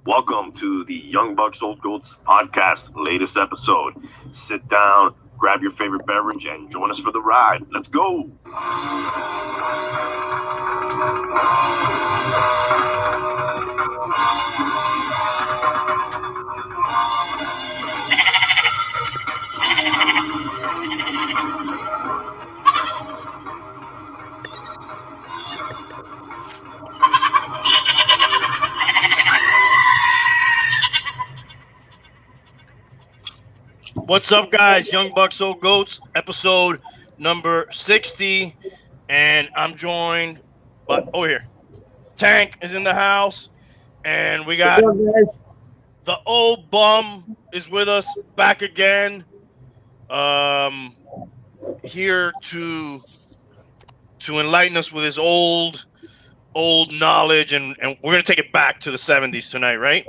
Welcome to the Young Bucks Old Goats podcast, latest episode. Sit down, grab your favorite beverage, and join us for the ride. Let's go. What's up, guys? Young Bucks Old Goats, episode number 60. And I'm joined by, here, Tank is in the house. And we got the old bum is with us back again. Here to enlighten us with his old knowledge. And we're going to take it back to the 70s tonight, right?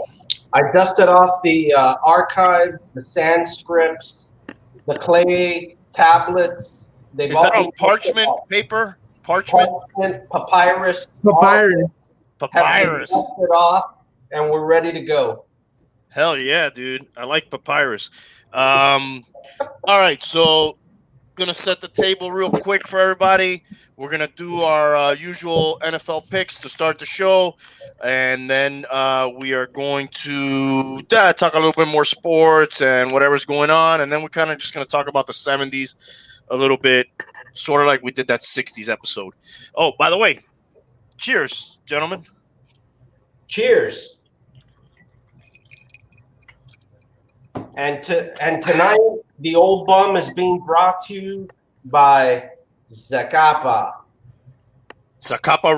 I dusted off the archive, the sand scripts, the clay tablets. Is that on parchment paper? Parchment? Papyrus. Papyrus. Dusted off, and we're ready to go. Hell yeah, dude. I like papyrus. All right, so gonna set the table real quick for everybody. We're going to do our usual NFL picks to start the show, and then we are going to talk a little bit more sports and whatever's going on, and then we're kind of just going to talk about the 70s a little bit, sort of like we did that 60s episode. Oh, by the way, cheers, gentlemen. Cheers. And tonight, the old bum is being brought to you by Zacapa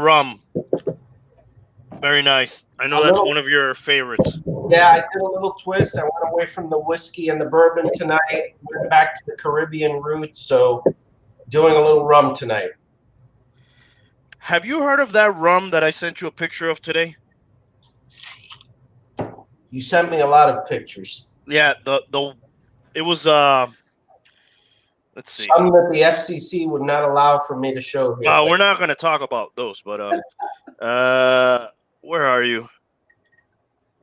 rum. Very nice. I know that's one of your favorites. Yeah, I did a little twist. I went away from the whiskey and the bourbon tonight. Went back to the Caribbean roots, so doing a little rum tonight. Have you heard of that rum that I sent you a picture of today? You sent me a lot of pictures. Yeah, it was let's see. Some that the FCC would not allow for me to show here. We're not going to talk about those, but where are you?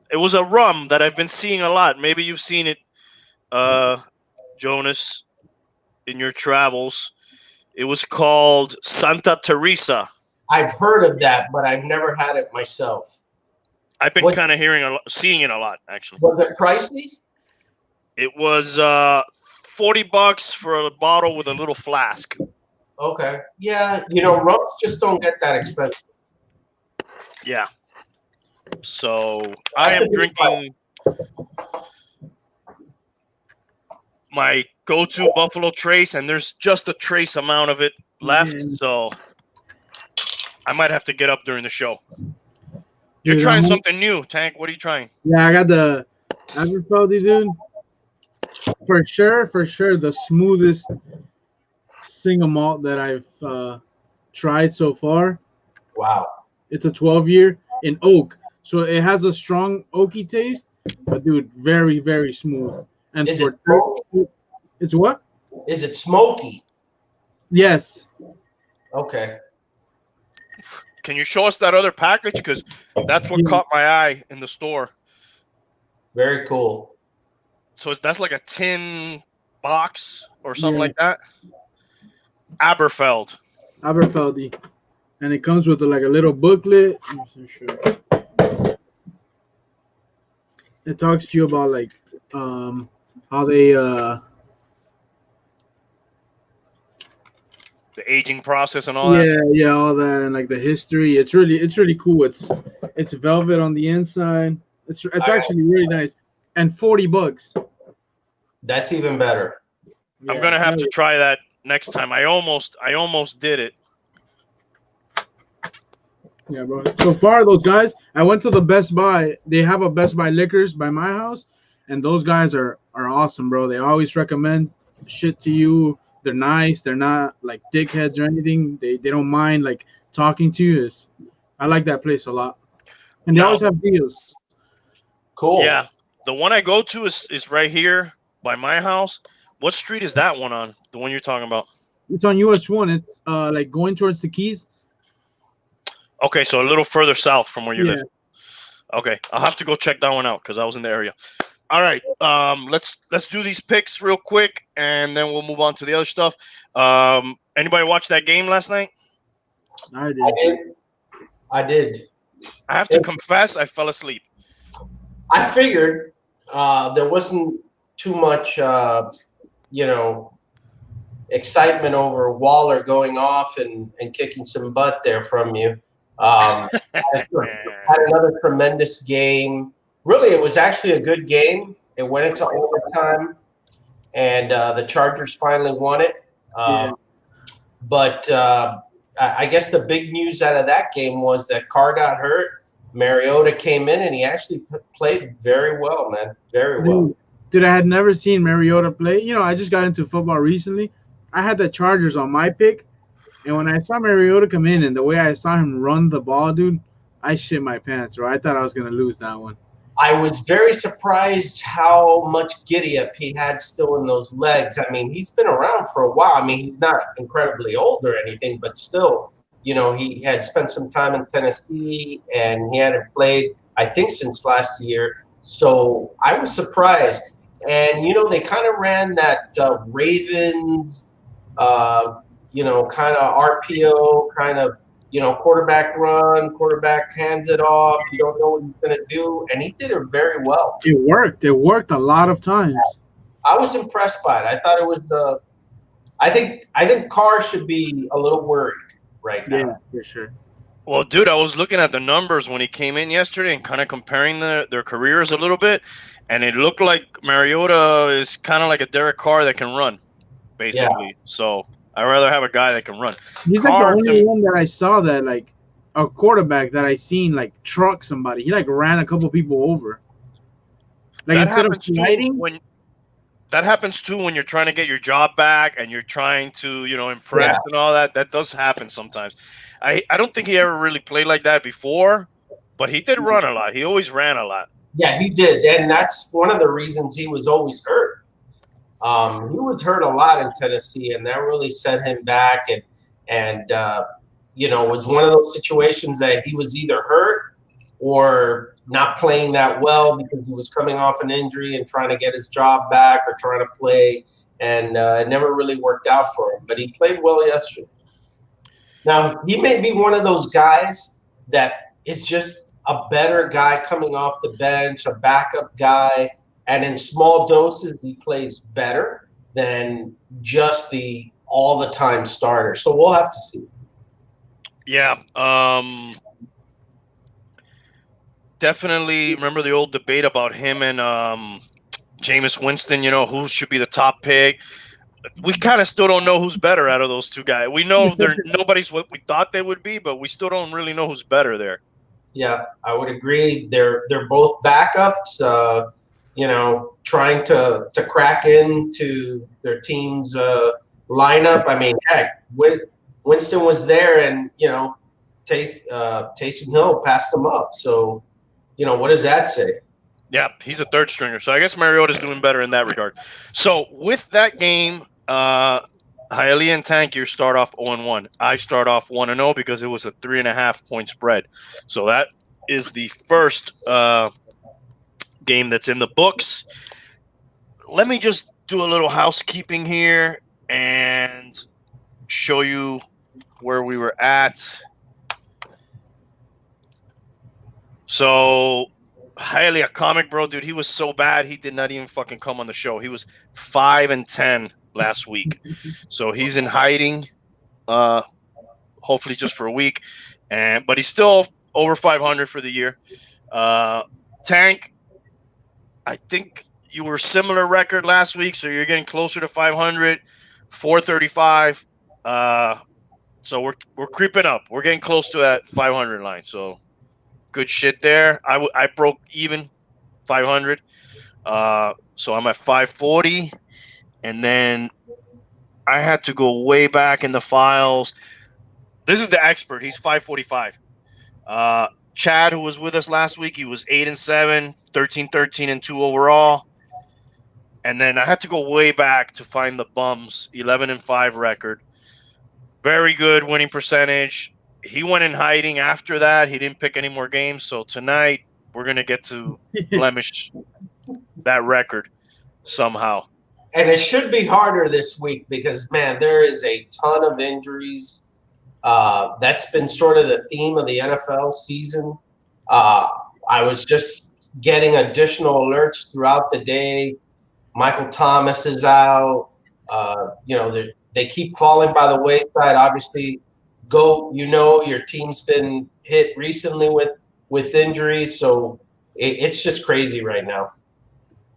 It was a rum that I've been seeing a lot. Maybe you've seen it, Jonas, in your travels. It was called Santa Teresa. I've heard of that, but I've never had it myself. I've been kind of seeing it a lot, actually. Was it pricey? It was $40 for a bottle with a little flask. Okay. Yeah, rums just don't get that expensive. Yeah. So I am drinking my go-to Buffalo Trace, and there's just a trace amount of it left. So I might have to get up during the show. You're trying something new, Tank. What are you trying? Yeah, I got the Aberfeldy, dude. For sure, the smoothest single malt that I've tried so far. Wow. It's a 12-year in oak. So it has a strong oaky taste, but dude, very, very smooth. And is it smoky? It's what? Is it smoky? Yes. Okay. Can you show us that other package? Because that's what caught my eye in the store. Very cool. So that's like a tin box or something like that? Aberfeldy. And it comes with a little booklet. It talks to you about how they the aging process and all that. Yeah, all that, and the history. It's really cool. It's velvet on the inside. It's actually really nice. And $40. That's even better. I'm gonna have to try that next time. I almost did it. Yeah, bro. So far, those guys, I went to the Best Buy. They have a Best Buy Liquors by my house, and those guys are awesome, bro. They always recommend shit to you. They're nice. They're not like dickheads or anything. They don't mind talking to you. I like that place a lot, and they always have deals. Cool. Yeah, the one I go to is right here by my house. What street is that one on? The one you're talking about? It's on US 1. It's going towards the Keys. Okay, so a little further south from where you live. Okay, I'll have to go check that one out because I was in the area. All right, let's do these picks real quick, and then we'll move on to the other stuff. Anybody watch that game last night? I did. I did. I did. I have to confess, I fell asleep. I figured there wasn't too much, excitement over Waller going off and kicking some butt there from you. Had another tremendous game. Really, it was actually a good game. It went into overtime, and the Chargers finally won it. But I guess the big news out of that game was that Carr got hurt. Mariota came in, and he actually played very well, man. Very well. Dude, I had never seen Mariota play. You know, I just got into football recently. I had the Chargers on my pick, and when I saw Mariota come in and the way I saw him run the ball, dude, I shit my pants, bro. I thought I was going to lose that one. I was very surprised how much giddy up he had still in those legs. I mean, he's been around for a while. I mean, he's not incredibly old or anything, but still, you know, he had spent some time in Tennessee and he hadn't played, I think, since last year. So I was surprised. And, you know, they kind of ran that Ravens, kind of RPO, kind of, quarterback run, quarterback hands it off. You don't know what he's going to do. And he did it very well. It worked. It worked a lot of times. I was impressed by it. I thought it was I think Carr should be a little worried right now. Yeah, for sure. Well, dude, I was looking at the numbers when he came in yesterday and kind of comparing their careers a little bit. And it looked like Mariota is kind of like a Derek Carr that can run, basically. Yeah. So I'd rather have a guy that can run. He's Carr, like the only one that I saw that, like, a quarterback that I seen, like, truck somebody. He, like, ran a couple people over. Like, that happens that happens, too, when you're trying to get your job back and you're trying to, impress and all that. That does happen sometimes. I don't think he ever really played like that before, but he did run a lot. He always ran a lot. Yeah, he did. And that's one of the reasons he was always hurt. He was hurt a lot in Tennessee, and that really set him back. And was one of those situations that he was either hurt or not playing that well because he was coming off an injury and trying to get his job back or trying to play. And it never really worked out for him. But he played well yesterday. Now, he may be one of those guys that is just a better guy coming off the bench, a backup guy, and in small doses, he plays better than just the all-the-time starter. So we'll have to see. Yeah. Definitely remember the old debate about him and Jameis Winston, who should be the top pick. We kind of still don't know who's better out of those two guys. We know nobody's what we thought they would be, but we still don't really know who's better there. Yeah, I would agree. They're both backups, trying to crack into their team's lineup. I mean, heck, Winston was there, and Taysom Hill passed him up. So, what does that say? Yeah, he's a third stringer. So I guess Mariota's doing better in that regard. So with that game, Hialeah and Tank, you start off 0-1. I start off 1-0 because it was a 3.5 point spread. So that is the first game that's in the books. Let me just do a little housekeeping here and show you where we were at. So Hialeah Comic Bro, dude, he was so bad he did not even fucking come on the show. He was 5-10 last week. So he's in hiding, hopefully just for a week. But he's still over 500 for the year. Tank, I think you were similar record last week, so you're getting closer to 500, 435. So we're creeping up. We're getting close to that 500 line. So good shit there. I broke even 500. So I'm at 540. And then I had to go way back in the files. This is the expert. He's 545. Chad, who was with us last week, he was 8-7, 13-2 overall. And then I had to go way back to find the bums, 11-5 record. Very good winning percentage. He went in hiding after that. He didn't pick any more games. So tonight, we're gonna get to blemish that record somehow. And it should be harder this week because, man, there is a ton of injuries. That's been sort of the theme of the NFL season. I was just getting additional alerts throughout the day. Michael Thomas is out. They keep falling by the wayside. Obviously, your team's been hit recently with injuries, so it's just crazy right now.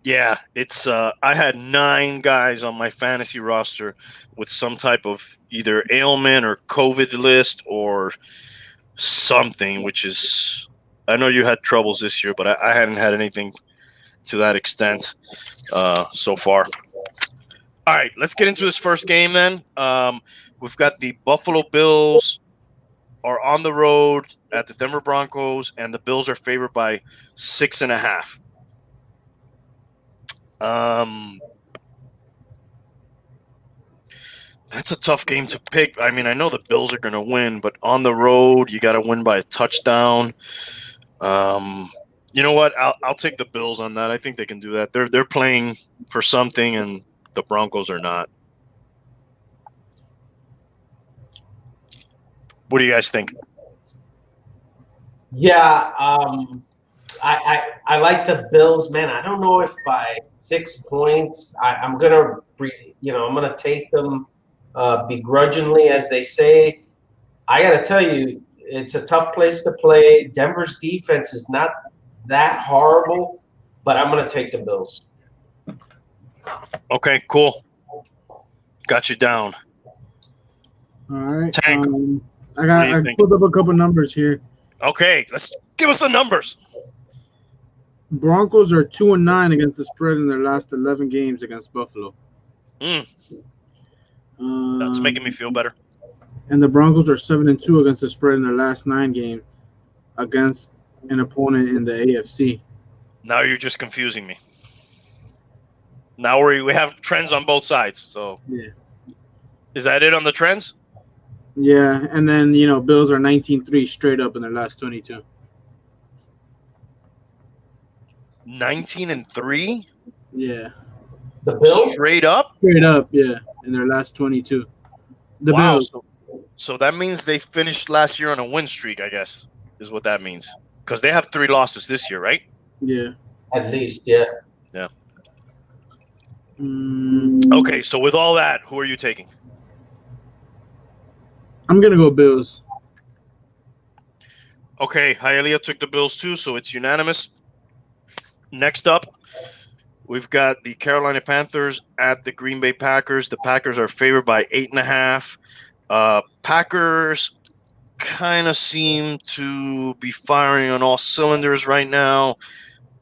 Yeah, it's I had 9 guys on my fantasy roster with some type of either ailment or COVID list or something, which is, I know you had troubles this year, but I hadn't had anything to that extent so far. All right, let's get into this first game then. We've got the Buffalo Bills are on the road at the Denver Broncos, and the Bills are favored by 6.5. That's a tough game to pick. I mean, I know the Bills are going to win, but on the road, you got to win by a touchdown. You know what? I'll take the Bills on that. I think they can do that. They're playing for something, and the Broncos are not. What do you guys think? Yeah, I like the Bills, man. I don't know if by 6 points. I'm gonna take them begrudgingly, as they say. I gotta tell you, it's a tough place to play. Denver's defense is not that horrible, but I'm gonna take the Bills. Okay, cool. Got you down. All right. Tank. I pulled up a couple numbers here. Okay, let's give us the numbers. Broncos are 2-9 against the spread in their last 11 games against Buffalo. That's making me feel better. And the Broncos are 7-2 against the spread in their last 9 games against an opponent in the AFC. Now you're just confusing me. Now we have trends on both sides. So yeah, is that it on the trends? Yeah, and then Bills are 19-3 straight up in their last 22. 19-3. Yeah. The Bills straight up. Straight up, yeah, in their last 22. The wow. Bills. So that means they finished last year on a win streak, I guess, is what that means. Because they have 3 losses this year, right? Yeah. At least, yeah. Yeah. Okay, so with all that, who are you taking? I'm going to go Bills. Okay, Hialeah took the Bills too, so it's unanimous. Next up, we've got the Carolina Panthers at the Green Bay Packers. The Packers are favored by 8.5. Packers kind of seem to be firing on all cylinders right now.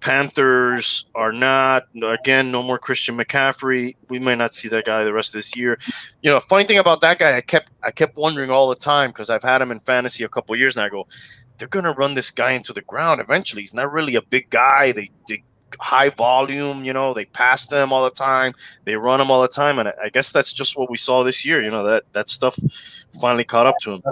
Panthers are not. Again, no more Christian McCaffrey. We might not see that guy the rest of this year. Funny thing about that guy, I kept wondering all the time because I've had him in fantasy a couple of years now. I go, they're gonna run this guy into the ground eventually. He's not really a big guy. They high volume. They pass them all the time. They run him all the time, and I guess that's just what we saw this year. That stuff finally caught up to him.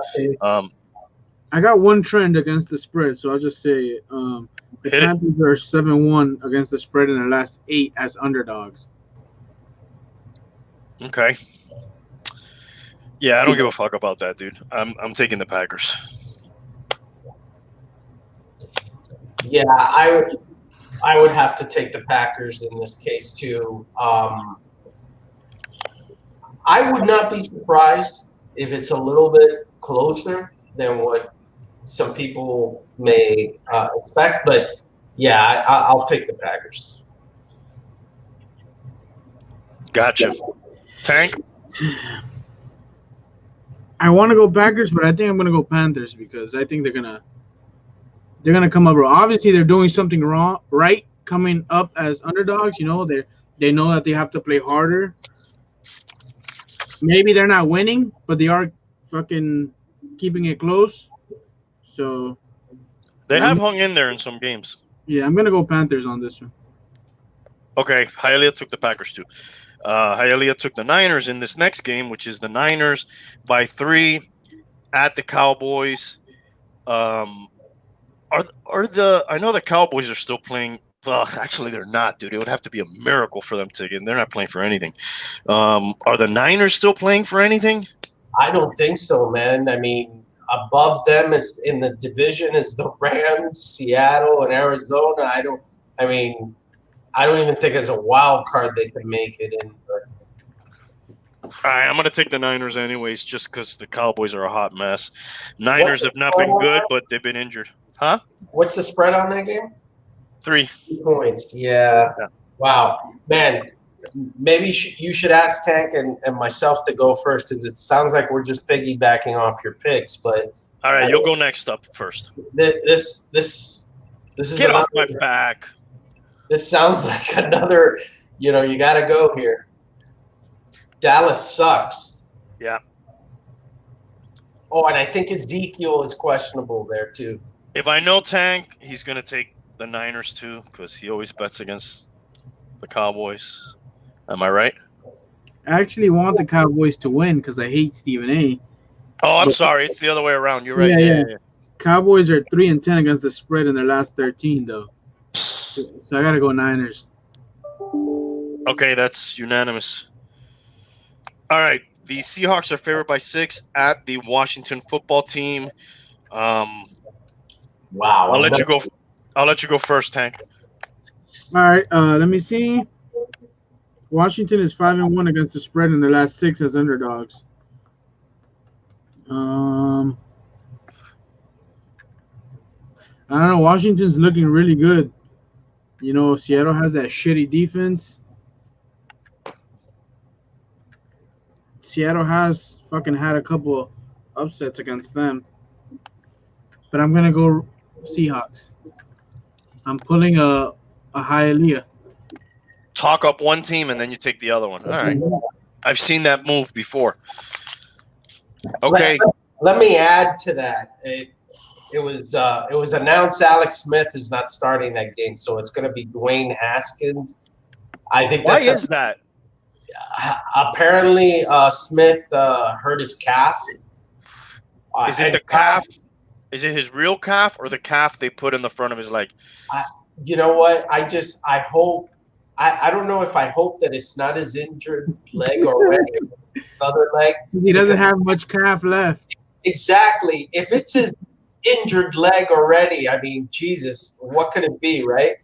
I got one trend against the spread, so I'll just say the Panthers are 7-1 against the spread in their last 8 as underdogs. Okay. Yeah, I don't give a fuck about that, dude. I'm taking the Packers. Yeah, I would have to take the Packers in this case too. I would not be surprised if it's a little bit closer than what some people may expect, but yeah, I'll take the Packers. Gotcha. Tank? I want to go Packers, but I think I'm going to go Panthers because I think they're gonna come up. Obviously, they're doing something right coming up as underdogs. They know that they have to play harder. Maybe they're not winning, but they are fucking keeping it close. So they have hung in there in some games. Yeah, I'm gonna go Panthers on this one. Okay, Hialeah took the Packers too. Hialeah took the Niners in this next game, which is the Niners by 3 at the Cowboys. Are the I know the Cowboys are still playing. Well, actually, they're not, dude. It would have to be a miracle for them to get. They're not playing for anything. Are the Niners still playing for anything? I don't think so, man. I mean, above them is in the division is the Rams, Seattle, and Arizona. I mean, I don't even think as a wild card they can make it in. All right, I'm gonna take the Niners anyways, just because the Cowboys are a hot mess. Niners have not been good, but they've been injured. Huh? What's the spread on that game? 3 points. Yeah. Wow, man. Maybe you should ask Tank and myself to go first because it sounds like we're just piggybacking off your picks. But all right, you'll go next up first. This is get off my back. This sounds like another. You got to go here. Dallas sucks. Yeah. Oh, and I think Ezekiel is questionable there too. If I know Tank, he's gonna take the Niners too because he always bets against the Cowboys. Am I right? I actually want the Cowboys to win because I hate Stephen A. Oh, I'm sorry. It's the other way around. You're right. Yeah. Cowboys are 3-10 against the spread in their last 13, though. So I gotta go Niners. Okay, that's unanimous. All right, the Seahawks are favored by 6 at the Washington football team. Wow. I'll let you go. I'll let you go first, Tank. All right. Let me see. Washington is 5-1 against the spread in their last 6 as underdogs. I don't know. Washington's looking really good. Seattle has that shitty defense. Seattle has fucking had a couple upsets against them. But I'm going to go Seahawks. I'm pulling a Hialeah. Talk up one team and then you take the other one. All right. I've seen that move before. Okay. Let me add to that. It was announced Alex Smith is not starting that game, so it's going to be Dwayne Haskins. I think why is that? Apparently, Smith hurt his calf. Is it the calf? Is it his real calf or the calf they put in the front of his leg? You know what? I hope. I don't know if I hope that it's not his injured leg already, his other leg. He doesn't have much calf left. Exactly. If it's his injured leg already, I mean, Jesus, what could it be, right?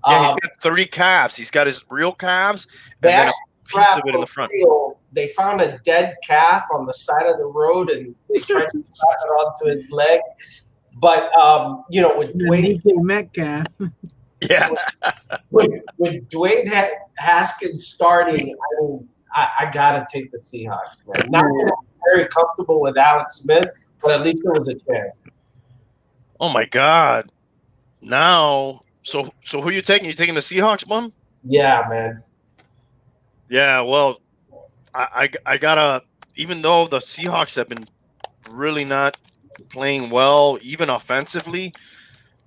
Yeah, he's got 3 calves. He's got his real calves and then a piece of it in the front. They found a dead calf on the side of the road and they tried to strap it onto his leg. But with Dwayne Metcalf. Yeah. with Dwayne Haskins starting, I gotta take the Seahawks, man. Not very comfortable with Alex Smith, but at least there was a chance. Oh my God! Now, so who are you taking? You taking the Seahawks, Bum? Yeah, man. Yeah, well, I gotta. Even though the Seahawks have been really not playing well, even offensively.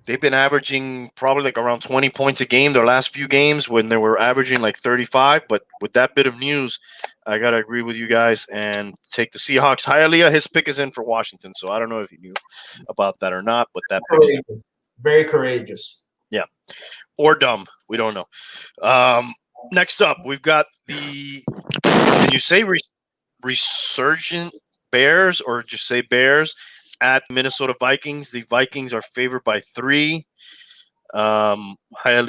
They've been averaging probably like around 20 points a game their last few games when they were averaging like 35. But with that bit of news, I got to agree with you guys and take the Seahawks. Hialeah, his pick is in for Washington. So I don't know if you knew about that or not, but that pick's very courageous. Yeah. Or dumb. We don't know. Next up, we've got can you say resurgent Bears or just say Bears? At Minnesota Vikings. The Vikings are favored by 3. Hialeah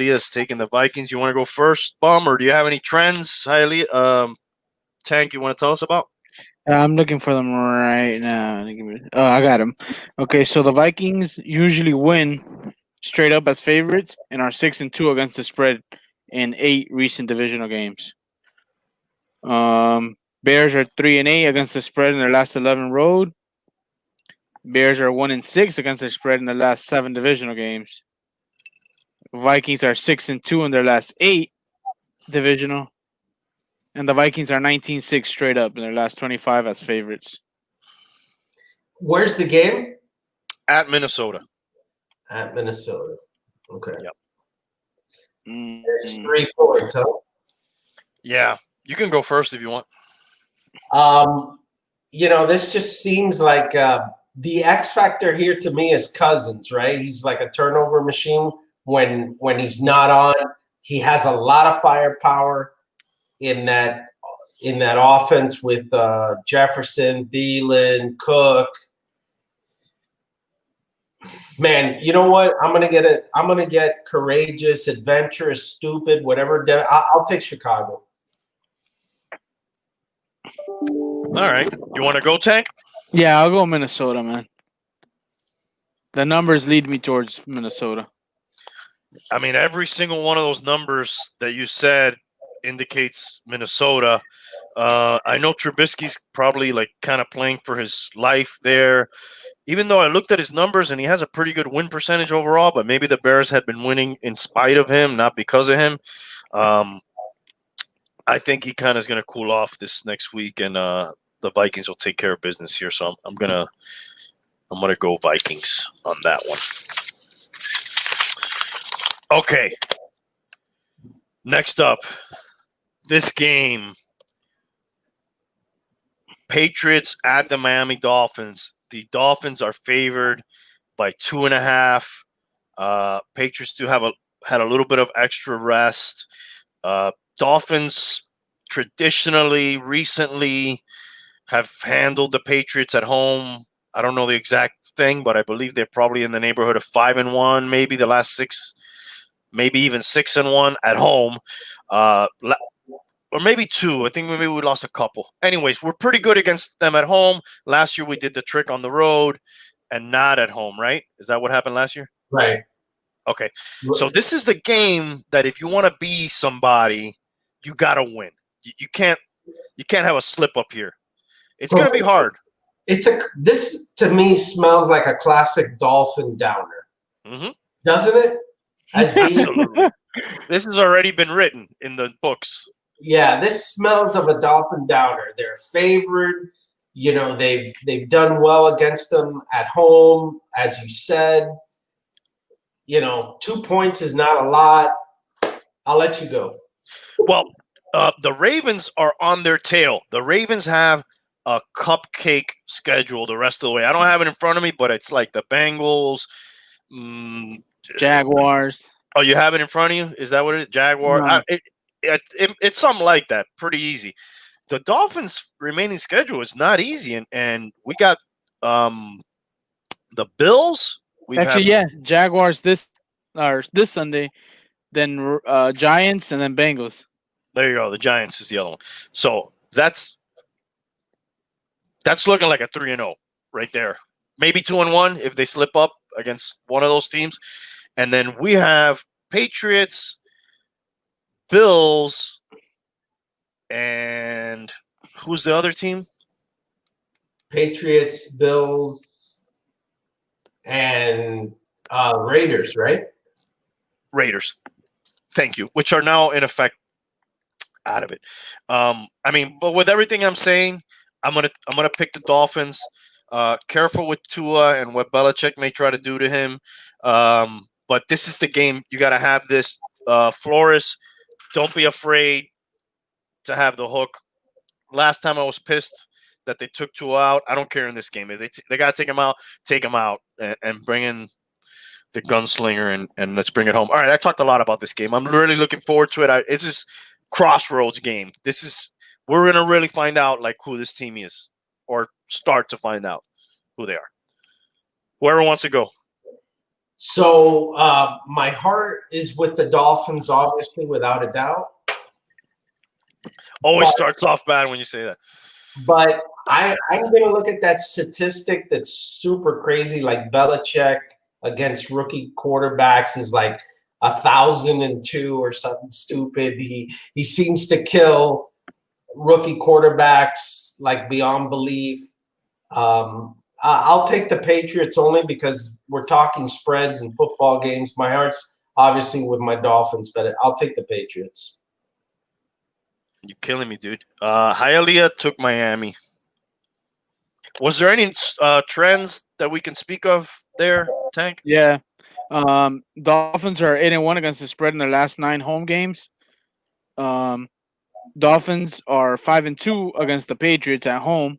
is taking the Vikings. You want to go first, Bum, or do you have any trends, Hialeah? Tank, you want to tell us about? I'm looking for them right now. Oh, I got them. Okay, so the Vikings usually win straight up as favorites and are 6-2 against the spread in 8 recent divisional games. Bears are 3-8 against the spread in their last 11 road. Bears are 1-6 against the spread in the last 7 divisional games. Vikings are 6-2 in their last 8 divisional. And the Vikings are 19-6 straight up in their last 25 as favorites. Where's the game? At Minnesota. At Minnesota. Okay. Yep. There's 3 points, huh? Yeah. You can go first if you want. This just seems like the X factor here to me is Cousins, right? He's like a turnover machine when he's not on. He has a lot of firepower in that offense with Jefferson, Thielen, Cook. Man, you know what? I'm gonna get it. I'm gonna get courageous, adventurous, stupid, whatever. I'll take Chicago. All right. You want to go, Tank? Yeah, I'll go Minnesota, man. The numbers lead me towards Minnesota. I mean, every single one of those numbers that you said indicates Minnesota. I know Trubisky's probably like kind of playing for his life there. Even though I looked at his numbers and he has a pretty good win percentage overall, but maybe the Bears had been winning in spite of him, not because of him. I think he kind of is going to cool off this next week, and the Vikings will take care of business here. So I'm gonna go Vikings on that one. Okay. Next up, this game. Patriots at the Miami Dolphins. The Dolphins are favored by 2.5. Patriots do had a little bit of extra rest. Dolphins traditionally, recently, have handled the Patriots at home. I don't know the exact thing, but I believe they're probably in the neighborhood of 5-1, maybe the last 6, maybe even 6-1 at home. Or maybe 2. I think maybe we lost a couple. Anyways, we're pretty good against them at home. Last year we did the trick on the road and not at home, right? Is that what happened last year? Right. Okay. So this is the game that if you want to be somebody, you got to win. You can't have a slip up here. It's going to be hard. This to me smells like a classic Dolphin downer. Mm-hmm. Doesn't it? Absolutely. This has already been written in the books. Yeah, this smells of a Dolphin downer. They're favored. You know, they've done well against them at home, as you said. You know, 2 points is not a lot. I'll let you go. Well, the Ravens are on their tail. The Ravens have a cupcake schedule the rest of the way. I don't have it in front of me, but it's like the Bengals, Jaguars. Oh, you have it in front of you? Is that what it is? Jaguar? No. It's something like that. Pretty easy. The Dolphins' remaining schedule is not easy, and we got the Bills. Jaguars this Sunday, then Giants, and then Bengals. There you go. The Giants is the other one. So that's looking like a 3-0 right there. Maybe 2-1 if they slip up against one of those teams. And then we have Patriots, Bills, and who's the other team? Patriots, Bills, and Raiders, right? Raiders. Thank you. Which are now in effect out of it. I mean, but with everything I'm saying, I'm gonna pick the Dolphins. Careful with Tua and what Belichick may try to do to him. But this is the game. You got to have this. Flores, don't be afraid to have the hook. Last time I was pissed that they took Tua out. I don't care in this game. If they got to take him out, and bring in the gunslinger and let's bring it home. All right, I talked a lot about this game. I'm really looking forward to it. It's this crossroads game. We're going to really find out like who this team is, or start to find out who they are. Whoever wants to go. So my heart is with the Dolphins, obviously, without a doubt. Always starts off bad when you say that. But I'm going to look at that statistic that's super crazy, like Belichick against rookie quarterbacks is like 1,002 or something stupid. He seems to kill rookie quarterbacks like beyond belief. I'll take the Patriots only because we're talking spreads and football games. My heart's obviously with my Dolphins, but I'll take the Patriots. You're killing me, dude. Hialeah took Miami. Was there any trends that we can speak of there, Tank? Yeah. Dolphins are 8-1 against the spread in their last 9 home games. Dolphins are 5-2 against the Patriots at home.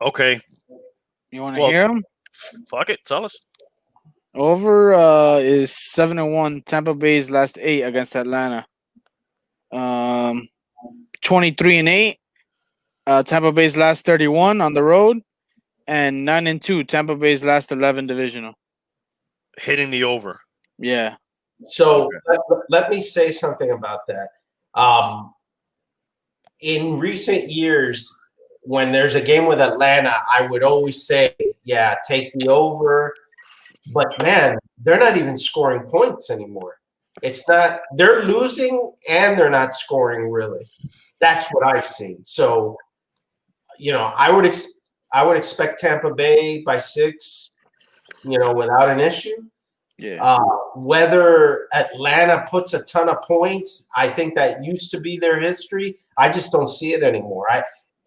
Okay. You want to hear them? Fuck it. Tell us. Over is 7-1. Tampa Bay's last 8 against Atlanta. 23-8. Tampa Bay's last 31 on the road, and 9-2. Tampa Bay's last 11 divisional. Hitting the over. Yeah. So let me say something about that. In recent years, when there's a game with Atlanta, I would always say, yeah, take the over. But man, they're not even scoring points anymore. It's not, they're losing and they're not scoring really. That's what I've seen. So, I would expect Tampa Bay by 6, without an issue. Yeah. Whether Atlanta puts a ton of points, I think that used to be their history. I just don't see it anymore.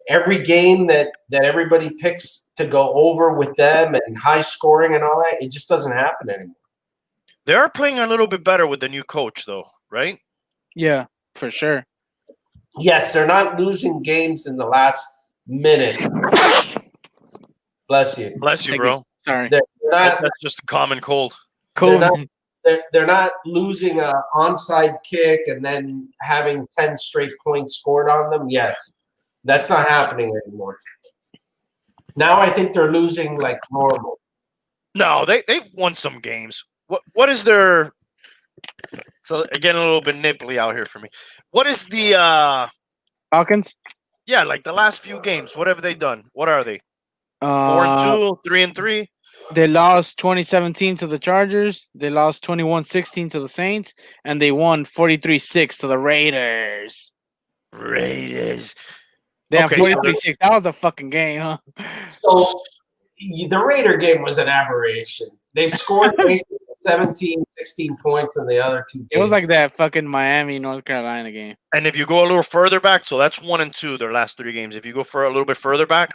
Every game that everybody picks to go over with them and high scoring and all that, it just doesn't happen anymore. They are playing a little bit better with the new coach, though, right? Yeah, for sure. Yes, they're not losing games in the last minute. Bless you. Bless you, bro. Sorry. That's just a common cold. COVID. They're not losing an onside kick and then having 10 straight points scored on them. Yes, that's not happening anymore. Now I think they're losing like normal. No, they've won some games. What is their? So again, a little bit nipply out here for me. What is the Falcons? Yeah, like the last few games. What have they done? What are they? 4-2, 3-3. They lost 2017 to the Chargers. They lost 21-16 to the Saints, and they won 43-6 to the Raiders. They have 43-6. That was a fucking game, huh? So the Raider game was an aberration. They've scored basically 17, 16 points in the other 2 games. It was like that fucking Miami, North Carolina game. And if you go a little further back, so that's 1-2, their last 3 games. If you go for a little bit further back,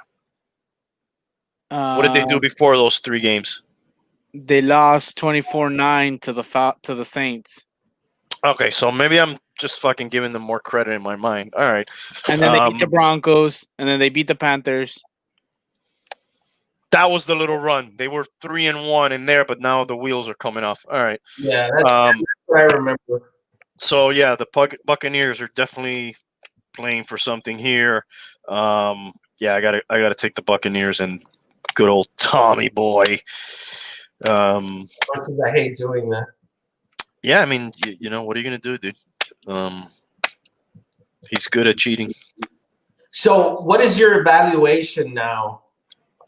what did they do before those 3 games? They lost 24-9 to the Saints. Okay, so maybe I'm just fucking giving them more credit in my mind. All right. And then they beat the Broncos, and then they beat the Panthers. That was the little run. They were 3-1 in there, but now the wheels are coming off. All right. Yeah, that's what I remember. So yeah, the Buccaneers are definitely playing for something here. Yeah, I gotta take the Buccaneers and good old Tommy boy. I hate doing that. Yeah, I mean, you know, what are you gonna do, dude? He's good at cheating. So, what is your evaluation now?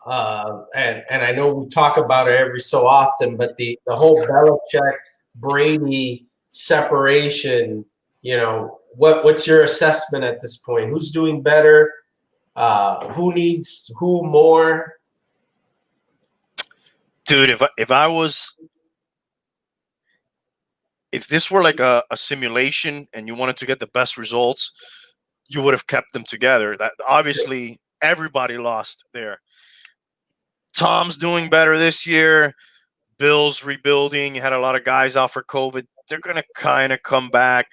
And I know we talk about it every so often, but the whole Belichick Brady separation, you know, what's your assessment at this point? Who's doing better? Who needs who more? Dude, if this were like a simulation and you wanted to get the best results, you would have kept them together. That obviously everybody lost there. Tom's doing better this year. Bill's rebuilding. You had a lot of guys out for COVID. They're going to kind of come back.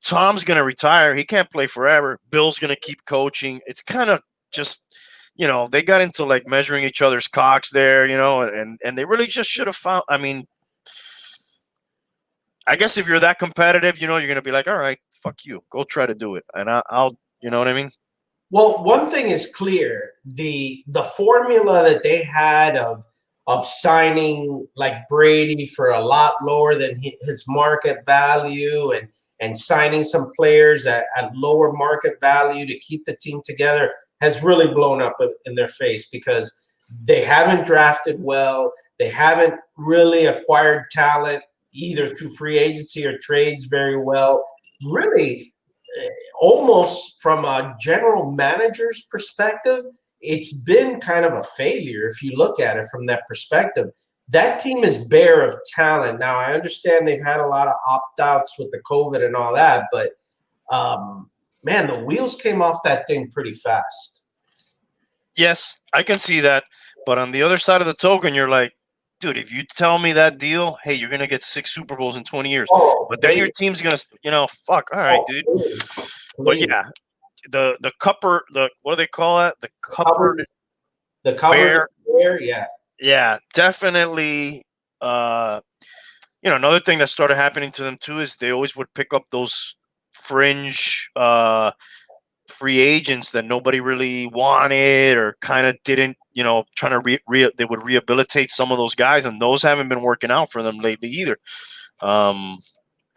Tom's going to retire. He can't play forever. Bill's going to keep coaching. It's kind of just, you know, they got into like measuring each other's cocks there, you know, and they really just should have found, I mean, I guess if you're that competitive, you know, you're going to be like, all right, fuck you. Go try to do it. And I'll, you know what I mean? Well, one thing is clear. The formula that they had of signing like Brady for a lot lower than his market value and signing some players at lower market value to keep the team together has really blown up in their face because they haven't drafted well. They haven't really acquired talent either through free agency or trades very well. Really, almost from a general manager's perspective, it's been kind of a failure if you look at it from that perspective. That team is bare of talent. Now, I understand they've had a lot of opt-outs with the COVID and all that, but, man, the wheels came off that thing pretty fast. Yes, I can see that. But on the other side of the token, you're like, dude, if you tell me that deal, hey, you're going to get 6 Super Bowls in 20 years. But then your team's going to, you know, fuck. All right, dude. But yeah, the cupper, what do they call that? The cupper. The cover there, yeah. Yeah, definitely. Another thing that started happening to them too is they always would pick up those fringe free agents that nobody really wanted or kind of didn't, trying to they would rehabilitate some of those guys, and those haven't been working out for them lately either. And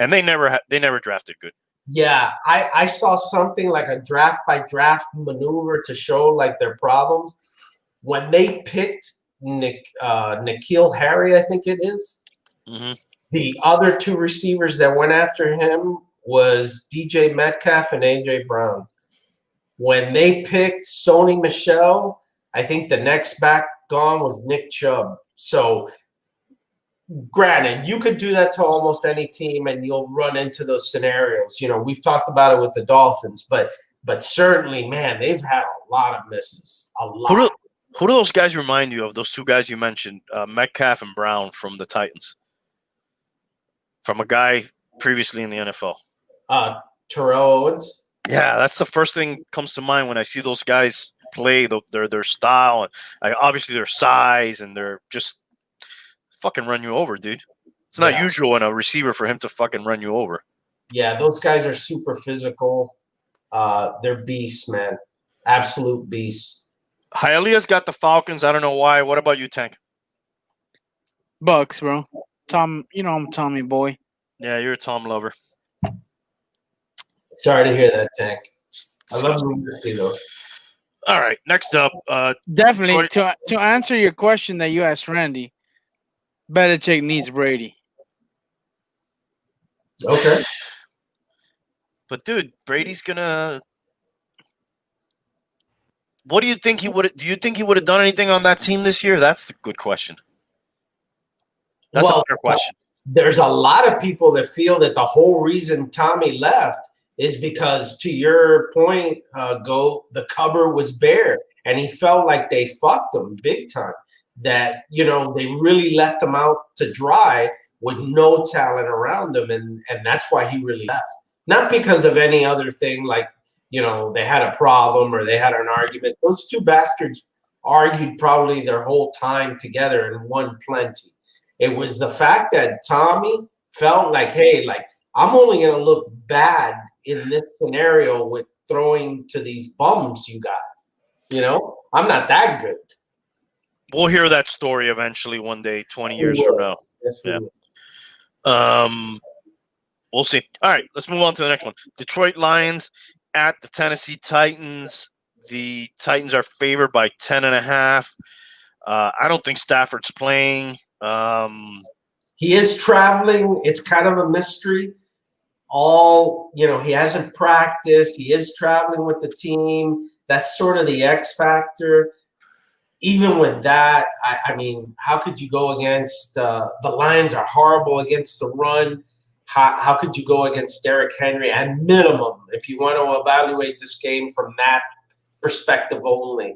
they never drafted good. Yeah, I saw something like a draft by draft maneuver to show like their problems when they picked N'Keal Harry, I think it is. Mm-hmm. The other two receivers that went after him was DJ Metcalf and AJ Brown. When they picked Sony Michel, I think the next back gone was Nick Chubb. So, granted, you could do that to almost any team, and you'll run into those scenarios. We've talked about it with the Dolphins, but certainly, man, they've had a lot of misses. A lot. Who do those guys remind you of? Those two guys you mentioned, Metcalf and Brown from the Titans, from a guy previously in the NFL. Terrell Owens. Yeah, that's the first thing comes to mind when I see those guys play. Their style, and obviously their size, and they're just fucking run you over, dude. It's not usual in a receiver for him to fucking run you over. Yeah, those guys are super physical. They're beasts, man. Absolute beasts. Hialeah's got the Falcons. I don't know why. What about you, Tank? Bucks, bro. Tom, I'm a Tommy boy. Yeah, you're a Tom lover. Sorry to hear that, Tank. I love you, though. All right, next up. Definitely, to answer your question that you asked Randy, Belichick needs Brady. Okay. But, dude, Brady's going to... What do you think he would? Do you think he would have done anything on that team this year? That's the good question. That's a better question. There's a lot of people that feel that the whole reason Tommy left is because, to your point, the cover was bare, and he felt like they fucked him big time. That they really left him out to dry with no talent around him, and that's why he really left. Not because of any other thing like. They had a problem or they had an argument. Those two bastards argued probably their whole time together and won plenty. It was the fact that Tommy felt like, hey, like, I'm only going to look bad in this scenario with throwing to these bums you got. I'm not that good. We'll hear that story eventually one day, 20 years from now. Yes, yeah. We'll see. All right, let's move on to the next one. Detroit Lions at the Tennessee Titans. The Titans are favored by 10.5. I don't think Stafford's playing. He is traveling. It's kind of a mystery. He hasn't practiced. He is traveling with the team. That's sort of the X factor. Even with that, I mean, how could you go against the Lions are horrible against the run. How could you go against Derrick Henry at minimum if you want to evaluate this game from that perspective only?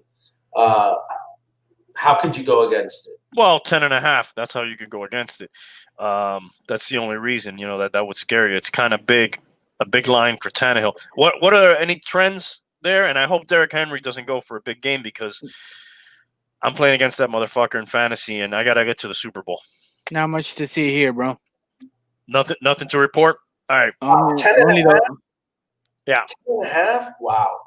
How could you go against it? Well, 10.5. That's how you could go against it. That's the only reason that would scare you. It's kind of big, a big line for Tannehill. What are any trends there? And I hope Derrick Henry doesn't go for a big game because I'm playing against that motherfucker in fantasy, and I gotta get to the Super Bowl. Not much to see here, bro. Nothing to report. All right. 10.5? Yeah. 10.5? Wow.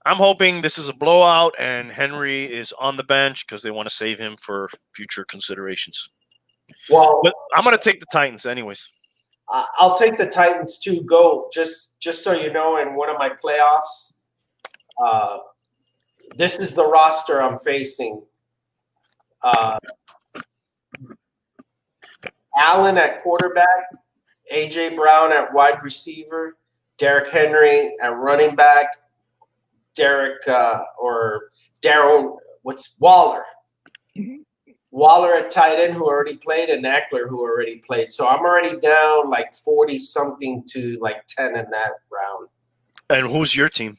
I'm hoping this is a blowout and Henry is on the bench because they want to save him for future considerations. Well, but I'm going to take the Titans anyways. I'll take the Titans too. Go just so you know, in one of my playoffs, this is the roster I'm facing. Allen at quarterback, AJ Brown at wide receiver, Derrick Henry at running back, Waller. Waller at tight end, who already played, and Eckler, who already played. So I'm already down like 40-something to like 10 in that round. And who's your team?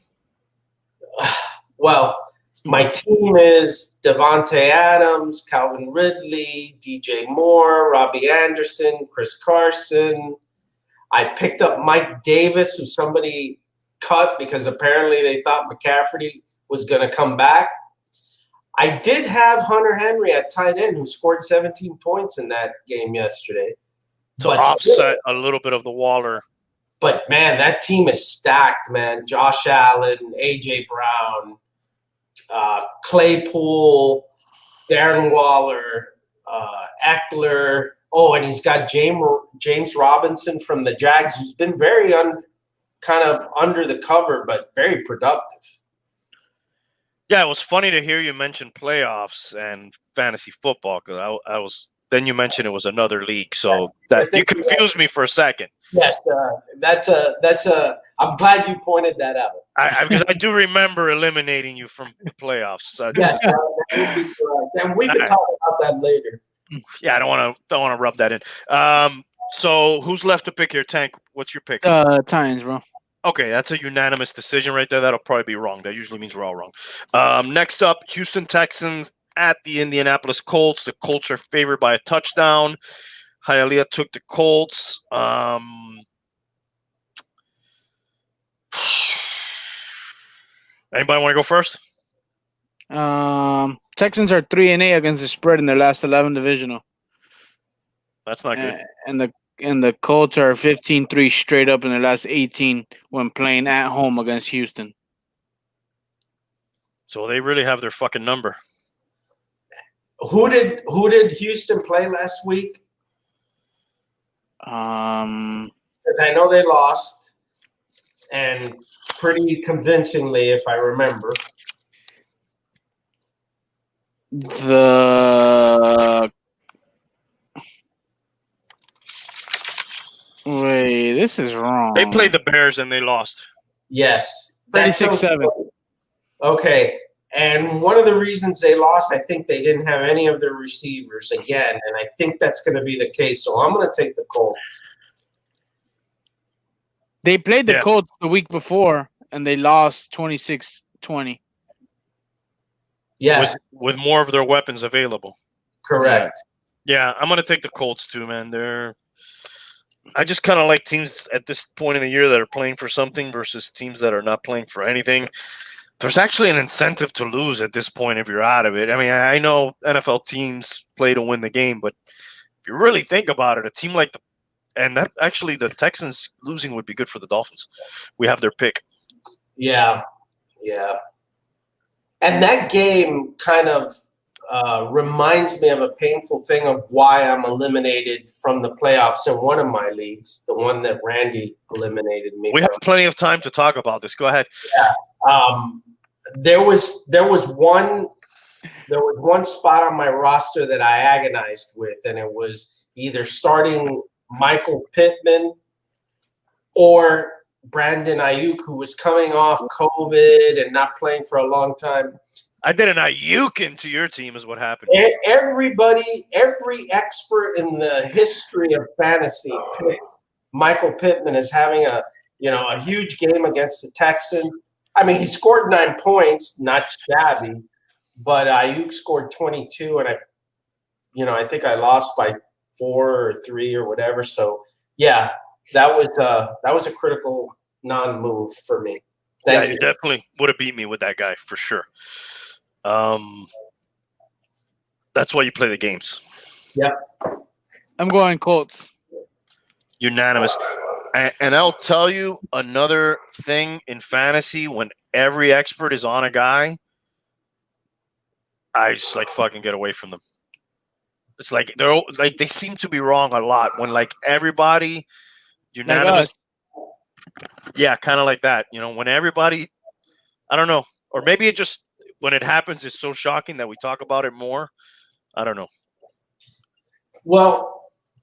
Well, my team is Devontae Adams, Calvin Ridley, DJ Moore, Robbie Anderson, Chris Carson. I picked up Mike Davis, who somebody cut because apparently they thought McCaffrey was going to come back. I did have Hunter Henry at tight end, who scored 17 points in that game yesterday. To offset a little bit of the Waller. But, man, that team is stacked, man. Josh Allen, A.J. Brown, Claypool, Darren Waller, Eckler. Oh, and he's got James Robinson from the Jags, who's been very kind of under the cover, but very productive. Yeah, it was funny to hear you mention playoffs and fantasy football because I was. Then you mentioned it was another league, so that you confused me for a second. Yes, that's a. I'm glad you pointed that out. Because I do remember eliminating you from the playoffs. Yes, that would be correct. And we can talk about that later. Yeah, I don't want to rub that in. So who's left to pick here, Tank? What's your pick? Titans, bro. Okay, that's a unanimous decision right there. That'll probably be wrong. That usually means we're all wrong. Next up, Houston Texans at the Indianapolis Colts. The Colts are favored by a touchdown. Hialeah took the Colts. Anybody want to go first? Texans are 3-8 against the spread in their last 11 divisional. That's not good. And the Colts are 15-3 straight up in their last 18 when playing at home against Houston. So they really have their fucking number. Who did Houston play last week? Um, I know they lost, and pretty convincingly, if I remember. Wait, this is wrong. They played the Bears and they lost. Yes. 36-7. Okay. And one of the reasons they lost, I think they didn't have any of their receivers again, and I think that's going to be the case. So I'm going to take the Colts. They played the Colts the week before, and they lost 26-20. Yes. With more of their weapons available. Correct. Yeah, I'm going to take the Colts too, man. I just kind of like teams at this point in the year that are playing for something versus teams that are not playing for anything. There's actually an incentive to lose at this point if you're out of it. I mean, I know NFL teams play to win the game, but if you really think about it, a team like the Texans losing would be good for the Dolphins. We have their pick. Yeah. And that game kind of reminds me of a painful thing of why I'm eliminated from the playoffs in one of my leagues, the one that Randy eliminated me We from. have plenty of time to talk about this. Go ahead. Yeah. There was one spot on my roster that I agonized with, and it was either starting Michael Pittman or Brandon Ayuk, who was coming off COVID and not playing for a long time. I did an Ayuk into your team is what happened. Every expert in the history of fantasy picked Michael Pittman as having a huge game against the Texans. I mean, he scored 9 points, not shabby, but Ayuk scored 22, and I think I lost by 4 or 3 or whatever. So yeah, that was a critical non-move for me. Thank you. You definitely would have beat me with that guy for sure. That's why you play the games. Yeah, I'm going Colts. Unanimous. And I'll tell you another thing in fantasy, when every expert is on a guy, I just fucking get away from them. It's like they seem to be wrong a lot when everybody unanimous. Yeah, kind of like that. When everybody, I don't know, or maybe it just when it happens is so shocking that we talk about it more. I don't know. Well,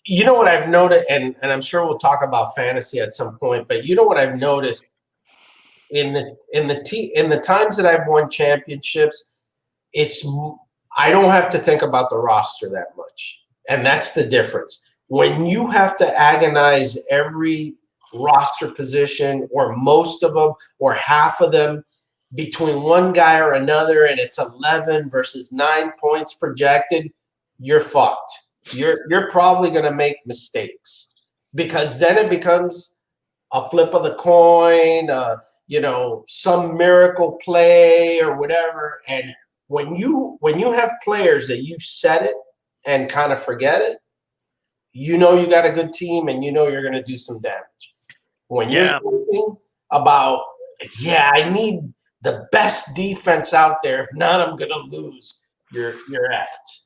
you know what I've noticed, and I'm sure we'll talk about fantasy at some point, but you know what I've noticed in the times that I've won championships, I don't have to think about the roster that much, and that's the difference. When you have to agonize every roster position, or most of them, or half of them, between one guy or another, and it's 11 versus 9 points projected, you're fucked. You're probably going to make mistakes, because then it becomes a flip of the coin. some miracle play or whatever. And when you have players that you set it and kind of forget it, you got a good team and you're going to do some damage. When you're thinking about, I need the best defense out there. If not, I'm going to lose. You're effed.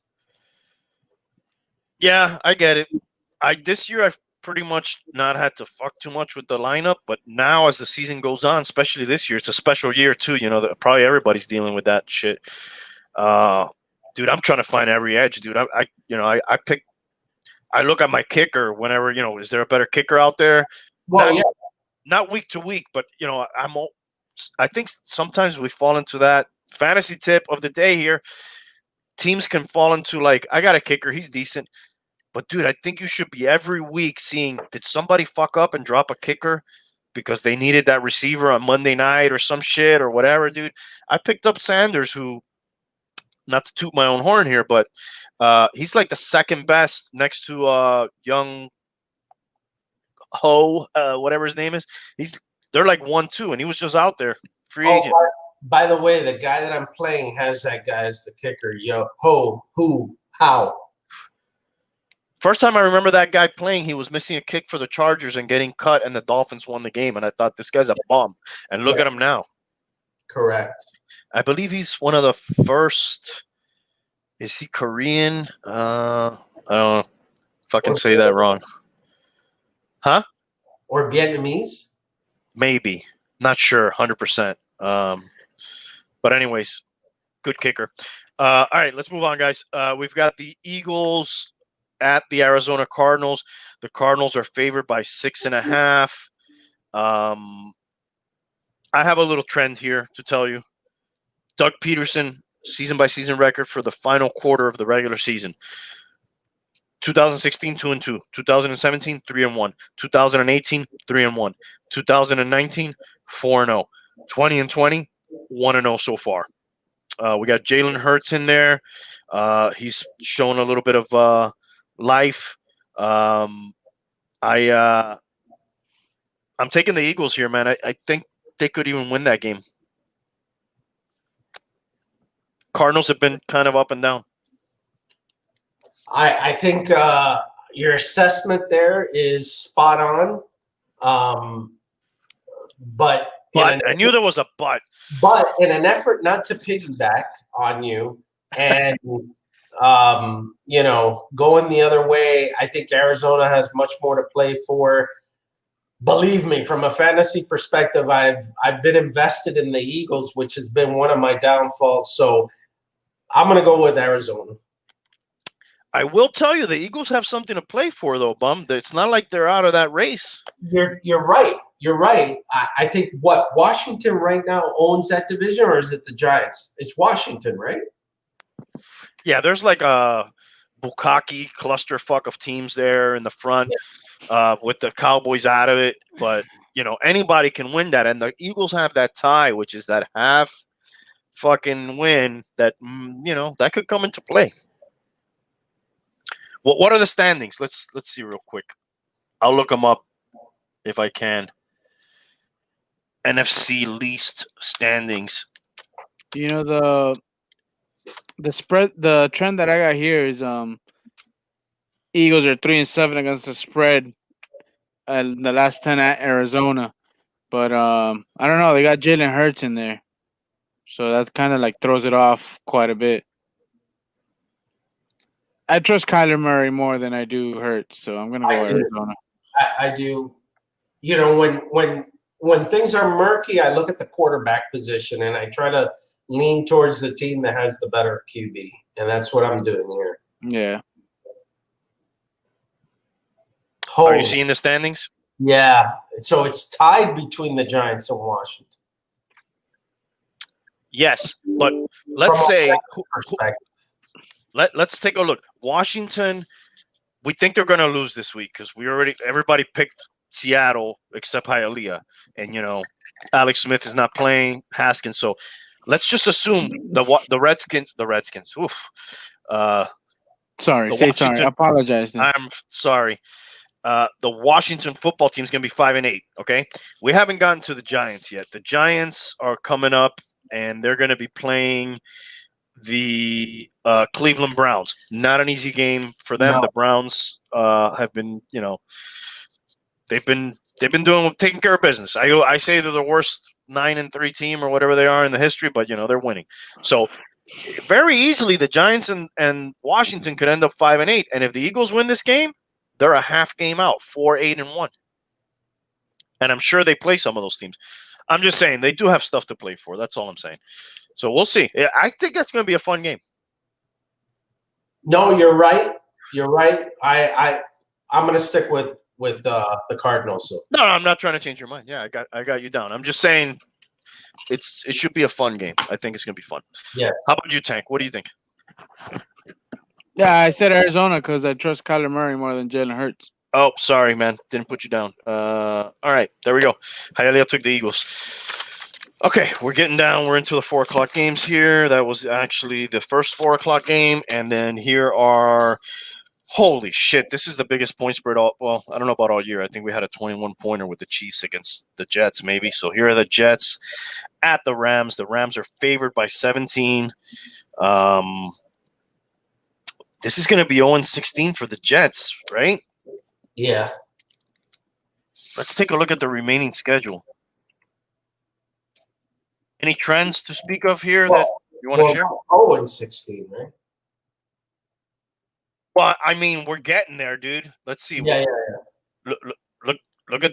Yeah, I get it. This year I've pretty much not had to fuck too much with the lineup, but now as the season goes on, especially this year, it's a special year too. Probably everybody's dealing with that shit. Dude, I'm trying to find every edge, dude. I look at my kicker whenever, is there a better kicker out there? Well, not week to week, but I think sometimes we fall into that fantasy tip of the day here. Teams can fall into like, I got a kicker, he's decent. But, dude, I think you should be every week seeing, did somebody fuck up and drop a kicker because they needed that receiver on Monday night or some shit or whatever, dude? I picked up Sanders, who, not to toot my own horn here, but he's like the second best next to young Ho, whatever his name is. They're like 1-2, and he was just out there, free agent. By the way, the guy that I'm playing has that guy as the kicker. How? First time I remember that guy playing, he was missing a kick for the Chargers and getting cut, and the Dolphins won the game. And I thought, this guy's a bum. And look at him now. Correct. I believe he's one of the first. Is he Korean? I don't fucking say that wrong. Huh? Or Vietnamese? Maybe. Not sure. 100%. But anyways, good kicker. All right, let's move on, guys. We've got the Eagles at the Arizona Cardinals. The Cardinals are favored by 6.5. I have a little trend here to tell you. Doug Peterson, season-by-season record for the final quarter of the regular season. 2016, 2-2. 2017, 3-1. 2018, 3-1. 2019, 4-0. 2020, 1-0 so far. We got Jalen Hurts in there. He's shown a little bit of life. I'm taking the Eagles here, man. I think they could even win that game. Cardinals have been kind of up and down. I think your assessment there is spot on. But I knew there was a but. But in an effort not to piggyback on you and going the other way, I think Arizona has much more to play for. Believe me, from a fantasy perspective, I've been invested in the Eagles, which has been one of my downfalls. So I'm going to go with Arizona. I will tell you, the Eagles have something to play for, though, Bum. It's not like they're out of that race. You're right. You're right. I think Washington right now owns that division, or is it the Giants? It's Washington, right? Yeah, there's like a Bukkake clusterfuck of teams there in the front with the Cowboys out of it. But, anybody can win that. And the Eagles have that tie, which is that half fucking win that, that could come into play. What are the standings? Let's see real quick. I'll look them up if I can. NFC least standings. The spread, the trend that I got here is Eagles are 3-7 against the spread in the last 10 at Arizona. But I don't know, they got Jalen Hurts in there. So that kind of like throws it off quite a bit. I trust Kyler Murray more than I do Hurts, so I'm gonna go Arizona. I do. When things are murky, I look at the quarterback position and I try to lean towards the team that has the better QB, and that's what I'm doing here. Yeah. Are you seeing the standings? Yeah. So it's tied between the Giants and Washington. Yes, but let's say let's take a look. Washington, we think they're going to lose this week because everybody picked Seattle except Hialeah, and Alex Smith is not playing, Haskins. So let's just assume the Redskins. Oof. Sorry, I apologize. I'm sorry. The Washington football team is going to be 5-8. Okay, we haven't gotten to the Giants yet. The Giants are coming up, and they're going to be playing the Cleveland Browns. Not an easy game for them. No. The Browns have been, they've been taking care of business. I say they're the worst 9-3 team or whatever they are in the history, but they're winning. So very easily the Giants and Washington could end up 5-8, and if the Eagles win this game, they're a half game out, 4-8-1. And I'm sure they play some of those teams. I'm just saying they do have stuff to play for. That's all I'm saying. So we'll see. I think that's going to be a fun game. No, you're right. You're right. I'm going to stick with the Cardinals. So. No, I'm not trying to change your mind. Yeah, I got you down. I'm just saying it should be a fun game. I think it's going to be fun. Yeah. How about you, Tank? What do you think? Yeah, I said Arizona because I trust Kyler Murray more than Jalen Hurts. Oh, sorry, man. Didn't put you down. All right, there we go. Hialeah took the Eagles. Okay, we're getting down. We're into the 4 o'clock games here. That was actually the first 4 o'clock game. And then here are – holy shit, this is the biggest point spread I don't know about all year. I think we had a 21-pointer with the Chiefs against the Jets maybe. So here are the Jets at the Rams. The Rams are favored by 17. This is going to be 0-16 for the Jets, right? Yeah. Let's take a look at the remaining schedule. Any trends to speak of here that you want to share? 0-16, right? Well, I mean, we're getting there, dude. Let's see. Yeah. Look at.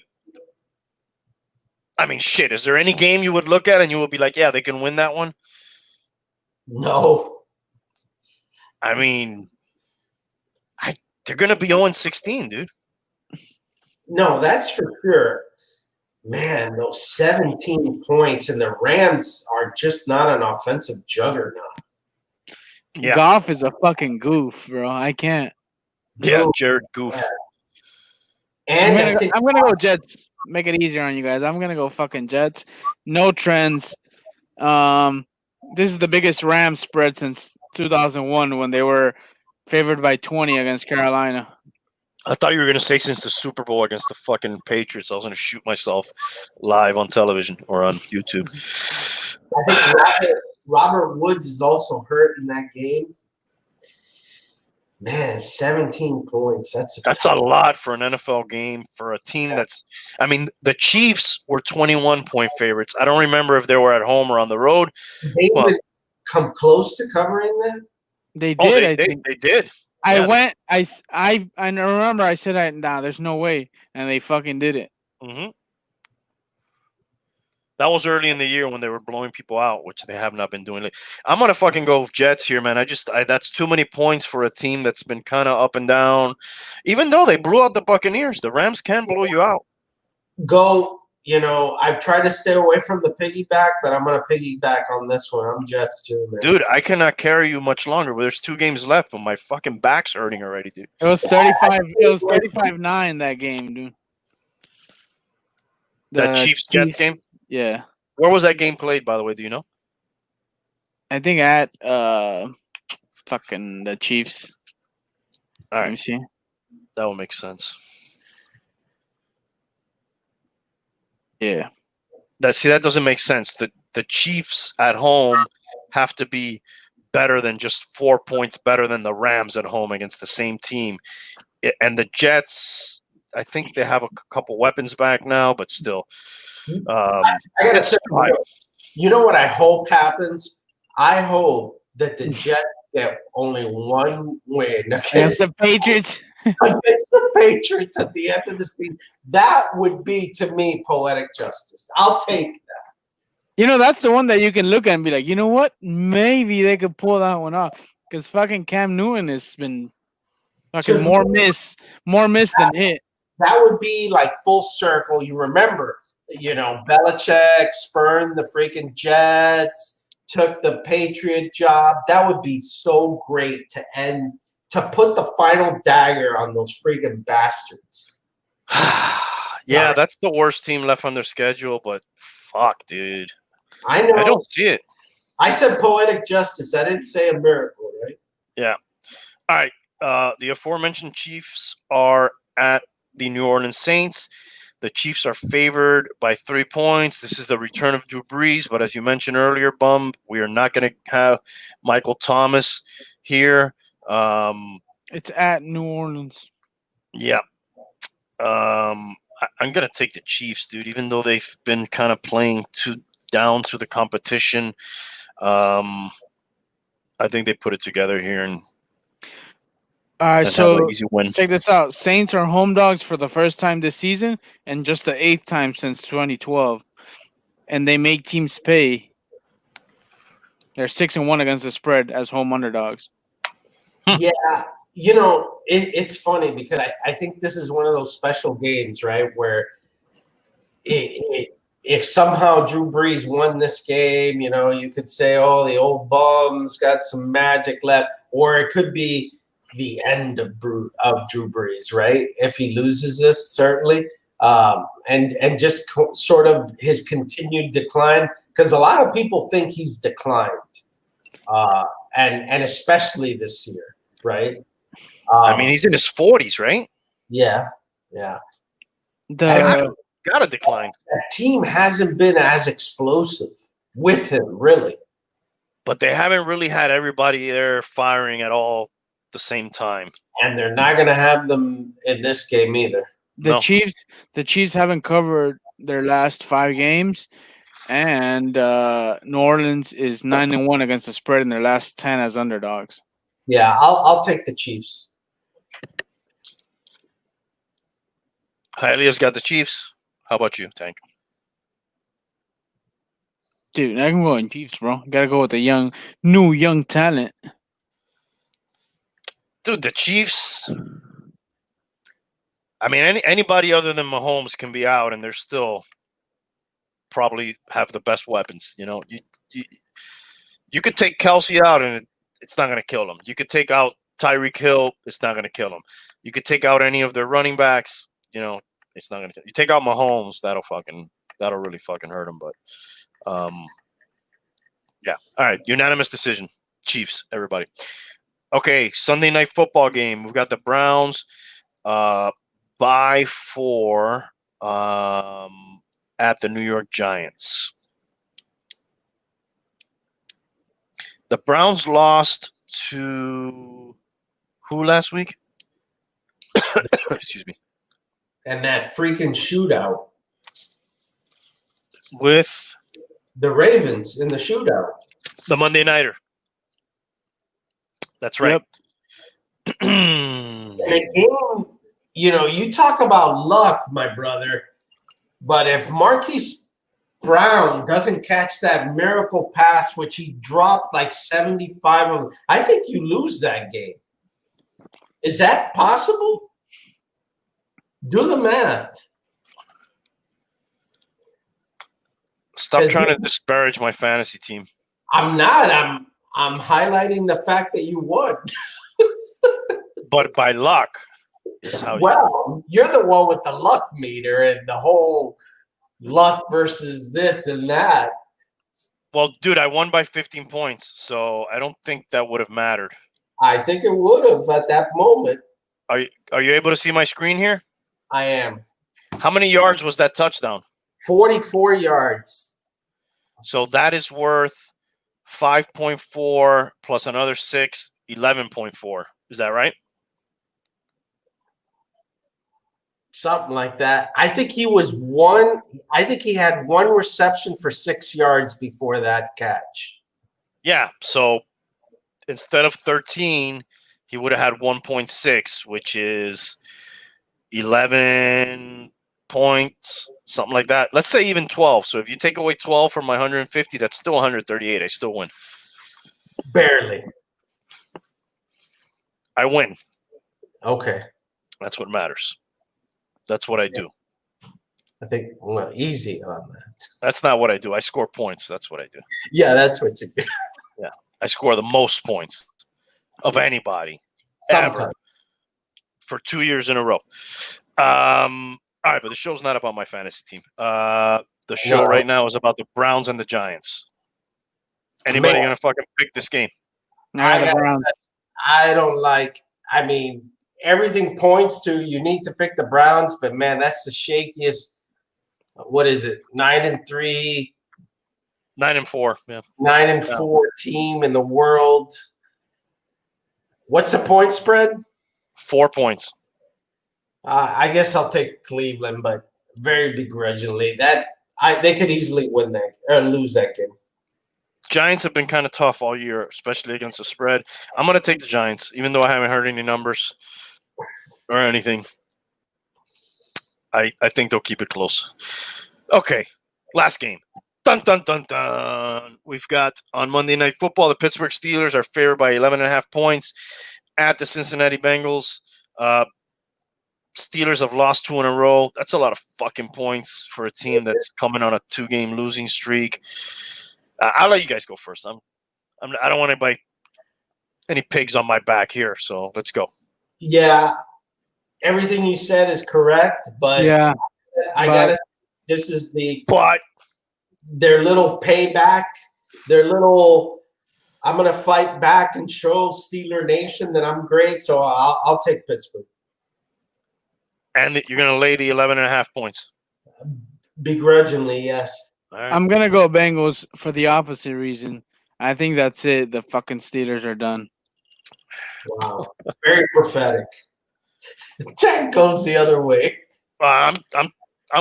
I mean, shit. Is there any game you would look at and you would be like, yeah, they can win that one? No. I mean, they're going to be 0-16, dude. No, that's for sure. Man, those 17 points, and the Rams are just not an offensive juggernaut. Yeah. Goff is a fucking goof, bro. I can't. Yeah, Jared Goof. Yeah. And I'm gonna go Jets. Make it easier on you guys. I'm gonna go fucking Jets. No trends. This is the biggest Rams spread since 2001 when they were favored by 20 against Carolina. I thought you were going to say since the Super Bowl against the fucking Patriots. I was going to shoot myself live on television or on YouTube. I think Robert Woods is also hurt in that game. Man, 17 points. That's a lot for an NFL game for a team that's – I mean, the Chiefs were 21-point favorites. I don't remember if they were at home or on the road. They would come close to covering that? They did, I think. They did. I remember I said, nah, there's no way. And they fucking did it. Mm-hmm. That was early in the year when they were blowing people out, which they have not been doing. I'm going to fucking go with Jets here, man. That's too many points for a team that's been kind of up and down. Even though they blew out the Buccaneers, the Rams can blow you out. I've tried to stay away from the piggyback, but I'm going to piggyback on this one. I'm Jets too, man. Dude, I cannot carry you much longer. There's 2 games left, but my fucking back's hurting already, dude. It was 35. It was 35-9 that game, dude. That Chiefs-Jets game? Yeah. Where was that game played, by the way? Do you know? I think at fucking the Chiefs. All right. Let me see. That would make sense. Yeah. That doesn't make sense. The Chiefs at home have to be better than just 4 points better than the Rams at home against the same team. And the Jets, I think they have a couple weapons back now, but still. I gotta say, you know what I hope happens? I hope that the Jets get only one win against the Patriots. Against the Patriots at the end of the season. That would be, to me, poetic justice. I'll take that. That's the one that you can look at and be like, you know what? Maybe they could pull that one off. Because fucking Cam Newton has been fucking more miss than hit. That would be like full circle. You remember, Belichick spurned the freaking Jets, took the Patriot job. That would be so great to put the final dagger on those freaking bastards. Yeah, that's the worst team left on their schedule, but fuck, dude. I know. I don't see it. I said poetic justice. I didn't say a miracle, right? Yeah. All right. The aforementioned Chiefs are at the New Orleans Saints. The Chiefs are favored by 3 points. This is the return of Drew Brees, but as you mentioned earlier, Bum, we are not going to have Michael Thomas here. It's at New Orleans. Yeah. I'm going to take the Chiefs, dude, even though they've been kind of playing down to the competition. I think they put it together here and All right, have so an easy win. check this out. Saints are home dogs for the first time this season and just the 8th time since 2012. And they make teams pay. They're 6-1 against the spread as home underdogs. Yeah, it's funny because I think this is one of those special games, right? Where if somehow Drew Brees won this game, you could say, oh, the old bum's got some magic left. Or it could be the end of Drew Brees, right? If he loses this, certainly. And just sort of his continued decline. Because a lot of people think he's declined. And especially this year, right? I mean, he's in his 40s, right? Yeah. Got to decline. That team hasn't been as explosive with him, really. But they haven't really had everybody there firing at all at the same time. And they're not going to have them in this game either. The Chiefs haven't covered their last 5 games, and New Orleans is 9-1 against the spread in their last 10 as underdogs. Yeah, I'll take the Chiefs. Hialeah's got the Chiefs. How about you, Tank? Dude, I can go in Chiefs, bro. Gotta go with the young talent. Dude, the Chiefs. I mean, anybody other than Mahomes can be out, and they're still probably have the best weapons. You could take Kelsey out, and it's not going to kill them. You could take out Tyreek Hill, it's not going to kill them. You could take out any of their running backs, it's not going to kill. You take out Mahomes, that'll really fucking hurt them. But yeah. All right, unanimous decision, Chiefs, everybody. Okay, Sunday night football game. We've got the Browns by 4 at the New York Giants. The Browns lost to who last week? Excuse me. And that freaking shootout. With the Ravens in the shootout. The Monday Nighter. That's right. Yep. And again, you talk about luck, my brother, but if Marquise Brown doesn't catch that miracle pass, which he dropped like 75 of them, I think you lose that game. Is that possible? Do the math. Stop trying to disparage my fantasy team. I'm not. I'm highlighting the fact that you won. But by luck is how you're the one with the luck meter and the whole luck versus this and that. Well, dude, I won by 15 points, so I don't think that would have mattered. I think it would have at that moment. Are you able to see my screen here? I am. How many yards was that touchdown? 44 yards. So that is worth 5.4 plus another 6, 11.4. Is that right? Something like that. I think he had one reception for 6 yards before that catch. Yeah. So instead of 13, he would have had 1.6, which is 11 points, something like that. Let's say even 12. So if you take away 12 from my 150, that's still 138. I still win. Barely. I win. Okay. That's what matters. That's what I do. I think easy on that. That's not what I do. I score points. That's what I do. Yeah, that's what you do. Yeah. I score the most points of anybody ever for 2 years in a row. All right, but the show's not about my fantasy team. The show right now is about the Browns and the Giants. Anybody going to fucking pick this game? I don't like, everything points to you need to pick the Browns, but man, that's the shakiest. What is it? 9-3, 9-4. Yeah. 9-4 team in the world. What's the point spread? 4 points. I guess I'll take Cleveland, but very begrudgingly. They could easily win that or lose that game. Giants have been kind of tough all year, especially against the spread. I'm going to take the Giants, even though I haven't heard any numbers or anything. I think they'll keep it close. Okay, last game. Dun, dun, dun, dun. We've got on Monday Night Football, the Pittsburgh Steelers are favored by 11.5 points at the Cincinnati Bengals. Steelers have lost 2 in a row. That's a lot of fucking points for a team that's coming on a 2-game losing streak. I'll let you guys go first. I don't want anybody, any pigs on my back here, so let's go. Yeah, everything you said is correct, but Yeah, I got it. This is But their little payback, their little. I'm gonna fight back and show Steeler Nation that I'm great. So I'll take Pittsburgh. and you're going to lay the 11.5 points. Begrudgingly, yes. All right. I'm gonna go Bengals for the opposite reason. I think that's it. The fucking Steelers are done. Wow, very prophetic. Tank goes the other way. I'm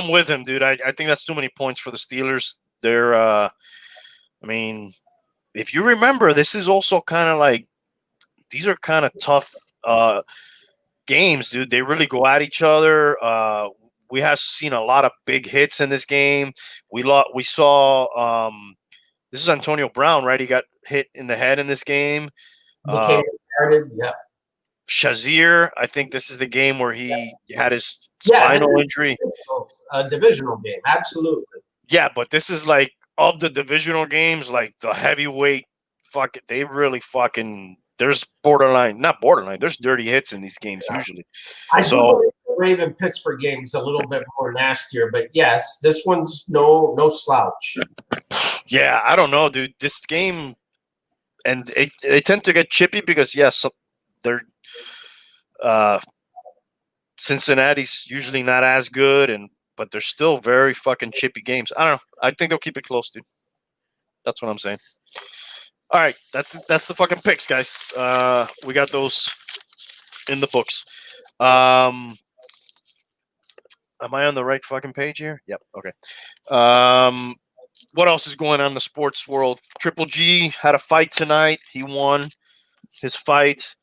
with him, dude. I think that's too many points for the Steelers. They're I mean, if you remember, this is also kind of like these are kind of tough games, dude. They really go at each other. We have seen a lot of big hits in this game. We saw this is Antonio Brown, right? He got hit in the head in this game. Became retarded. Yeah. Shazier, I think this is the game where he had his spinal injury. A divisional game, absolutely. Yeah, but this is like of the divisional games, like the heavyweight. Fuck it, they really fucking. There's not borderline. There's dirty hits in these games usually. I do believe the Raven Pittsburgh game is a little bit more nastier, but yes, this one's no slouch. Yeah, I don't know, dude. This game, and they tend to get chippy because yes, they're Cincinnati's usually not as good, but they're still very fucking chippy games. I don't know. I think they'll keep it close, dude. That's what I'm saying. All right, that's the fucking picks, guys. We got those in the books. Am I on the right fucking page here? Yep. Okay. What else is going on in the sports world? Triple G had a fight tonight. He won his fight.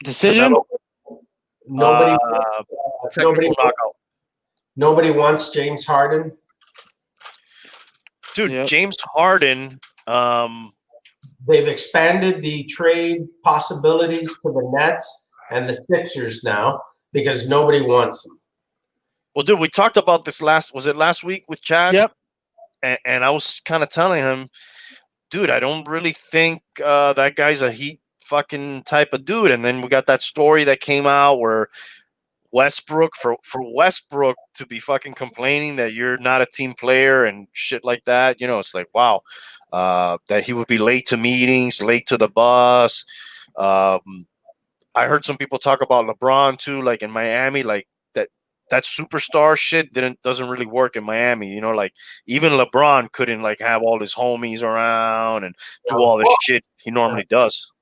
Decision? Nobody knockout. Nobody wants James Harden. Dude, Yep. James Harden. They've expanded the trade possibilities to the Nets and the Sixers now because nobody wants him. Well, dude, we talked about this last week with Chad? Yep. And I was kind of telling him, dude, I don't really think that guy's a Heat fucking type of dude. And then we got that story that came out where Westbrook, for Westbrook to be fucking complaining that you're not a team player and shit like that, it's like, wow, that he would be late to meetings, late to the bus. I heard some people talk about LeBron too, like in Miami, like that superstar shit doesn't really work in Miami. Like even LeBron couldn't like have all his homies around and do all the shit he normally does.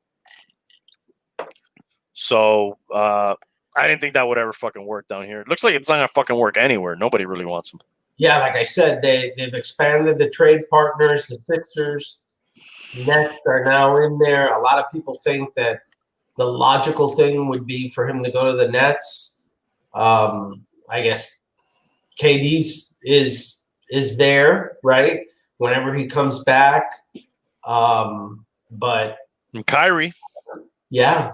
So I didn't think that would ever fucking work down here. It looks like it's not gonna fucking work anywhere. Nobody really wants him. Yeah, like I said, they've expanded the trade partners. The Sixers, Nets are now in there. A lot of people think that the logical thing would be for him to go to the Nets. I guess KD's is there, right? Whenever he comes back. But and Kyrie. Yeah.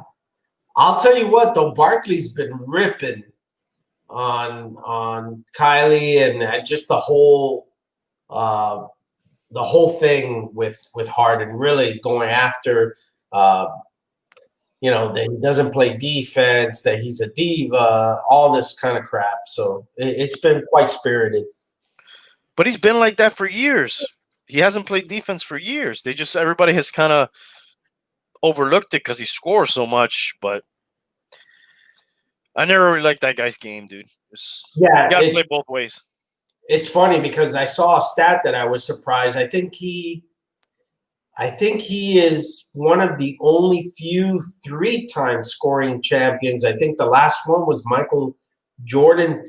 I'll tell you what, though, Barkley's been ripping on Kylie and just the whole thing with Harden, really going after that he doesn't play defense, that he's a diva, all this kind of crap. So it's been quite spirited. But he's been like that for years. He hasn't played defense for years. Everybody has kind of overlooked it because he scores so much. But I never really liked that guy's game, dude. You Yeah, gotta play both ways. it's funny because I saw a stat that I was surprised. I think he is one of the only few 3-time scoring champions. I think the last one was Michael Jordan,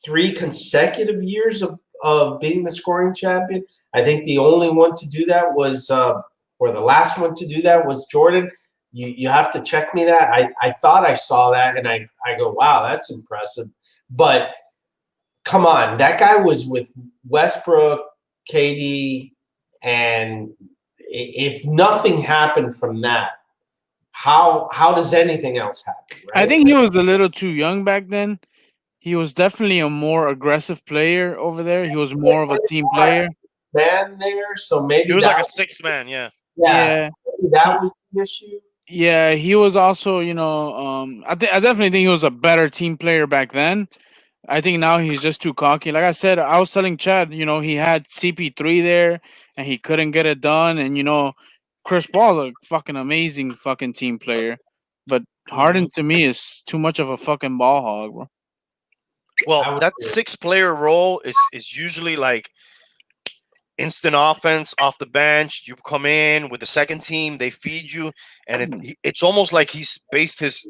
3 consecutive years of being the scoring champion. I think the only one to do that was, or the last one to do that was Jordan. You have to check me that. I thought I saw that, and I go, wow, that's impressive. But come on, that guy was with Westbrook, KD, and if nothing happened from that, how does anything else happen? Right? I think he was a little too young back then. He was definitely a more aggressive player over there. He was more of a team player. Man there, so maybe He was that like a 6th man, yeah. Yeah. maybe that was the issue. Yeah, he was also, I definitely think he was a better team player back then. I think now he's just too cocky. Like I said, I was telling Chad, he had CP3 there and he couldn't get it done. And Chris Paul's a fucking amazing fucking team player, but Harden to me is too much of a fucking ball hog, bro. Well, that 6-player role is usually like instant offense off the bench. You come in with the second team, they feed you, and it's almost like he's based his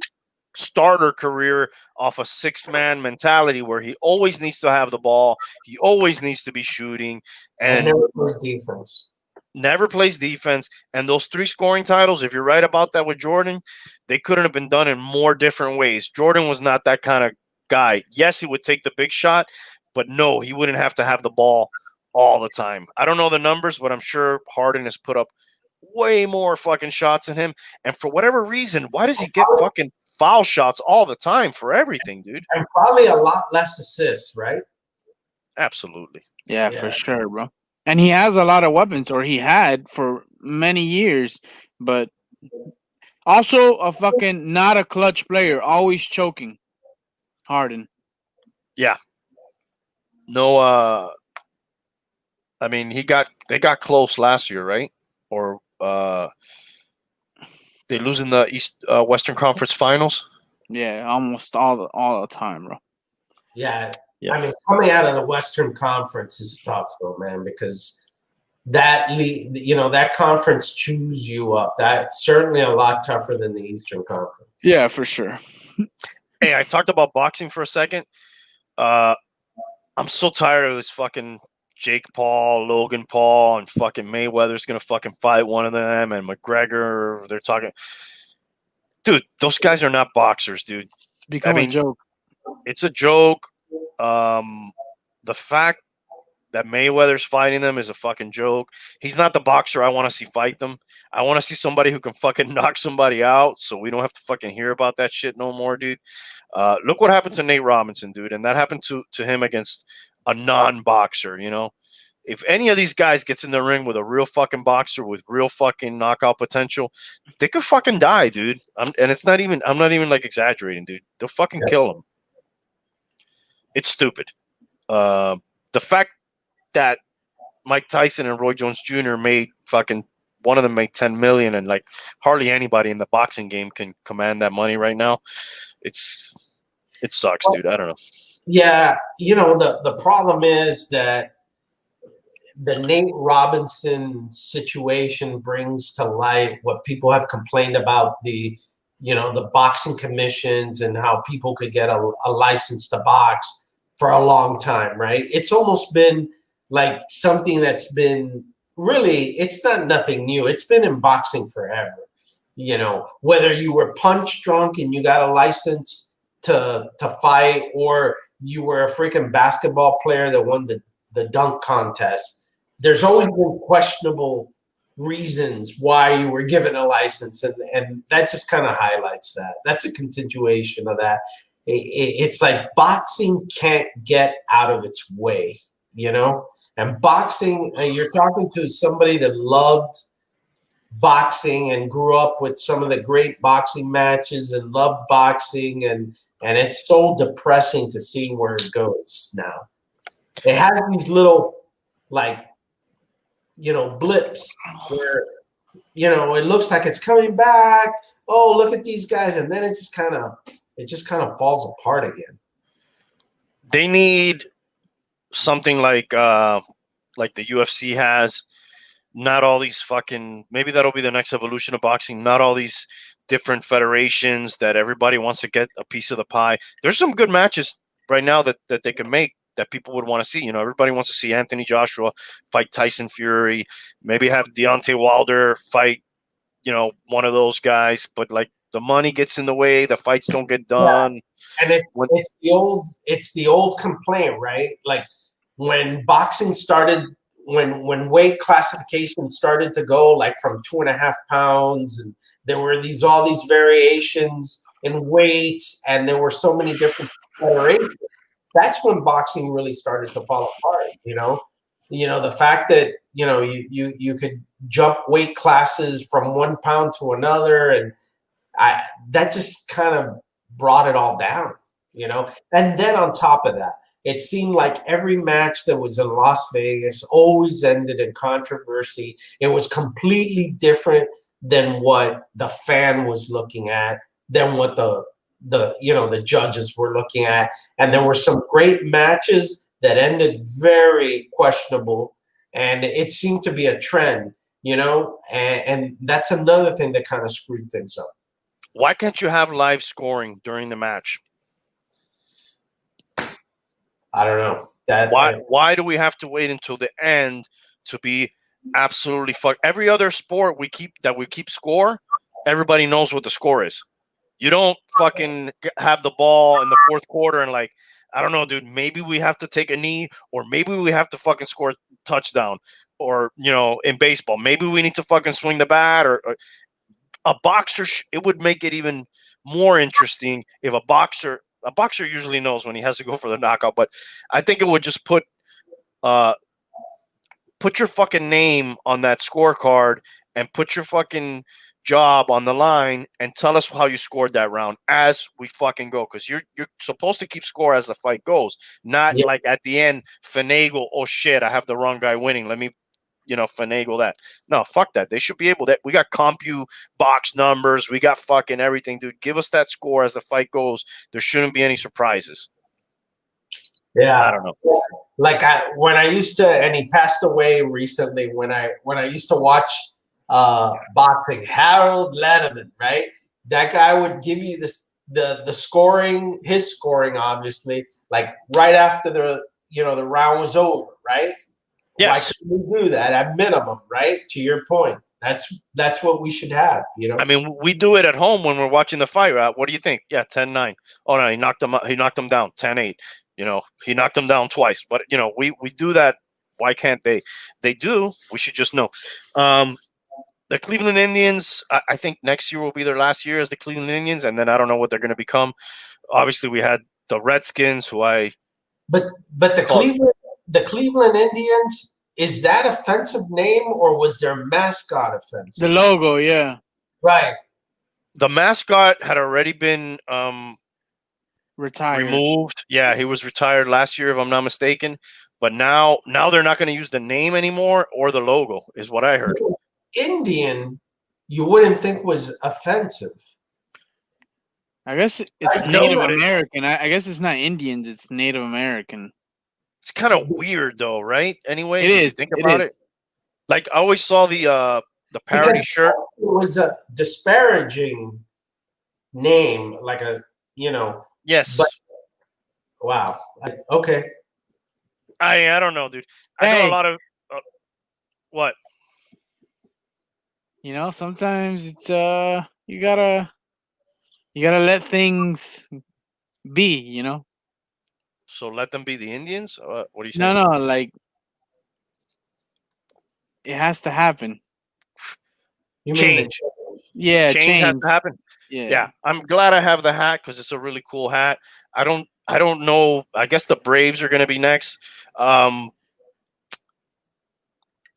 starter career off a 6-man mentality where he always needs to have the ball, he always needs to be shooting, and never plays defense. Never plays defense. And those 3 scoring titles, if you're right about that with Jordan, they couldn't have been done in more different ways. Jordan was not that kind of guy. Yes, he would take the big shot, but no, he wouldn't have to have the ball all the time. I don't know the numbers, but I'm sure Harden has put up way more fucking shots than him. And for whatever reason, why does he get fucking foul shots all the time for everything, dude? And probably a lot less assists, right? Absolutely. Yeah, for sure, bro. And he has a lot of weapons, or he had for many years, but also a fucking not a clutch player, always choking. Harden. Yeah. No, I mean, they got close last year, right? Or they lose in the Western Conference Finals. Yeah, almost all the time, bro. Yeah. I mean, coming out of the Western Conference is tough, though, man, because that conference chews you up. That's certainly a lot tougher than the Eastern Conference. Yeah, for sure. Hey, I talked about boxing for a second. I'm so tired of this fucking Jake Paul, Logan Paul, and fucking Mayweather's gonna fucking fight one of them, and McGregor. They're talking, dude. Those guys are not boxers, dude. It's become a joke. It's a joke. The fact that Mayweather's fighting them is a fucking joke. He's not the boxer I want to see fight them. I want to see somebody who can fucking knock somebody out, so we don't have to fucking hear about that shit no more, dude. Look what happened to Nate Robinson, dude, and that happened to him against a non-boxer. If any of these guys gets in the ring with a real fucking boxer with real fucking knockout potential, they could fucking die, dude. I'm not even like exaggerating, dude. They'll fucking kill them. It's stupid. The fact that Mike Tyson and Roy Jones Jr. made fucking one of them made $10 million, and like hardly anybody in the boxing game can command that money right now. It sucks, dude. I don't know. Yeah, the problem is that the Nate Robinson situation brings to light what people have complained about the boxing commissions and how people could get a license to box for a long time, right? It's almost been like something that's been really, it's not nothing new. It's been in boxing forever. Whether you were punch drunk and you got a license to fight, or you were a freaking basketball player that won the dunk contest, there's always been questionable reasons why you were given a license, and that just kind of highlights that. That's a continuation of that. It's like boxing can't get out of its way, and boxing, you're talking to somebody that loved boxing and grew up with some of the great boxing matches and loved boxing, and it's so depressing to see where it goes now. It has these little blips where it looks like it's coming back. Oh, look at these guys, and then it just kind of it just kind of falls apart again. They need something like the UFC has. Not all these fucking. Maybe that'll be the next evolution of boxing. Not all these different federations that everybody wants to get a piece of the pie. There's some good matches right now that they can make that people would want to see. You know, everybody wants to see Anthony Joshua fight Tyson Fury. Maybe have Deontay Wilder fight, you know, one of those guys. But like the money gets in the way, the fights don't get done. And it's the old complaint, right? Like when boxing started, when weight classification started to go like from 2.5 pounds, and there were all these variations in weights, and there were so many different federations. That's when boxing really started to fall apart. You know, the fact that you could jump weight classes from 1 pound to another, and that just kind of brought it all down. You know, and then on top of that, it seemed like every match that was in Las Vegas always ended in controversy. It was completely different than what the fan was looking at, than what the judges were looking at. And there were some great matches that ended very questionable, and it seemed to be a trend, and that's another thing that kind of screwed things up. Why can't you have live scoring during the match? I don't know. Why do we have to wait until the end to be absolutely fucked? Every other sport we keep score, everybody knows what the score is. You don't fucking have the ball in the fourth quarter and like, I don't know, dude, maybe we have to take a knee, or maybe we have to fucking score a touchdown, or, in baseball, maybe we need to fucking swing the bat, or a boxer. It would make it even more interesting if a boxer usually knows when he has to go for the knockout, but I think it would just put your fucking name on that scorecard and put your fucking job on the line and tell us how you scored that round as we fucking go, because you're supposed to keep score as the fight goes, not like at the end finagle, oh shit, I have the wrong guy winning, let me finagle that. No, fuck that. They should be able to. We got CompuBox numbers, we got fucking everything, dude. Give us that score as the fight goes. There shouldn't be any surprises. Yeah, I don't know. Like when I used to, and he passed away recently. When I used to watch boxing, Harold Letterman, right? That guy would give you the scoring, his scoring, obviously, like right after the round was over, right? Yes. Why can't we do that at minimum, right? To your point, that's what we should have. I mean, we do it at home when we're watching the fight. What do you think? Yeah, 10-9. Oh no, he knocked him down. 10-8. He knocked him down twice. But we do that. Why can't they? They do. We should just know. The Cleveland Indians, I think next year will be their last year as the Cleveland Indians, and then I don't know what they're going to become. Obviously, we had the Redskins, but the Cleveland Indians, is that offensive name, or was their mascot offensive? The logo, yeah. Right. The mascot had already been retired. Removed. Yeah, he was retired last year, if I'm not mistaken. But now they're not going to use the name anymore or the logo, is what I heard. Indian, you wouldn't think was offensive. I guess it's Native American. I guess it's not Indians, it's Native American. It's kind of weird though, right? Anyway, it is. Think about it. Like I always saw the parody shirt. It was a disparaging name, like Yes. But, wow. Okay. I don't know, dude. I know a lot of what. Sometimes it's you gotta let things be. So let them be the Indians? What are you saying? No, like it has to happen. You change. Mean change has to happen. Yeah. I'm glad I have the hat because it's a really cool hat. I don't know. I guess the Braves are going to be next.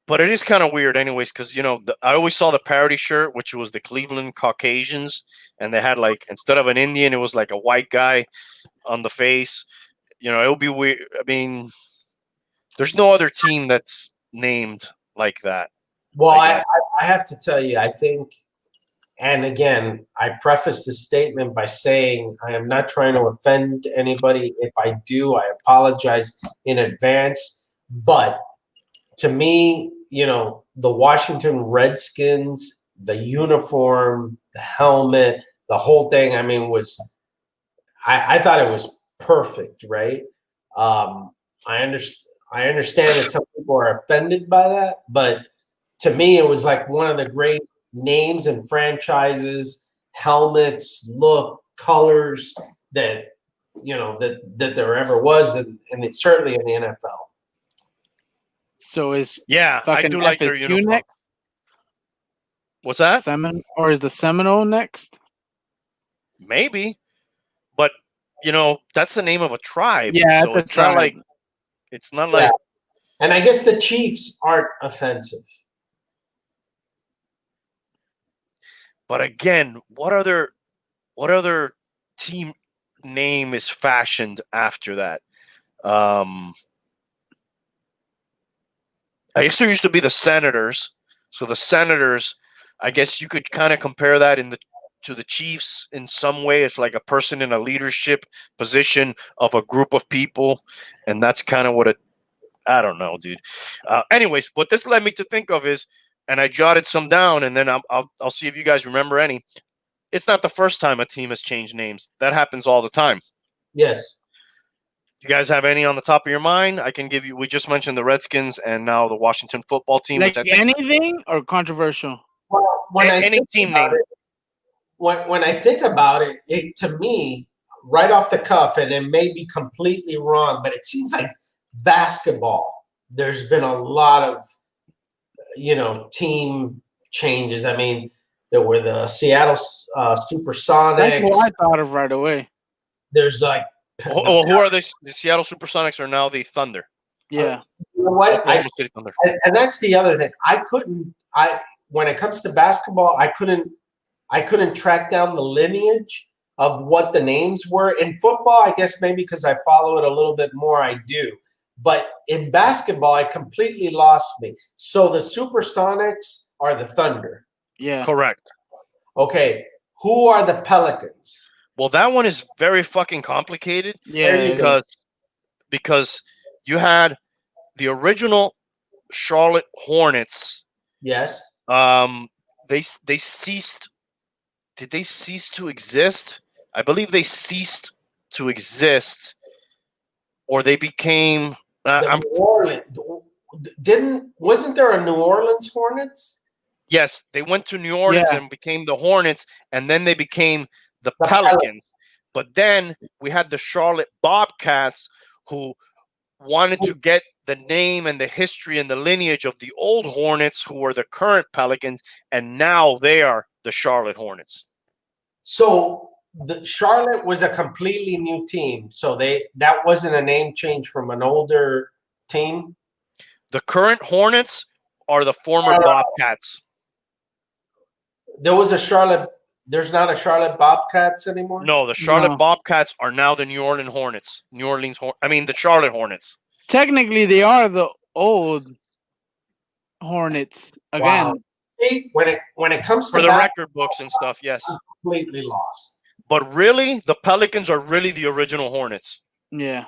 But it is kind of weird anyways because, I always saw the parody shirt, which was the Cleveland Caucasians, and they had instead of an Indian, it was like a white guy on the face. It would be weird. I mean, there's no other team that's named like that. Well, I have to tell you, I think and again, I preface this statement by saying I am not trying to offend anybody. If I do, I apologize in advance. But to me, the Washington Redskins, the uniform, the helmet, the whole thing, I mean, I thought it was perfect, right? I understand that some people are offended by that, but to me, it was like one of the great names and franchises, helmets, look, colors that that there ever was, and it's certainly in the NFL. So is I fucking do like their FSU uniform. next? What's that? Or is the Seminole next? Maybe, but that's the name of a tribe. Yeah, so it's it's not like And I guess the Chiefs aren't offensive. But again, what other team name is fashioned after that? I guess there used to be the Senators. So the Senators, I guess you could kind of compare that to the Chiefs in some way. It's like a person in a leadership position of a group of people, and that's kind of what I don't know, dude. Anyways, what this led me to think of is, and I jotted some down, and then I'll see if you guys remember any. It's not the first time a team has changed names. That happens all the time. Yes. You guys have any on the top of your mind? I can give you. We just mentioned the Redskins and now the Washington football team. Like anything or controversial? Well, any team name. When I think about it, to me, right off the cuff, and it may be completely wrong, but it seems like basketball. There's been a lot of team changes. I mean, there were the Seattle Supersonics. That's what I thought of right away. There's like, who are they? The Seattle Supersonics are now the Thunder. Yeah. You know what? Oklahoma City Thunder. And that's the other thing. When it comes to basketball, I couldn't track down the lineage of what the names were. In football, I guess maybe because I follow it a little bit more, I do. But in basketball, it completely lost me. So the Supersonics are the Thunder. Yeah. Correct. Okay. Who are the Pelicans? Well, that one is very fucking complicated. Yeah. Because you had the original Charlotte Hornets. Yes. They ceased. Did they cease to exist? I believe they ceased to exist, or they became. Wasn't there a New Orleans Hornets? Yes, they went to New Orleans and became the Hornets, and then they became the Pelicans. But then we had the Charlotte Bobcats, who wanted to get the name and the history and the lineage of the old Hornets, who are the current Pelicans, and now they are the Charlotte Hornets. So the Charlotte was a completely new team. So that wasn't a name change from an older team. The current Hornets are the former Bobcats. There's not a Charlotte Bobcats anymore? No, the Charlotte Bobcats are now the New Orleans Hornets. The Charlotte Hornets. Technically, they are the old Hornets again. Wow. See, when it comes to for the record books and stuff, yes. I'm completely lost. But really, the Pelicans are really the original Hornets. Yeah.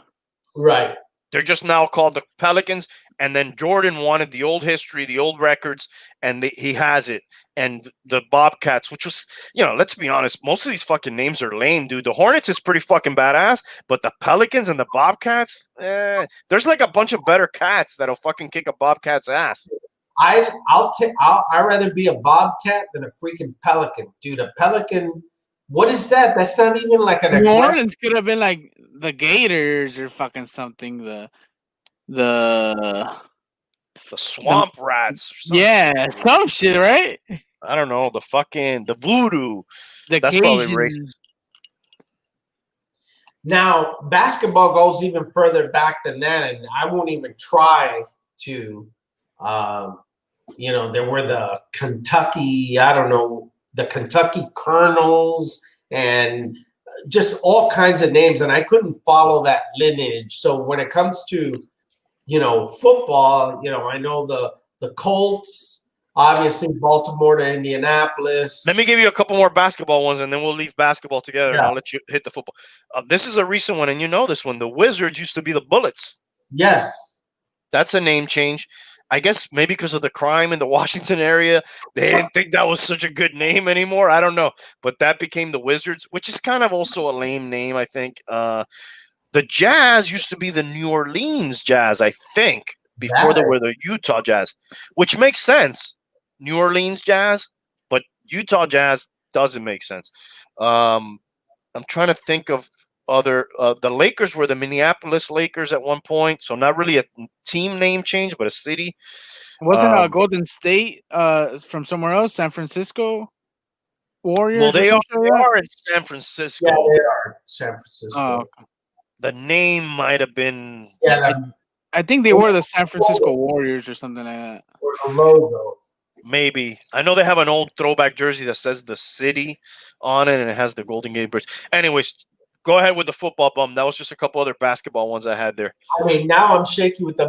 Right. They're just now called the Pelicans, and then Jordan wanted the old history, the old records, and he has it. And the Bobcats, which was, let's be honest, most of these fucking names are lame, dude. The Hornets is pretty fucking badass, but the Pelicans and the Bobcats, there's like a bunch of better cats that'll fucking kick a Bobcat's ass. I'd rather be a Bobcat than a freaking Pelican, dude. A Pelican, what is that? That's not even like an. New Orleans could have been like the Gators or fucking something. The swamp rats. Some shit, right? I don't know. The voodoo. That's Cajun. Probably racist. Now, basketball goes even further back than that, and I won't even try to. There were the Kentucky, the Kentucky Colonels, and just all kinds of names, and I couldn't follow that lineage. So when it comes to football, I know the Colts, Obviously, Baltimore to Indianapolis. Let me give you a couple more basketball ones, and then we'll leave basketball together, and Yeah. I'll let you hit the football. This is a recent one, and you know this one. The Wizards used to be the Bullets. Yes. That's a name change. I guess maybe because of the crime in the Washington area, they didn't think that was such a good name anymore. I don't know. But that became the Wizards, which is kind of also a lame name, I think. The Jazz used to be the New Orleans Jazz, I think, before they were the Utah Jazz, which makes sense. New Orleans Jazz, but Utah Jazz doesn't make sense. I'm trying to think of other. The Lakers were the Minneapolis Lakers at one point, so not really a team name change, but a city. Wasn't Golden State from somewhere else, San Francisco Warriors? Well, they or some shit like that? are in San Francisco. Yeah, they are San Francisco. Oh, okay. The name might have been. Yeah, I think they were the San Francisco Warriors or something like that. or the logo. Maybe. I know they have an old throwback jersey that says the city on it, and it has the Golden Gate Bridge. Anyways, go ahead with the football bum. That was just a couple other basketball ones I had there. I mean, now I'm shaky with the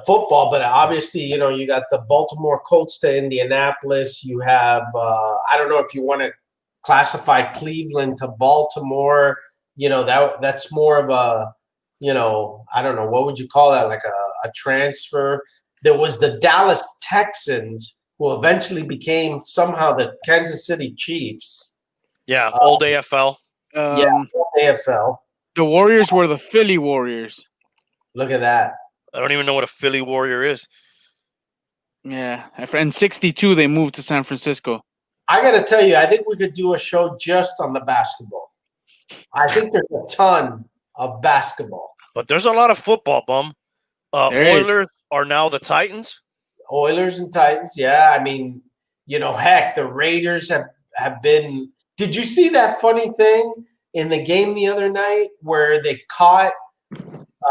football, but obviously, you got the Baltimore Colts to Indianapolis. You have I don't know if you want to classify Cleveland to Baltimore. That's more of a I don't know, what would you call that? Like a transfer. There was the Dallas Texans, who eventually became somehow the Kansas City Chiefs. Yeah, old AFL. AFL. The Warriors were the Philly Warriors. Look at that. I don't even know what a Philly Warrior is. Yeah. In 62, they moved to San Francisco. I got to tell you, I think we could do a show just on the basketball. I think there's a ton of basketball. But there's a lot of football, bum. Oilers are now the Titans. Oilers and Titans, yeah. I mean, heck, the Raiders have been. Did you see that funny thing in the game the other night where they caught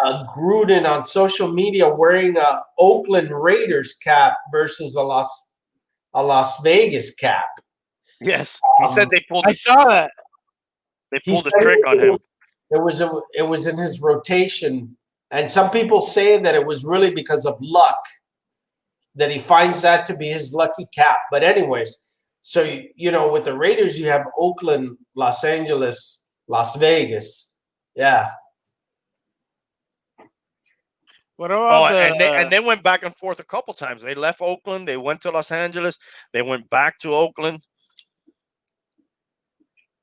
Gruden on social media wearing a Oakland Raiders cap versus a Las Vegas cap? Yes, he said they pulled. I saw that. They pulled the trick on him. It was in his rotation, and some people say that it was really because of luck that he finds that to be his lucky cap. But anyways, so with the Raiders, you have Oakland, Los Angeles, Las Vegas. Yeah. What about and they went back and forth a couple times. They left Oakland, they went to Los Angeles, they went back to Oakland.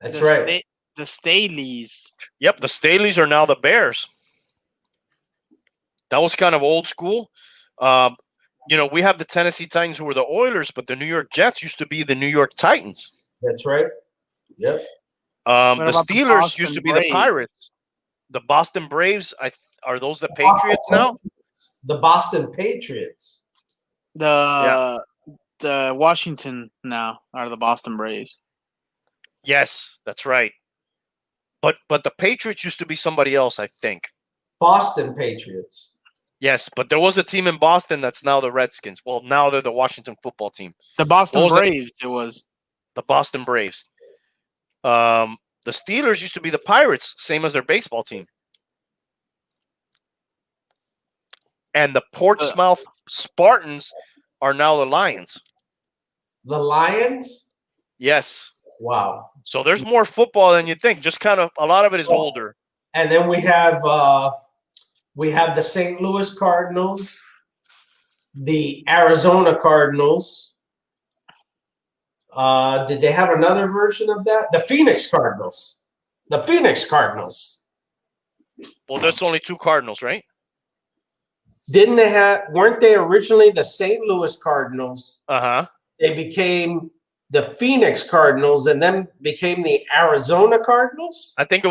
That's right. The Staleys. Yep, the Staleys are now the Bears. That was kind of old school. We have the Tennessee Titans, who were the Oilers, but the New York Jets used to be the New York Titans. That's right. Yep. The Steelers used to be the Pirates. The Boston Braves, are those the Patriots now? The Boston Patriots. The Washington now are the Boston Braves. Yes, that's right. But the Patriots used to be somebody else, I think. Boston Patriots. Yes, but there was a team in Boston that's now the Redskins. Well, now they're the Washington football team. The Boston Braves, it was. The Boston Braves. The Steelers used to be the Pirates, same as their baseball team. And the Portsmouth Spartans are now the Lions. The Lions? Yes. Wow. So there's more football than you think. Just kind of a lot of it is older. And then we have the St. Louis Cardinals, the Arizona Cardinals. Did they have another version of that? The Phoenix Cardinals. The Phoenix Cardinals. Well, there's only two Cardinals, right? Weren't they originally the St. Louis Cardinals? Uh-huh. They became the Phoenix Cardinals and then became the Arizona Cardinals? I think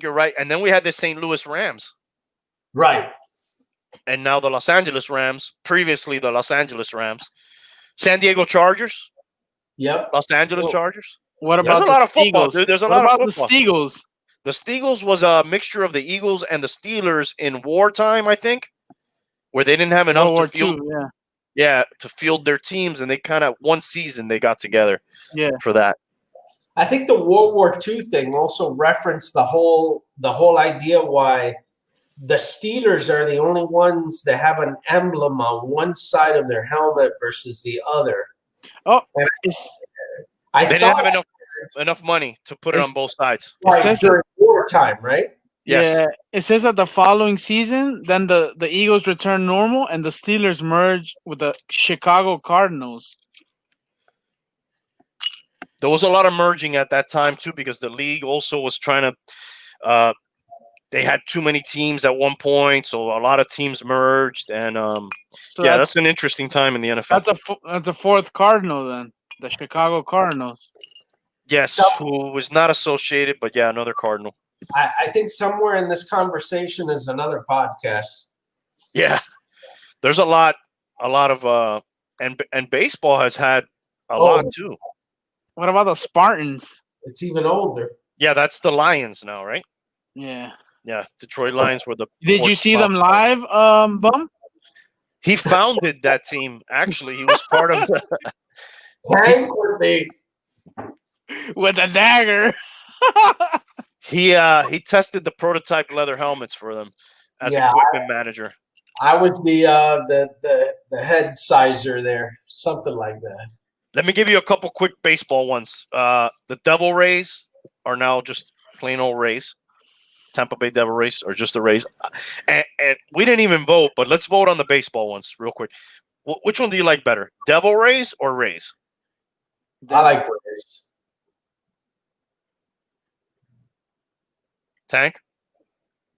you're right. And then we had the St. Louis Rams. Right. And now the Los Angeles Rams, previously the Los Angeles Rams. San Diego Chargers. Yep. Los Angeles Chargers. What about There's a the lot of Steagles? football, dude. There's a what lot about of football. The Steagles? The Steagles was a mixture of the Eagles and the Steelers in wartime, I think, where they didn't have enough to field. To field their teams, and they kind of one season they got together. For that. I think the World War II thing also referenced the whole idea why the Steelers are the only ones that have an emblem on one side of their helmet versus the other. Oh, And They I didn't thought have enough money to put it on both sides. It says that, during wartime, right? Yes. yeah, it says that the following season, then the Eagles return normal and the Steelers merge with the Chicago Cardinals. There was a lot of merging at that time too, because the league also was trying to. They had too many teams at one point, so a lot of teams merged, and So yeah, that's an interesting time in the NFL. That's a fourth Cardinal then, the Chicago Cardinals. Yes, So- who was not associated, but yeah, another Cardinal. I think somewhere in this conversation is another podcast. Yeah, there's a lot of and baseball has had a lot too. What about the Spartans? It's even older. Yeah, that's the Lions now, right? Yeah. Yeah, Detroit Lions were the. Did you see them live, Bum? He founded that team. Actually, he was part of the. Tank or they With a dagger. He tested the prototype leather helmets for them as Yeah, equipment manager. I was the head sizer there, something like that. Let me give you a couple quick baseball ones. The Devil Rays are now just plain old Rays. Tampa Bay Devil Rays are just the Rays. And we didn't even vote, but let's vote on the baseball ones real quick. Which one do you like better, Devil Rays or Rays? I like Rays. Tank?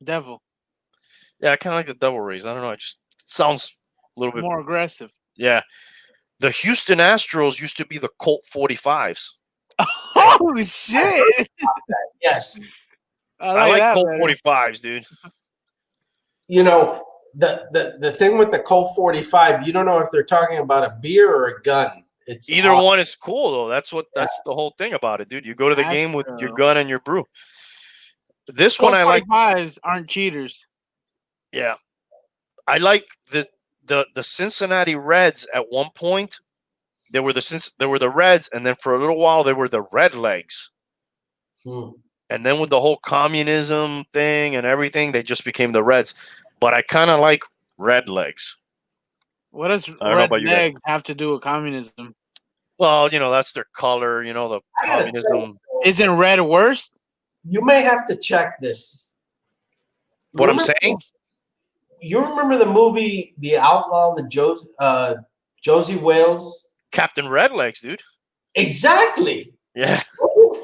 Devil. Yeah, I kind of like the Devil Rays. I don't know. It just sounds a little bit More aggressive. Yeah. The Houston Astros used to be the Colt 45s. Oh, shit. Yes. I like that Colt better. 45s, dude. You know, the thing with the Colt 45, you don't know if they're talking about a beer or a gun. It's Either awesome. one is cool, though. That's the whole thing about it, dude. You go to the game with your gun and your brew. This one I like. 45s aren't cheaters. Yeah. I like the Cincinnati Reds at one point. They were the Reds, and then for a little while they were the Red Legs. And then with the whole communism thing and everything, they just became the Reds. But I kind of like Red Legs. What does I don't know red about you leg have to do with communism? Well, that's their color, the communism. Isn't red worse? You may have to check this. What I'm saying? You remember the movie The Outlaw, Josie Wales? Captain Redlegs, dude. Exactly. Yeah.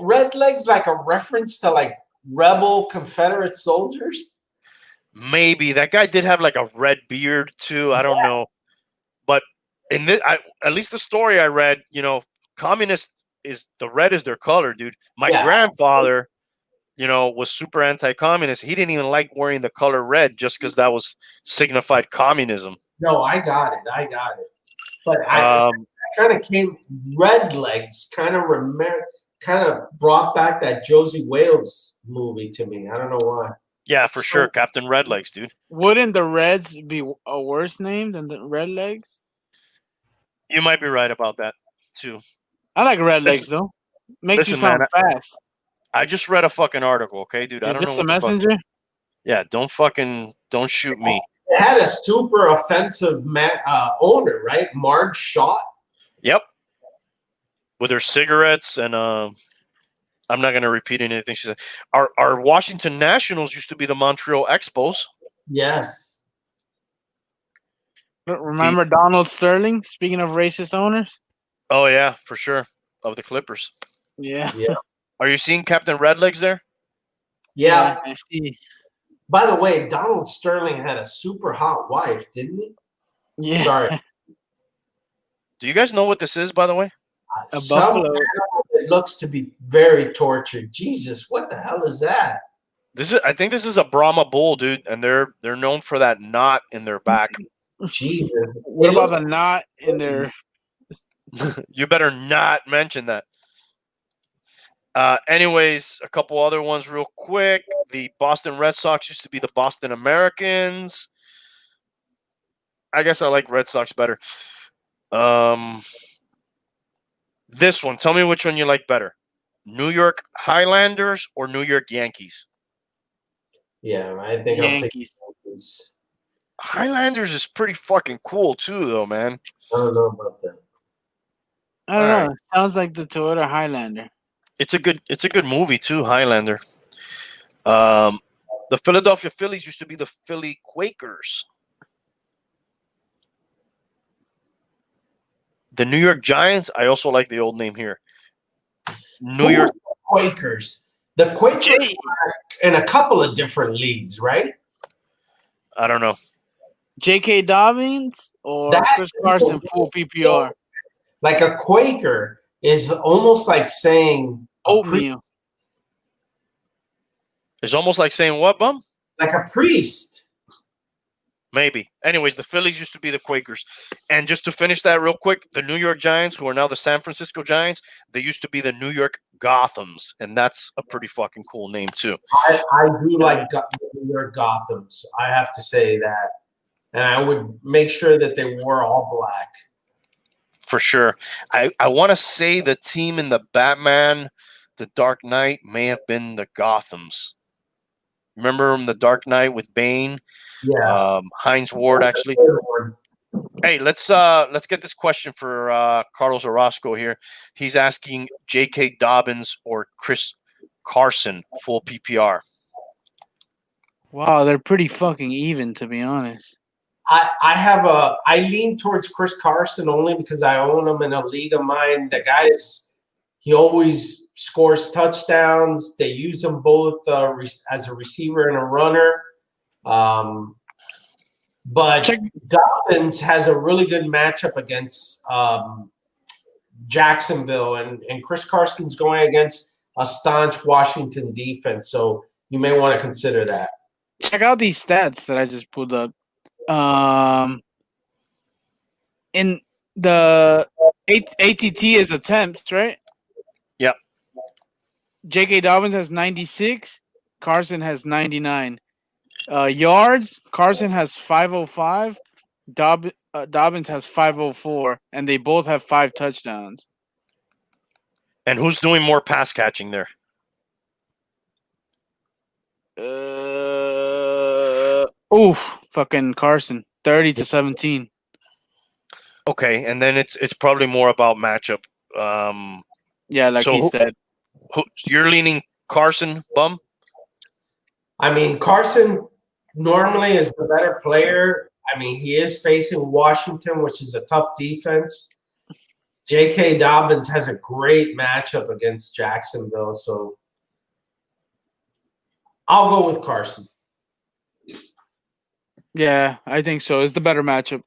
Red Legs like a reference to like rebel Confederate soldiers? Maybe that guy did have like a red beard too. I don't know, but in this, at least the story I read, communist is the red is their color, dude. My grandfather, was super anti-communist. He didn't even like wearing the color red just because that was signified communism. No, I got it. But I kind of came Red Legs, kind of brought back that Josie Wales movie to me. I don't know why. Yeah, for sure, Captain Redlegs, dude. Wouldn't the Reds be a worse name than the Red Legs? You might be right about that too. I like Red Legs though. Makes you sound fast. I just read a fucking article, okay, dude. You're I don't know. Just a messenger. Yeah, don't shoot me. It had a super offensive owner, right? Marge Schott. Yep. With her cigarettes and I'm not going to repeat anything she said. Our Washington Nationals used to be the Montreal Expos. Yes. Remember Donald Sterling? Speaking of racist owners. Oh yeah, for sure. Of the Clippers. Yeah. Are you seeing Captain Redlegs there? Yeah. I see. By the way, Donald Sterling had a super hot wife, didn't he? Yeah. Sorry. Do you guys know what this is, by the way? A buffalo. It looks to be very tortured. Jesus, what the hell is that? I think this is a Brahma bull, dude, and they're known for that knot in their back. Jesus. What about the knot in their? You better not mention that. Anyways, a couple other ones real quick. The Boston Red Sox used to be the Boston Americans. I guess I like Red Sox better. This one, tell me which one you like better. New York Highlanders or New York Yankees? Yeah, I think I'll take Yankees. Yankees. Highlanders is pretty fucking cool too, though, man. I don't know about that. I don't All know. Sounds like the Toyota Highlander. It's a good movie too, Highlander. The Philadelphia Phillies used to be the Philly Quakers. The New York Giants, I also like the old name here. New Who York were the Quakers. The Quakers were in a couple of different leagues, right? I don't know. J.K. Dobbins or That's Chris Carson full PPR? Like a Quaker is almost like saying a priest. Oatmeal. It's almost like saying what, bum? Like a priest. Maybe. Anyways, the Phillies used to be the Quakers. And just to finish that real quick, the New York Giants, who are now the San Francisco Giants, they used to be the New York Gothams. And that's a pretty fucking cool name, too. I do like New York Gothams. I have to say that. And I would make sure that they wore all black. For sure. I want to say the team in the Batman, the Dark Knight, may have been the Gothams. Remember the Dark Knight with Bane? Yeah. Heinz Ward, actually. Hey, let's get this question for Carlos Orozco here. He's asking J.K. Dobbins or Chris Carson full PPR. Wow, they're pretty fucking even, to be honest. I lean towards Chris Carson only because I own him in a league of mine. The guy he always scores touchdowns. They use him both as a receiver and a runner. But Dobbins has a really good matchup against Jacksonville, and Chris Carson's going against a staunch Washington defense. So you may want to consider that. Check out these stats that I just pulled up. In the ATT is attempts, right? Yep. J.K. Dobbins has 96. Carson has 99. Yards, Carson has 505. Dobbins has 504, and they both have 5 touchdowns. And who's doing more pass catching there? Fucking Carson, 30-17. Okay, and then it's probably more about matchup. Yeah, like he said. You're leaning Carson, bum? I mean, Carson normally is the better player. I mean, he is facing Washington, which is a tough defense. J.K. Dobbins has a great matchup against Jacksonville, so I'll go with Carson. Yeah, I think so. It's the better matchup.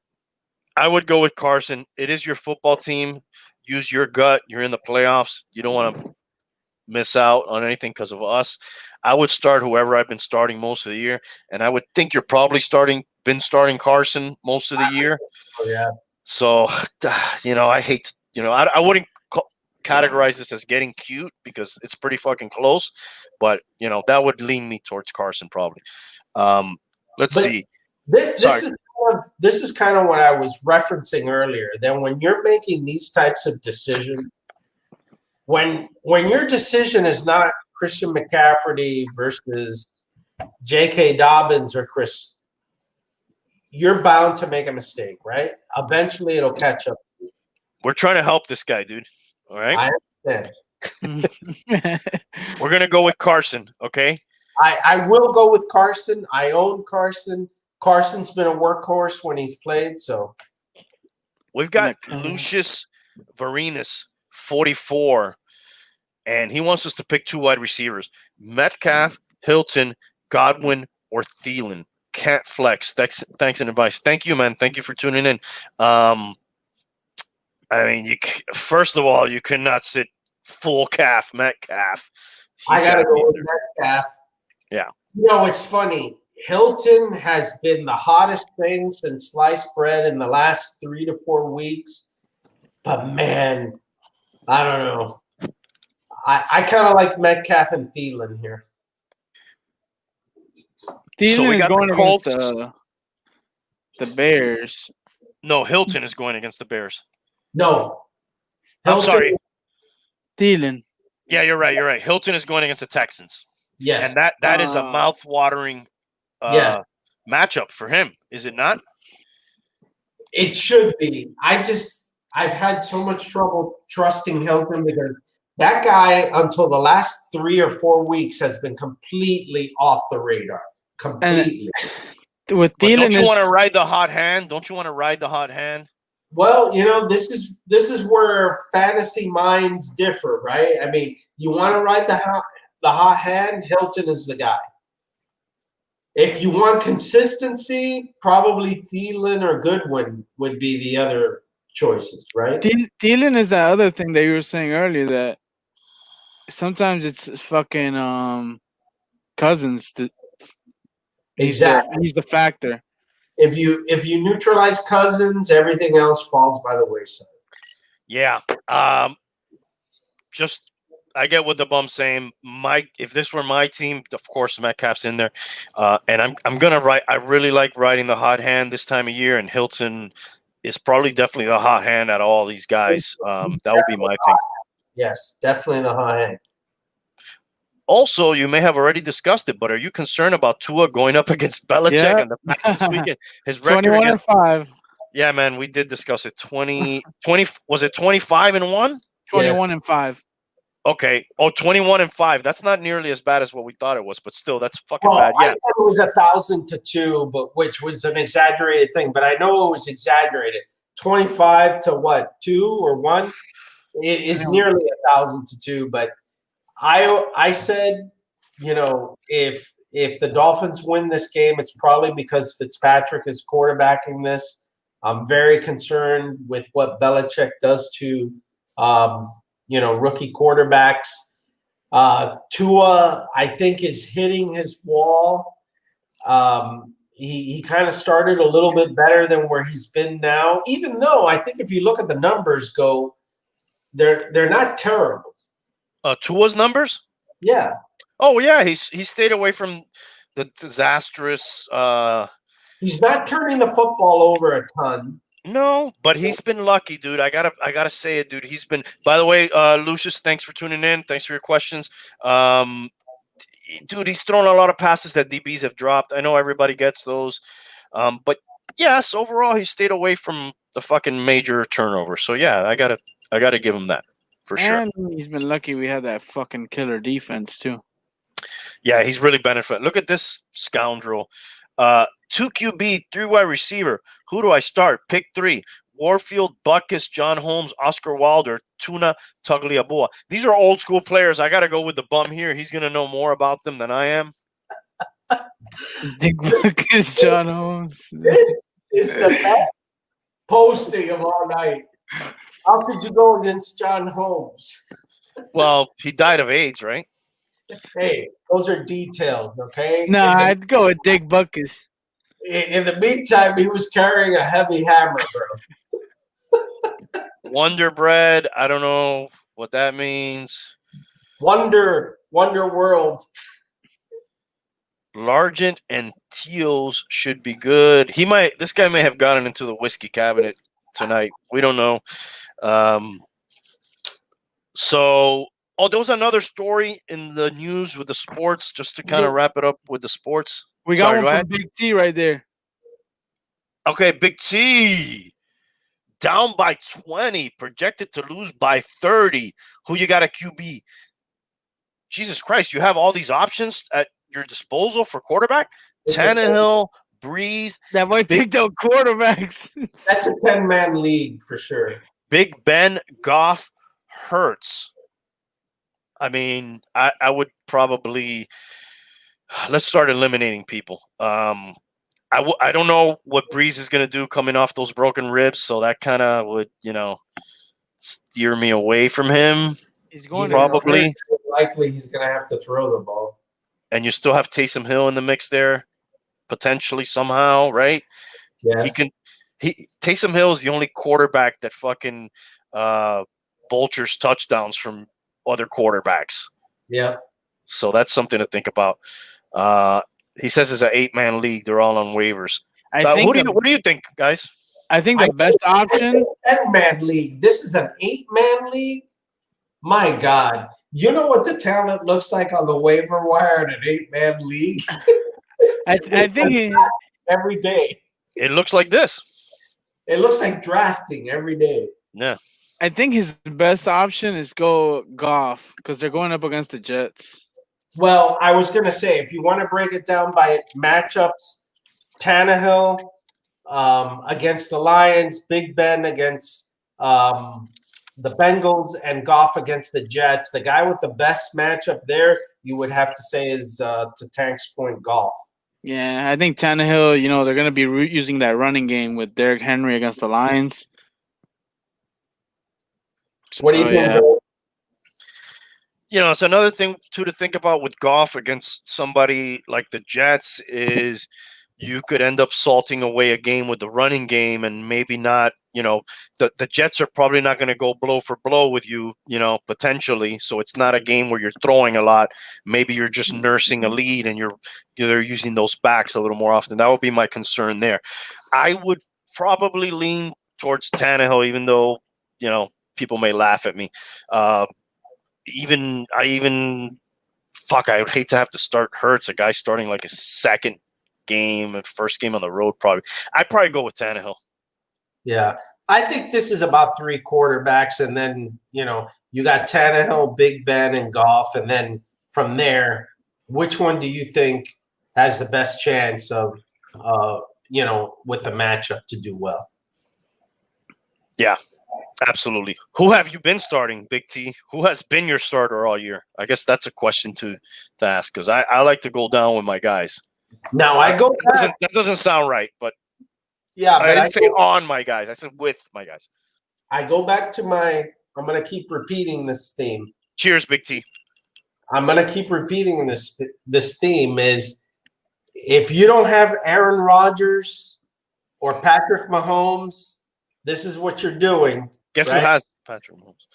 I would go with Carson. It is your football team. Use your gut. You're in the playoffs. You don't want to miss out on anything because of us. I would start whoever I've been starting most of the year, and I would think you're probably been starting Carson most of the year. Oh, yeah. So, I hate, I wouldn't categorize this as getting cute because it's pretty fucking close, but that would lean me towards Carson probably. Let's see. This is kind of what I was referencing earlier. That when you're making these types of decisions, when your decision is not Christian McCaffrey versus J.K. Dobbins or Chris, you're bound to make a mistake, right? Eventually, it'll catch up. We're trying to help this guy, dude. All right. I understand. We're gonna go with Carson, okay? I will go with Carson. I own Carson. Carson's been a workhorse when he's played, so. We've got Lucius Varinas, 44, and he wants us to pick 2 wide receivers: Metcalf, Hilton, Godwin, or Thielen. Can't flex. Thanks and advice. Thank you, man. Thank you for tuning in. I mean, first of all, you cannot sit full calf Metcalf. I gotta go with Metcalf. Yeah. It's funny. Hilton has been the hottest thing since sliced bread in the last 3 to 4 weeks. But man, I don't know. I kind of like Metcalf and Thielen here. Thielen is going against the Bears. No, Hilton is going against the Bears. No. I'm sorry. Thielen. Yeah, you're right. Hilton is going against the Texans. Yes. And that is a mouth-watering Yes. matchup for him, is it not? It should be. I've had so much trouble trusting Hilton because that guy, until the last 3 or 4 weeks, has been completely off the radar. Completely. With But Thielen, don't you want to ride the hot hand? Don't you want to ride the hot hand? Well, this is where fantasy minds differ, right? I mean, you want to ride the hot hand, Hilton is the guy. If you want consistency, probably Thielen or Goodwin would be the other choices, right? Thielen is that other thing that you were saying earlier that sometimes it's fucking Cousins. Exactly. He's the factor. If you neutralize Cousins, everything else falls by the wayside. Yeah. Just I get what the bum's saying. If this were my team, of course Metcalf's in there, and I'm gonna ride. I really like riding the hot hand this time of year, and Hilton is probably definitely the hot hand out of all these guys. That would be my thing. Yes, definitely the hot hand. Also, you may have already discussed it, but are you concerned about Tua going up against Belichick and the Pats this weekend? His record 21-5. Yeah, man, we did discuss it. 20 was it 25-1? 21-5. Okay. Oh, 21-5. That's not nearly as bad as what we thought it was, but still, that's fucking bad. I Yeah. thought it was 1,000-2, but which was an exaggerated thing. But I know it was exaggerated. 25 to what? 2 or 1? It is nearly 1,000-2. But I said, if the Dolphins win this game, it's probably because Fitzpatrick is quarterbacking this. I'm very concerned with what Belichick does to rookie quarterbacks. Tua, I think, is hitting his wall. He kind of started a little bit better than where he's been now, even though I think if you look at the numbers, they're not terrible. Tua's numbers? Yeah. Oh, yeah. He stayed away from the disastrous. He's not turning the football over a ton. No, but he's been lucky, dude. I gotta say it, dude. He's been. By the way, Lucius, thanks for tuning in. Thanks for your questions. Dude, he's thrown a lot of passes that DBs have dropped. I know everybody gets those, but yes, overall, he stayed away from the fucking major turnover. So yeah, I gotta give him that for sure. And he's been lucky we had that fucking killer defense too. Yeah, he's really benefited. Look at this scoundrel. 2 QB, 3 wide receiver. Who do I start? Pick 3. Warfield, Butkus, John Holmes, Oscar Wilder, Tuna, Tagliabua. These are old school players. I got to go with the bum here. He's going to know more about them than I am. Dick Butkus, John Holmes. This is the best posting of all night. How could you go against John Holmes? Well, he died of AIDS, right? Hey, those are details, okay? Nah, I'd go with Dick Butkus. In the meantime, he was carrying a heavy hammer, bro. Wonder Bread. I don't know what that means. Wonder World. Largent and Teals should be good. This guy may have gotten into the whiskey cabinet tonight. We don't know. There was another story in the news with the sports, just to kind of wrap it up with the sports. We got one from Big T right there. Okay, Big T. Down by 20, projected to lose by 30. Who you got at QB? Jesus Christ, you have all these options at your disposal for quarterback? Tannehill, Breeze. That might picked out quarterbacks. That's a 10-man league for sure. Big Ben, Goff, Hurts. I mean, I would probably let's start eliminating people. I don't know what Breeze is going to do coming off those broken ribs, so that kind of would, steer me away from him. He's going probably. Likely he's going to have to throw the ball. And you still have Taysom Hill in the mix there, potentially somehow, right? Yes. Taysom Hill is the only quarterback that fucking vultures touchdowns from other quarterbacks. Yeah. So that's something to think about. He says it's an 8-man league. They're all on waivers. What do you think, guys? I think the best option. 10-man league. This is an 8-man league. My God, You know what the talent looks like on the waiver wire in an 8-man league? I think every day. It looks like this. It looks like drafting every day. Yeah. I think his best option is go Goff because they're going up against the Jets. Well, I was going to say, if you want to break it down by matchups, Tannehill against the Lions, Big Ben against the Bengals, and Goff against the Jets. The guy with the best matchup there, you would have to say, is to Tank's point, Goff. Yeah, I think Tannehill, they're going to be using that running game with Derrick Henry against the Lions. What do you think? Yeah. It's another thing too to think about with Goff against somebody like the Jets is you could end up salting away a game with the running game and maybe not, the Jets are probably not going to go blow for blow with you, potentially. So it's not a game where you're throwing a lot. Maybe you're just nursing a lead and they're using those backs a little more often. That would be my concern there. I would probably lean towards Tannehill, even though, people may laugh at me. I would hate to have to start Hurts, a guy starting like a second game and first game on the road. I'd probably go with Tannehill. Yeah, I think this is about 3 quarterbacks, and then you got Tannehill, Big Ben, and Goff, and then from there, which one do you think has the best chance of with the matchup to do well? Yeah. Absolutely. Who have you been starting, Big T? Who has been your starter all year? I guess that's a question to ask because I like to go down with my guys. Now I go back. That doesn't sound right, but yeah, but I didn't say on my guys. I said with my guys. I go back to I'm going to keep repeating this theme. Cheers, Big T. I'm going to keep repeating this theme is if you don't have Aaron Rodgers or Patrick Mahomes, this is what you're doing. Guess right? who has Patrick Mahomes?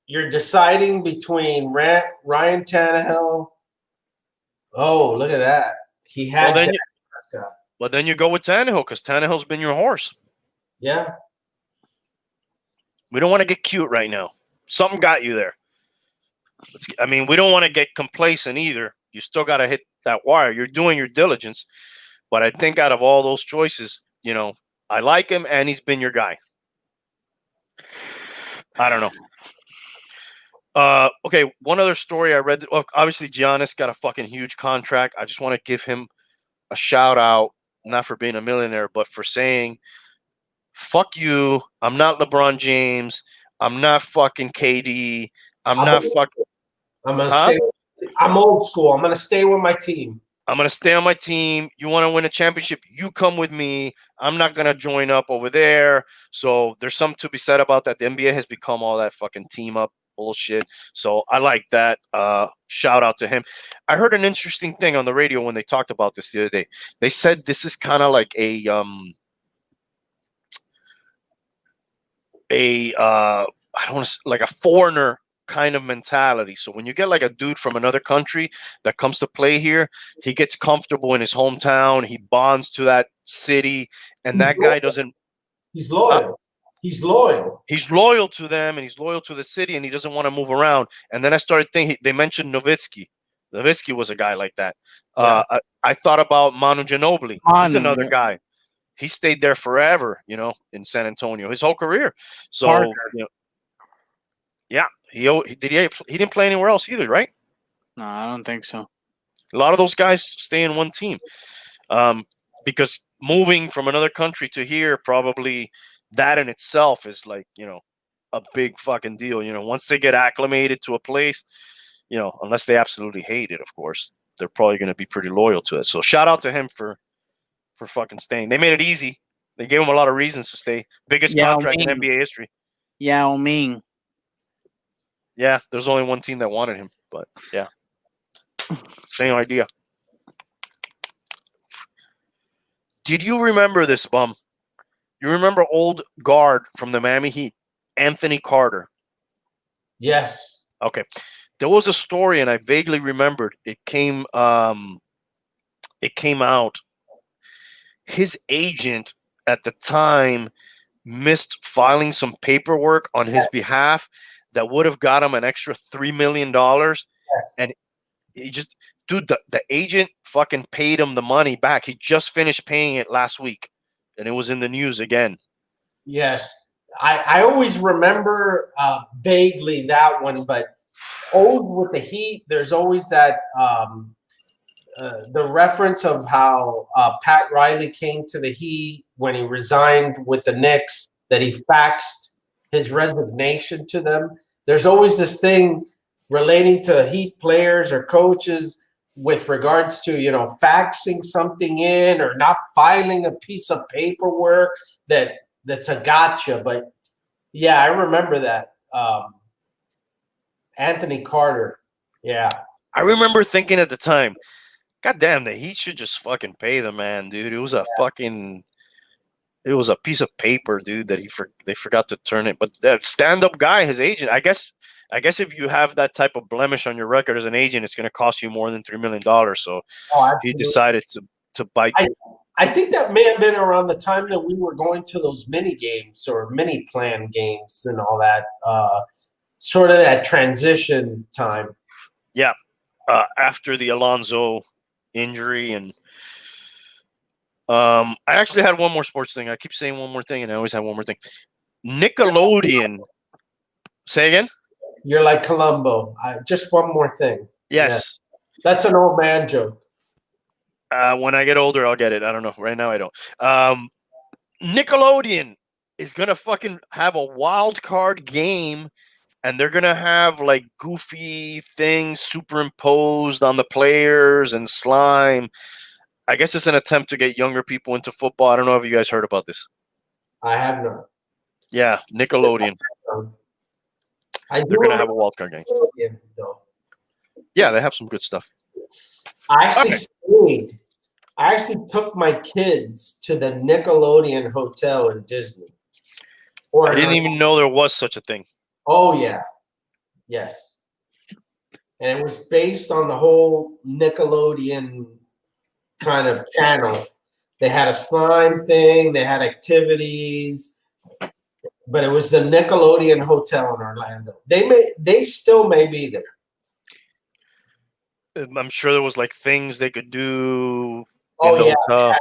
You're deciding between Ryan Tannehill. Oh, look at that. He had then you go with Tannehill because Tannehill's been your horse. Yeah. We don't want to get cute right now. Something got you there. We don't want to get complacent either. You still got to hit that wire. You're doing your diligence. But I think out of all those choices, I like him, and he's been your guy. I don't know. Okay, one other story I read. Obviously, Giannis got a fucking huge contract. I just want to give him a shout out, not for being a millionaire, but for saying, fuck you. I'm not LeBron James. I'm not fucking KD. I'm old school. I'm going to stay with my team. I'm going to stay on my team. You want to win a championship? You come with me. I'm not going to join up over there. So there's something to be said about that. The NBA has become all that fucking team up bullshit. So I like that. Shout out to him. I heard an interesting thing on the radio when they talked about this the other day. They said this is kind of like I don't want to like a foreigner kind of mentality. So when you get like a dude from another country that comes to play here, he gets comfortable in his hometown. He bonds to that city, and that guy doesn't. He's loyal. He's loyal. He's loyal to them, and he's loyal to the city, and he doesn't want to move around. And then I started thinking. They mentioned Nowitzki. Nowitzki was a guy like that. Yeah. I thought about Manu Ginobili. He's another guy. He stayed there forever, in San Antonio, his whole career. So, yeah, he didn't play anywhere else either, right? No, I don't think so. A lot of those guys stay in one team, because moving from another country to here, probably that in itself is like, a big fucking deal. Once they get acclimated to a place, unless they absolutely hate it, of course, they're probably going to be pretty loyal to it. So shout out to him for fucking staying. They made it easy. They gave him a lot of reasons to stay. Biggest contract in NBA history. Yao Ming. Yeah, there's only one team that wanted him, but yeah. Same idea. Did you remember this, bum? You remember old guard from the Miami Heat, Anthony Carter? Yes. Okay. There was a story, and I vaguely remembered. It came out. His agent at the time missed filing some paperwork on his behalf that would have got him an extra $3 million. Yes. And he just, dude, the agent fucking paid him the money back. He just finished paying it last week, and it was in the news again. Yes. I always remember vaguely that one, but always with the Heat, there's always that the reference of how Pat Riley came to the Heat when he resigned with the Knicks, that he faxed his resignation to them. There's always this thing relating to Heat players or coaches with regards to, you know, faxing something in or not filing a piece of paperwork that's a gotcha. But yeah, I remember that. Anthony Carter. Yeah. I remember thinking at the time, God damn, the Heat should just fucking pay the man, dude. It was a piece of paper, dude, that they forgot to turn it. But that stand-up guy, his agent, I guess if you have that type of blemish on your record as an agent, it's going to cost you more than $3 million. So he decided to bite. I think that may have been around the time that we were going to those mini games or mini plan games and all that, sort of that transition time. Yeah, after the Alonso injury. And I actually had one more sports thing. I keep saying one more thing, and I always have one more thing. Nickelodeon. Say again? You're like Columbo. Just one more thing. Yes. Yeah. That's an old man joke. When I get older, I'll get it. I don't know. Right now, I don't. Nickelodeon is going to fucking have a wild card game, and they're going to have like goofy things superimposed on the players and slime. I guess it's an attempt to get younger people into football. I don't know if you guys heard about this. I have not. Yeah, Nickelodeon. They're going to have a wild card game. Yeah, they have some good stuff. I actually took my kids to the Nickelodeon Hotel in Disney. I didn't even know there was such a thing. Oh, yeah. Yes. And it was based on the whole Nickelodeon kind of channel. They had a slime thing. They had activities. But it was the Nickelodeon Hotel in Orlando. They still may be there. I'm sure there was like things they could do. Oh, yeah.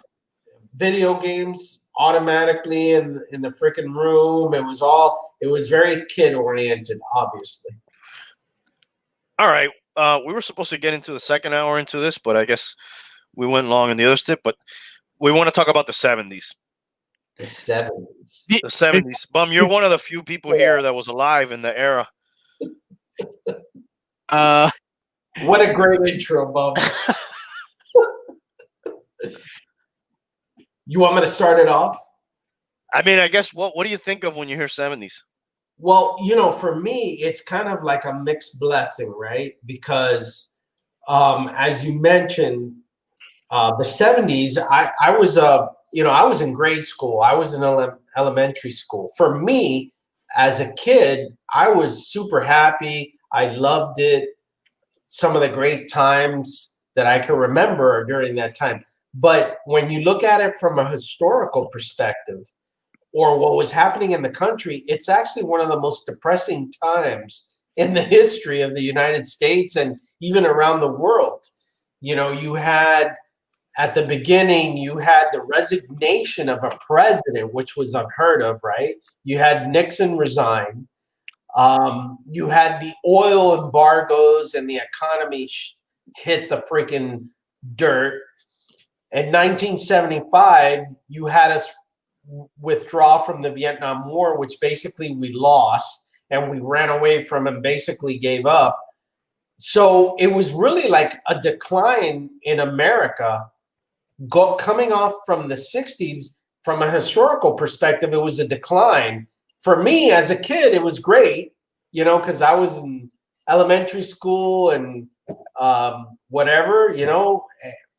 Video games automatically in the freaking room. It was very kid oriented, obviously. All right. We were supposed to get into the second hour into this, but I guess we went long in the other step. But we want to talk about the 70s. The 70s. The 70s. Bum, you're one of the few people here that was alive in the era. What a great intro, Bum. You want me to start it off? I mean, I guess what do you think of when you hear 70s? Well, you know, for me, it's kind of like a mixed blessing, right? Because as you mentioned, the 70s, I was in grade school. I was in elementary school. For me, as a kid, I was super happy. I loved it. Some of the great times that I can remember during that time. But when you look at it from a historical perspective, or what was happening in the country, it's actually one of the most depressing times in the history of the United States and even around the world. You know, you had, at the beginning, you had the resignation of a president, which was unheard of, right? You had Nixon resign. You had the oil embargoes and the economy hit the freaking dirt. In 1975, you had us withdraw from the Vietnam War, which basically we lost, and we ran away from and basically gave up. So it was really like a decline in America coming off from the 60s. From a historical perspective, it was a decline. For me as a kid, it was great, you know, because I was elementary school and whatever, you know,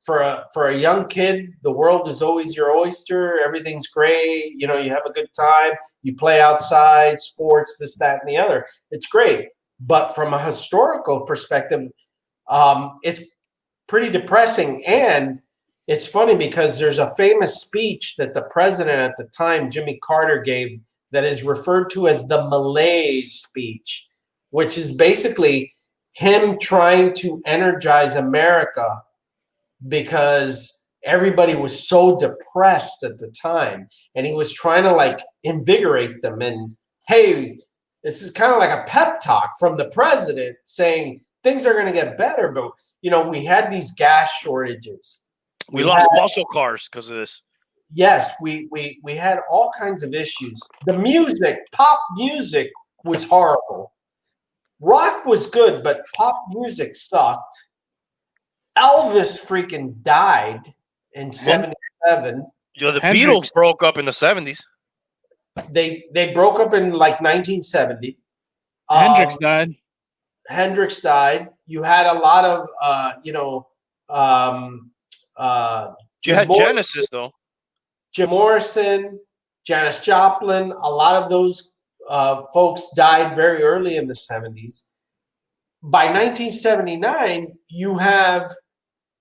for a young kid, the world is always your oyster. Everything's great. You know, you have a good time. You play outside, sports, this, that, and the other. It's great. But from a historical perspective, it's pretty depressing. And it's funny because there's a famous speech that the president at the time, Jimmy Carter, gave that is referred to as the malaise speech. which is basically him trying to energize America because everybody was so depressed at the time, and he was trying to like invigorate them. And hey, this is kind of like a pep talk from the president saying things are going to get better. But we had these gas shortages. We lost muscle cars because of this. Yes, we had all kinds of issues. The music, pop music, was horrible. Rock was good, but pop music sucked. Elvis freaking died in 77. The Hendrix. Beatles broke up in the 70s. They broke up in like 1970. Hendrix died. Hendrix died. You had a lot of You had Genesis, though. Jim Morrison, Janis Joplin, a lot of those folks died very early in the 70s. By 1979, you have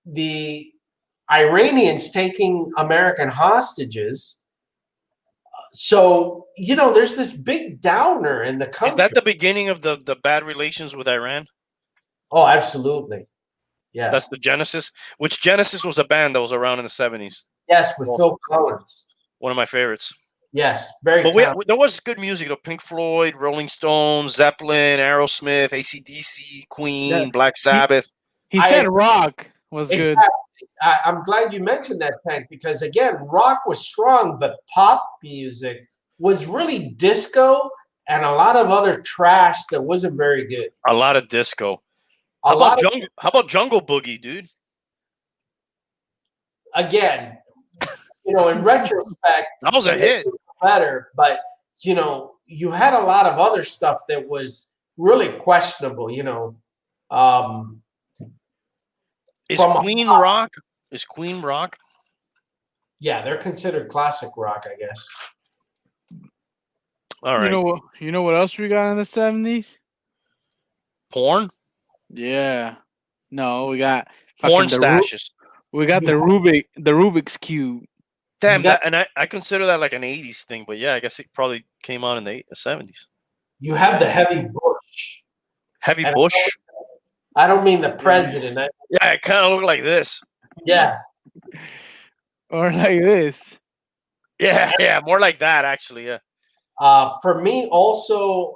the Iranians taking American hostages. So, there's this big downer in the country. Is that the beginning of the bad relations with Iran? Oh, absolutely. Yeah. That's the Genesis, which Genesis was a band that was around in the 70s. Yes, with Phil Collins. One of my favorites. Yes, very But talented. there was good music, though. Pink Floyd, Rolling Stones, Zeppelin, Aerosmith, AC/DC, Queen, Yeah. Black Sabbath. He said rock was good. Exactly. I'm glad you mentioned that, Tank, because again, rock was strong, but pop music was really disco and a lot of other trash that wasn't very good. A lot of disco. How about Jungle Boogie, dude? Again, in retrospect, That was a hit. Better, but you had a lot of other stuff that was really questionable. Is Queen rock? Is Queen rock? Yeah, they're considered classic rock, I guess. All right. You know what else we got in the 70s? Porn? Yeah. No, we got Porn fucking stashes. we got the Rubik's Cube. Damn, and I consider that like an 80s thing, but yeah, I guess it probably came out in the 70s. You have the heavy bush. Heavy bush? I don't mean the president. Yeah, it kind of looked like this. Yeah. Or like this. Yeah, more like that, actually, yeah. For me, also,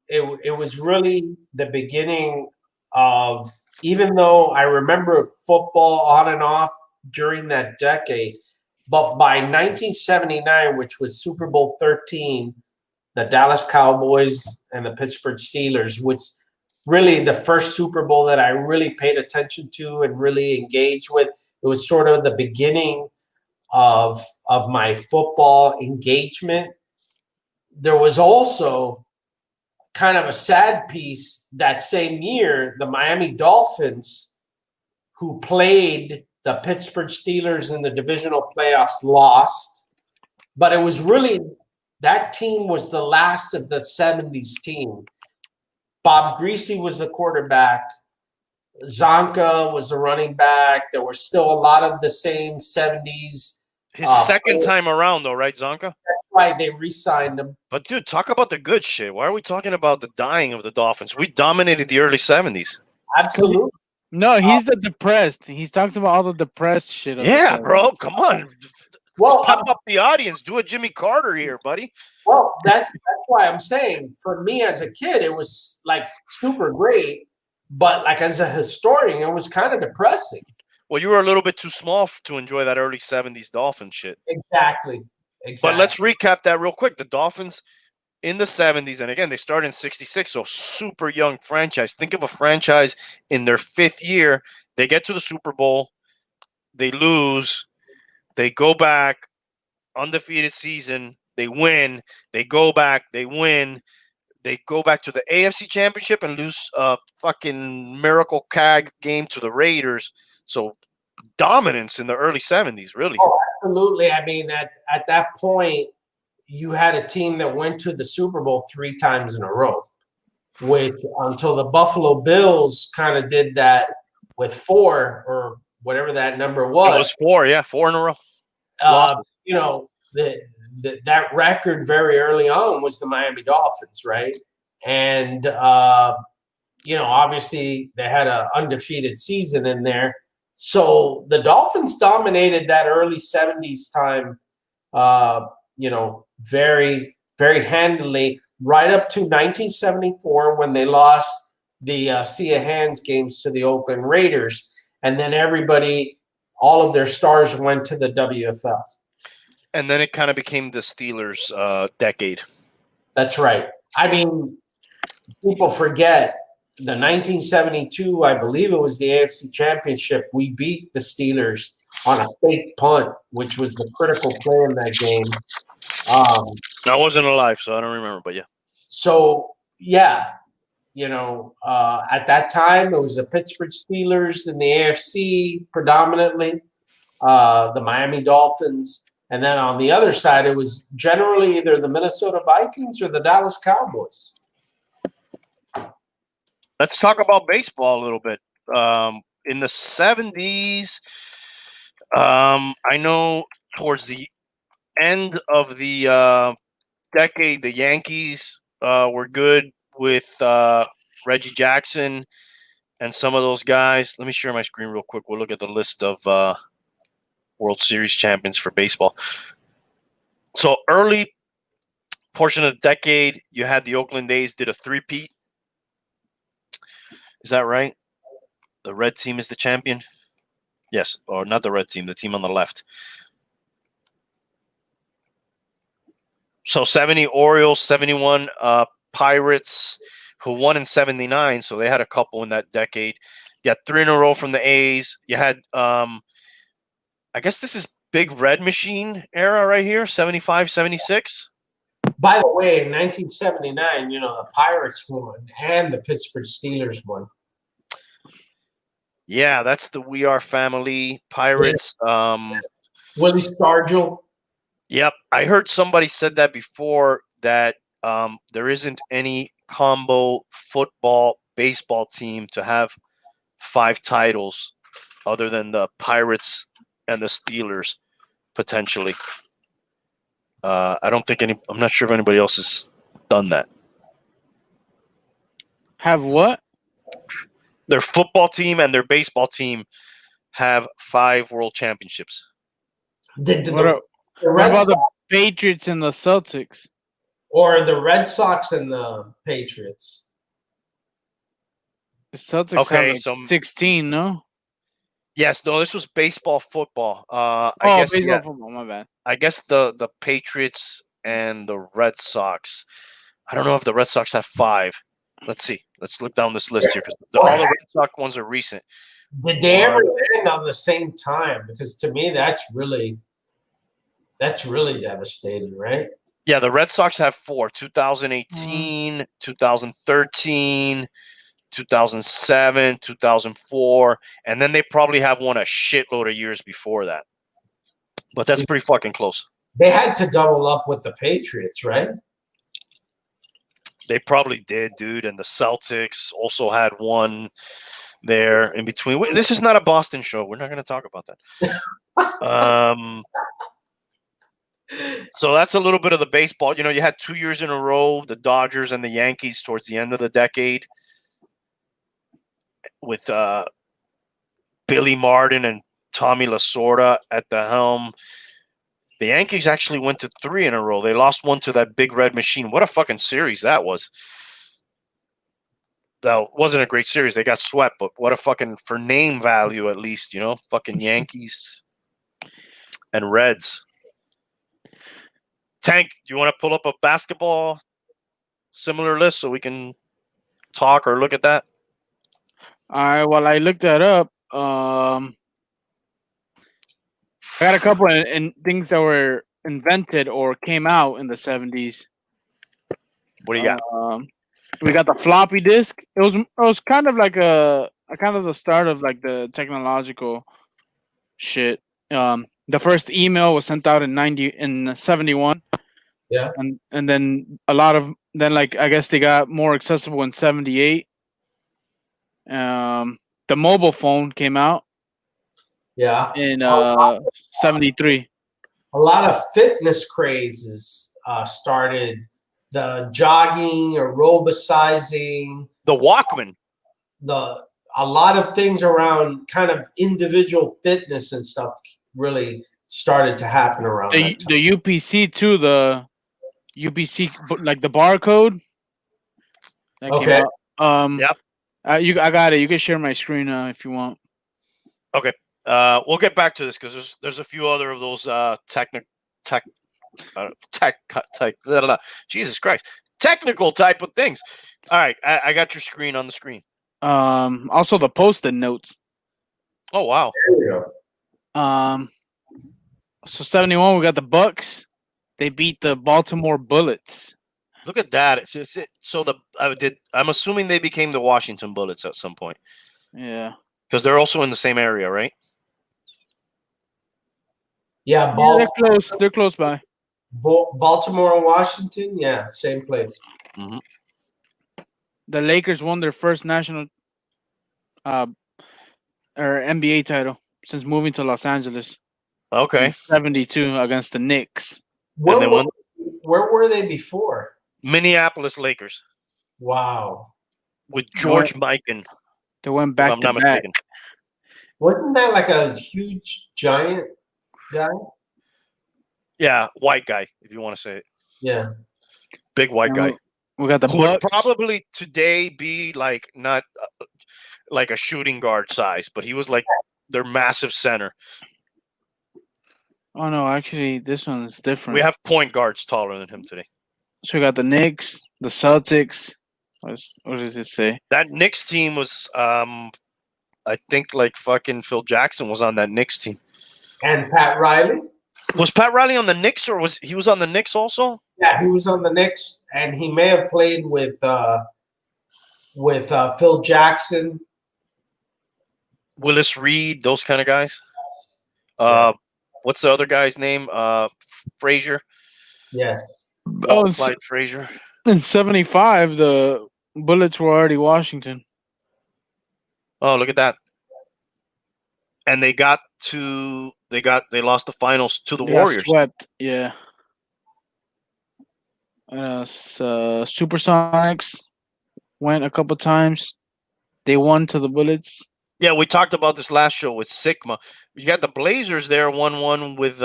it was really the beginning of, even though I remember football on and off during that decade, but by 1979, which was Super Bowl 13, the Dallas Cowboys and the Pittsburgh Steelers, which really the first Super Bowl that I really paid attention to and really engaged with. It was sort of the beginning of my football engagement. There was also kind of a sad piece that same year. The Miami Dolphins, who played the Pittsburgh Steelers in the divisional playoffs, lost. But it was really, that team was the last of the 70s team. Bob Greasy was the quarterback. Zonka was the running back. There were still a lot of the same 70s. His second time around, though, right, Zonka? That's why they re-signed him. But, dude, talk about the good shit. Why are we talking about the dying of the Dolphins? We dominated the early 70s. Absolutely. No, he's the depressed. He's talking about all the depressed shit. Yeah, bro. Come on. Well, pop up the audience. Do a Jimmy Carter here, buddy. Well, that's why I'm saying, for me as a kid, it was like super great. But like as a historian, it was kind of depressing. Well, you were a little bit too small to enjoy that early 70s Dolphin shit. Exactly. But let's recap that real quick. The Dolphins in the 70s, and again, they started in 66, so super young franchise. Think of a franchise in their fifth year. They get to the Super Bowl. They lose. They go back, undefeated season. They win. They go back. They win. They go back to the AFC Championship and lose a fucking miracle CAG game to the Raiders. So dominance in the early 70s, really. Oh, absolutely. I mean, at that point, you had a team that went to the Super Bowl 3 times in a row, which until the Buffalo Bills kind of did that with 4 or whatever that number was. It was 4, 4 in a row. You know, that record very early on was the Miami Dolphins, right? and obviously they had an undefeated season in there. So the Dolphins dominated that early 70s time, very, very handily, right up to 1974 when they lost the Sea of Hands games to the Oakland Raiders. And then all of their stars went to the WFL. And then it kind of became the Steelers' decade. That's right. I mean, people forget the 1972, I believe it was the AFC Championship. We beat the Steelers on a fake punt, which was the critical play in that game. I wasn't alive, so I don't remember, but yeah. So, yeah, at that time, it was the Pittsburgh Steelers in the AFC predominantly, the Miami Dolphins. And then on the other side, it was generally either the Minnesota Vikings or the Dallas Cowboys. Let's talk about baseball a little bit. In the 70s, I know towards the end of the decade, the Yankees were good with Reggie Jackson and some of those guys. Let me share my screen real quick. We'll look at the list of World Series champions for baseball. So early portion of the decade, you had the Oakland A's did a three-peat. Is that right? The red team is the champion? Yes, or not the red team, the team on the left. So 70 Orioles, 71 Pirates, who won in 79. So they had a couple in that decade. You had 3 in a row from the A's. You had, I guess this is Big Red Machine era right here, 75, 76. By the way, in 1979, the Pirates won and the Pittsburgh Steelers won. Yeah, that's the We Are Family Pirates. Yeah. Willie Stargell. Yep. I heard somebody said that before, that there isn't any combo football, baseball team to have 5 titles other than the Pirates and the Steelers, potentially. I don't think I'm not sure if anybody else has done that. Have what? Their football team and their baseball team have 5 world championships. What about the Patriots and the Celtics? Or the Red Sox and the Patriots? The Celtics have 16, no? Yes, no, this was baseball, football. I guess, baseball, football, my bad. I guess the Patriots and the Red Sox. I don't know if the Red Sox have 5. Let's see. Let's look down this list here, because all the Red Sox ones are recent. Did they ever end on the same time? Because to me, that's really devastating, right? Yeah, the Red Sox have 4: 2018, 2013, 2007, 2004, and then they probably have won a shitload of years before that. But that's pretty fucking close. They had to double up with the Patriots, right? They probably did, dude. And the Celtics also had one there in between. This is not a Boston show. We're not going to talk about that. So that's a little bit of the baseball. You had 2 years in a row, the Dodgers and the Yankees towards the end of the decade, with Billy Martin and Tommy Lasorda at the helm. The Yankees actually went to 3 in a row. They lost one to that Big Red Machine. What a fucking series that was. That wasn't a great series. They got swept, but what a fucking, for name value at least, fucking Yankees and Reds. Tank, do you want to pull up a basketball similar list so we can talk or look at that? All right, well, I looked that up. I got a couple of things that were invented or came out in the 70s. What do you got? We got the floppy disk. It was kind of like a kind of the start of like the technological shit. The first email was sent out in 71. Yeah. And then I guess they got more accessible in 78. The mobile phone came out. Yeah. In 73. A lot of fitness crazes started the jogging, aerobicizing, The Walkman. a lot of things around kind of individual fitness and stuff really started to happen around that time. The UPC too. The UPC like the barcode. That came Okay. out. Yep. I got it. You can share my screen if you want. Okay. We'll get back to this because there's a few other of those Jesus Christ, technical type of things. All right, I got your screen on the screen. Also the Post-it notes. Oh wow. There you go. So 71, we got the Bucks. They beat the Baltimore Bullets. Look at that. I'm assuming they became the Washington Bullets at some point. Yeah. Because they're also in the same area, right? Yeah, They're close. They're close by. Baltimore and Washington, yeah, same place. Mm-hmm. The Lakers won their first national or NBA title since moving to Los Angeles. Okay. 72 against the Knicks. Where were they before? Minneapolis Lakers. Wow. With George Mikan. They went back I'm to not back. mistaken. Wasn't that like a huge giant guy? Yeah, white guy, if you want to say it. Yeah. Big white guy. We got the Who would Bucks. probably today be like not like a shooting guard size, but he was like their massive center. Oh no, actually this one is different. We have point guards taller than him today. So we got the Knicks, the Celtics. What does it say? That Knicks team was I think like fucking Phil Jackson was on that Knicks team. And Pat Riley? Was Pat Riley on the Knicks or was he on the Knicks also? Yeah, he was on the Knicks, and he may have played with Phil Jackson, Willis Reed, those kind of guys. What's the other guy's name? Frazier. Yes. Clyde Frazier. In 75, the Bullets were already Washington. Oh, look at that. And they lost the finals to the Warriors. Swept, yeah. Supersonics went a couple times. They won to the Bullets. Yeah, we talked about this last show with Sigma. You got the Blazers there, 1-1 with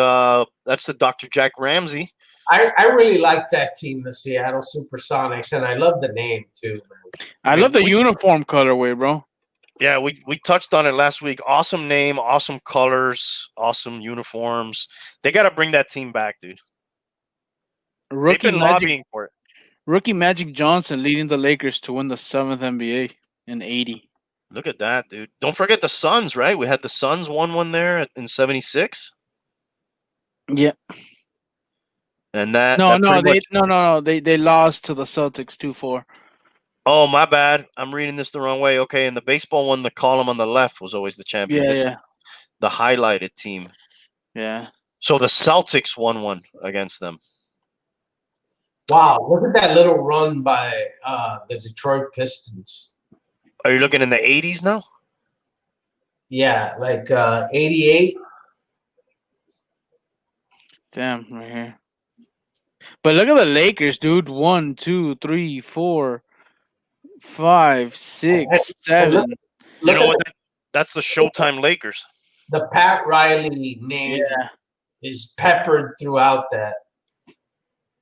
that's the Dr. Jack Ramsey. I really like that team, the Seattle Supersonics, and I love the name too, man. I love the uniform colorway, bro. Yeah, we touched on it last week. Awesome name, awesome colors, awesome uniforms. They got to bring that team back, dude. They've been lobbying for it. Rookie Magic Johnson leading the Lakers to win the 7th NBA in 80. Look at that, dude. Don't forget the Suns, right? We had the Suns 1-1 there in 76. Yeah. And that No, they lost to the Celtics 2-4. Oh, my bad. I'm reading this the wrong way. Okay, and the baseball one, the column on the left was always the champion. Yeah. The highlighted team. Yeah. So the Celtics 1-1 against them. Wow, look at that little run by the Detroit Pistons. Are you looking in the 80s now? Yeah, like 88. Damn, right here. But look at the Lakers, dude. 1, 2, 3, 4, 5, 6, 7. You know what? That's the Showtime Lakers. The Pat Riley name is peppered throughout that.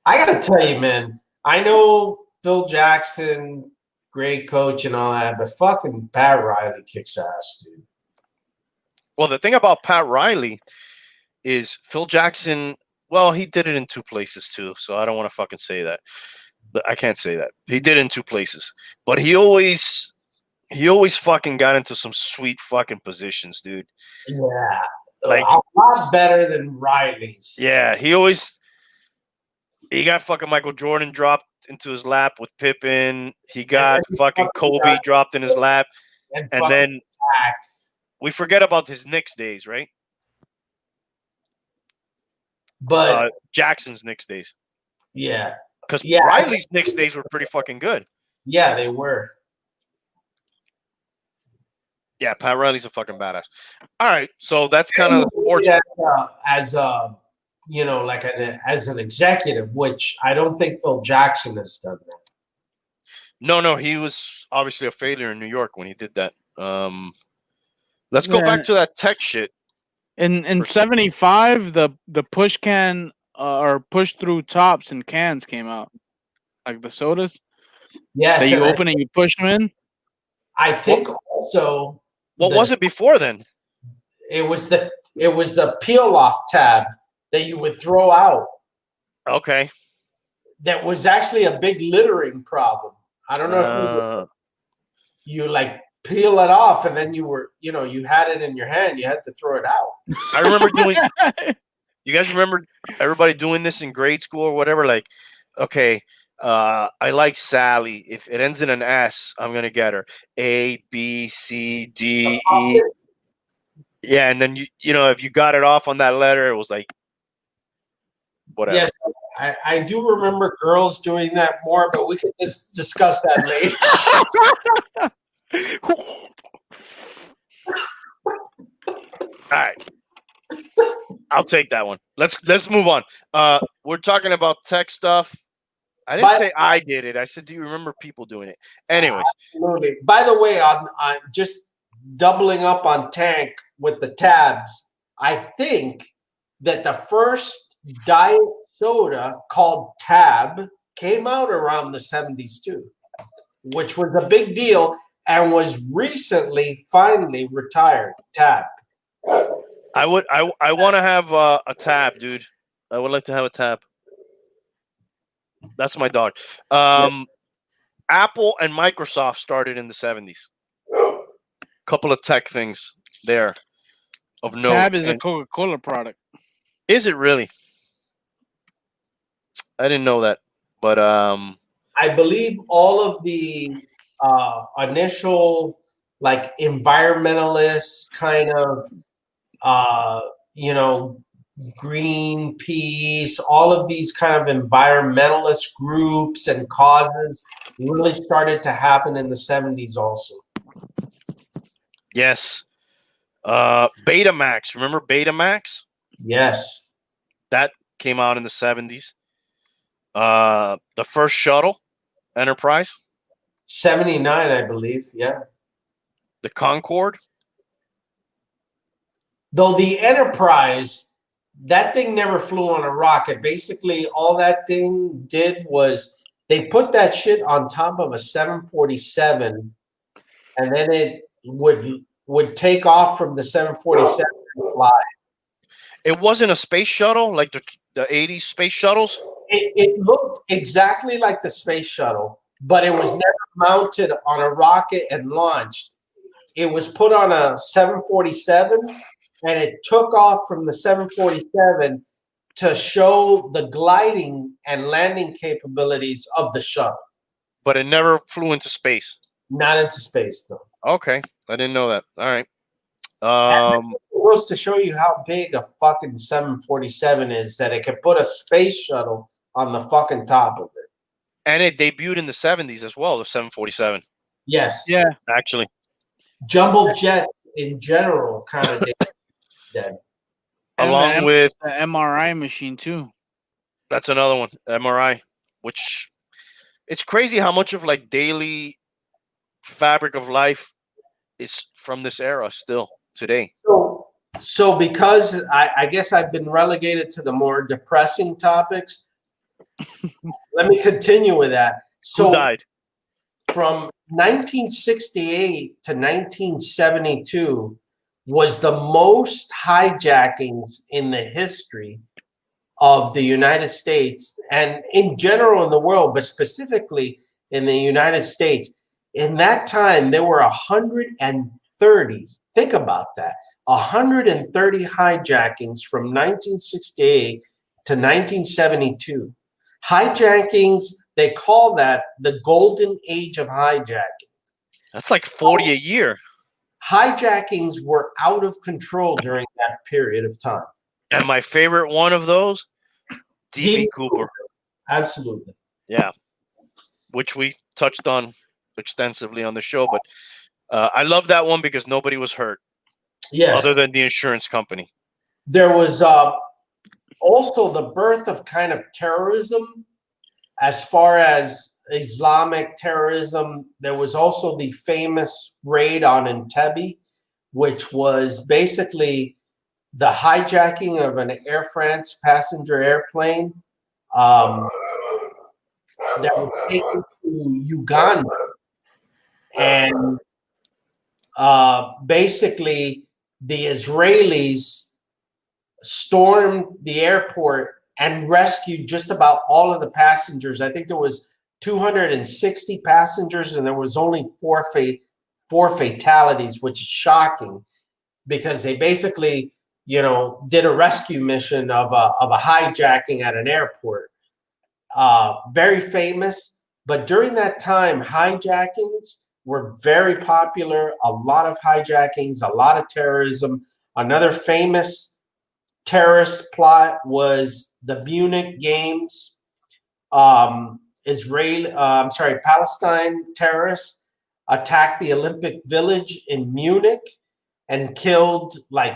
I got to tell you, man, I know Phil Jackson, great coach and all that, but fucking Pat Riley kicks ass, dude. Well, the thing about Pat Riley is Phil Jackson, well, he did it in 2 places too, so I don't want to fucking say that. But I can't say that. He did it in 2 places. But he always fucking got into some sweet fucking positions, dude. Yeah. Like a lot better than Riley's. Yeah, he got fucking Michael Jordan dropped into his lap with Pippen. He got fucking Kobe dropped in his lap. And then we forget about his Knicks days, right? But Jackson's Knicks days. Yeah. Because Riley's Knicks days were pretty fucking good. Yeah, they were. Yeah, Pat Riley's a fucking badass. All right, so that's kind of sports. like as an executive, which I don't think Phil Jackson has done that. No, he was obviously a failure in New York when he did that. Let's go back to that tech shit. In '75, the push can or push through tops and cans came out, like the sodas. Yes, that you open and you push them in. I think also. What was it before then? It was the peel off tab that you would throw out. Okay. That was actually a big littering problem. I don't know if you like peel it off and then you had it in your hand. You had to throw it out. I remember doing. You guys remember everybody doing this in grade school or whatever? Like, okay, I like Sally. If it ends in an S, I'm gonna get her. A, B, C, D, E. Yeah, and then if you got it off on that letter, it was like whatever. Yes, I do remember girls doing that more, but we could just discuss that later. All right. I'll take that one. Let's move on. We're talking about tech stuff. I didn't say I did it. I said, do you remember people doing it? Anyways. Absolutely. By the way, I'm just doubling up on Tank with the tabs. I think that the first diet soda called Tab came out around the 70s too, which was a big deal and was recently finally retired. Tab. I want to have a tab, dude. I would like to have a tab. That's my dog. Apple and Microsoft started in the 70s. Couple of tech things there of note. Tab is a Coca-Cola product. Is it really? I didn't know that, but I believe all of the initial like environmentalist kind of Greenpeace, all of these kind of environmentalist groups and causes really started to happen in the 70s also. Yes. Betamax. Remember Betamax? Yes. That came out in the 70s. The first shuttle, Enterprise. 79, I believe. Yeah. The Concorde. Though the Enterprise, that thing never flew on a rocket. Basically, all that thing did was they put that shit on top of a 747, and then it would take off from the 747 and fly. It wasn't a space shuttle like the 80s space shuttles? It looked exactly like the space shuttle, but it was never mounted on a rocket and launched. It was put on a 747, and it took off from the 747 to show the gliding and landing capabilities of the shuttle. But it never flew into space. Not into space, though. Okay. I didn't know that. All right. It goes to show you how big a fucking 747 is, that it can put a space shuttle on the fucking top of it. And it debuted in the 70s as well, the 747. Yes. Yeah. Actually. Jumbo jet in general kind of did that. Along with the MRI machine too. That's another one, MRI, which it's crazy how much of like daily fabric of life is from this era still today. So because I guess I've been relegated to the more depressing topics, let me continue with that. So who died? From 1968 to 1972 was the most hijackings in the history of the United States and in general in the world, but specifically in the United States. In that time, there were 130. Think about that. 130 hijackings from 1968 to 1972. Hijackings, they call that the golden age of hijacking. That's like 40 a year. Hijackings were out of control during that period of time. And my favorite one of those, D.B. Cooper. Absolutely. Yeah. Which we touched on extensively on the show. But I love that one because nobody was hurt. Yes. Other than the insurance company. There was also the birth of kind of terrorism. As far as Islamic terrorism, there was also the famous raid on Entebbe, which was basically the hijacking of an Air France passenger airplane that was taken to Uganda. And basically, the Israelis stormed the airport and rescued just about all of the passengers. I think there was 260 passengers, and there was only four fatalities, which is shocking because they basically, did a rescue mission of a hijacking at an airport. Very famous, but during that time, hijackings were very popular. A lot of hijackings, a lot of terrorism. Another famous terrorist plot was the Munich Games. Palestine terrorists attacked the Olympic Village in Munich and killed like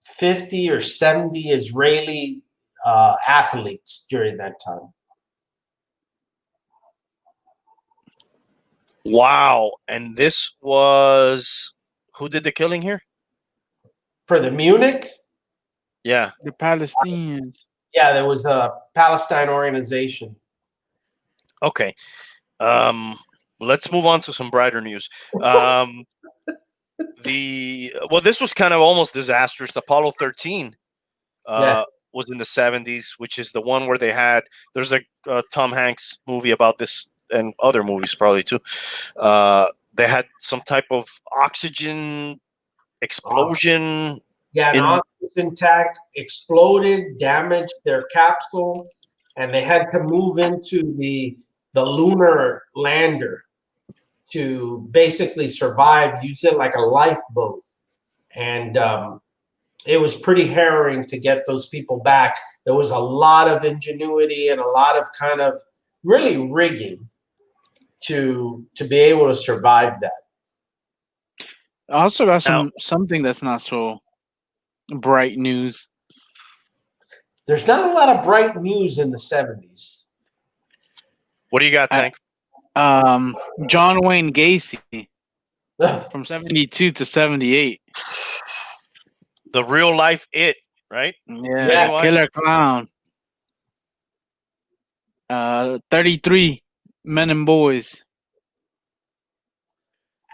50 or 70 Israeli athletes during that time. Wow. And this was who did the killing here? For the Munich? Yeah. The Palestinians. Yeah, there was a Palestine organization. Okay. Let's move on to some brighter news. This was kind of almost disastrous. Apollo 13 was in the 70s, which is the one where there's a Tom Hanks movie about this, and other movies probably too. They had some type of oxygen explosion. Yeah, an oxygen tank exploded, damaged their capsule, and they had to move into the lunar lander to basically survive, use it like a lifeboat. And it was pretty harrowing to get those people back. There was a lot of ingenuity and a lot of kind of really rigging to be able to survive that. I also got something that's not so bright news. There's not a lot of bright news in the 70s. What do you got, Tank? John Wayne Gacy from 72 to 78. The real life It, right? Yeah. Killer Clown. 33 Men and Boys.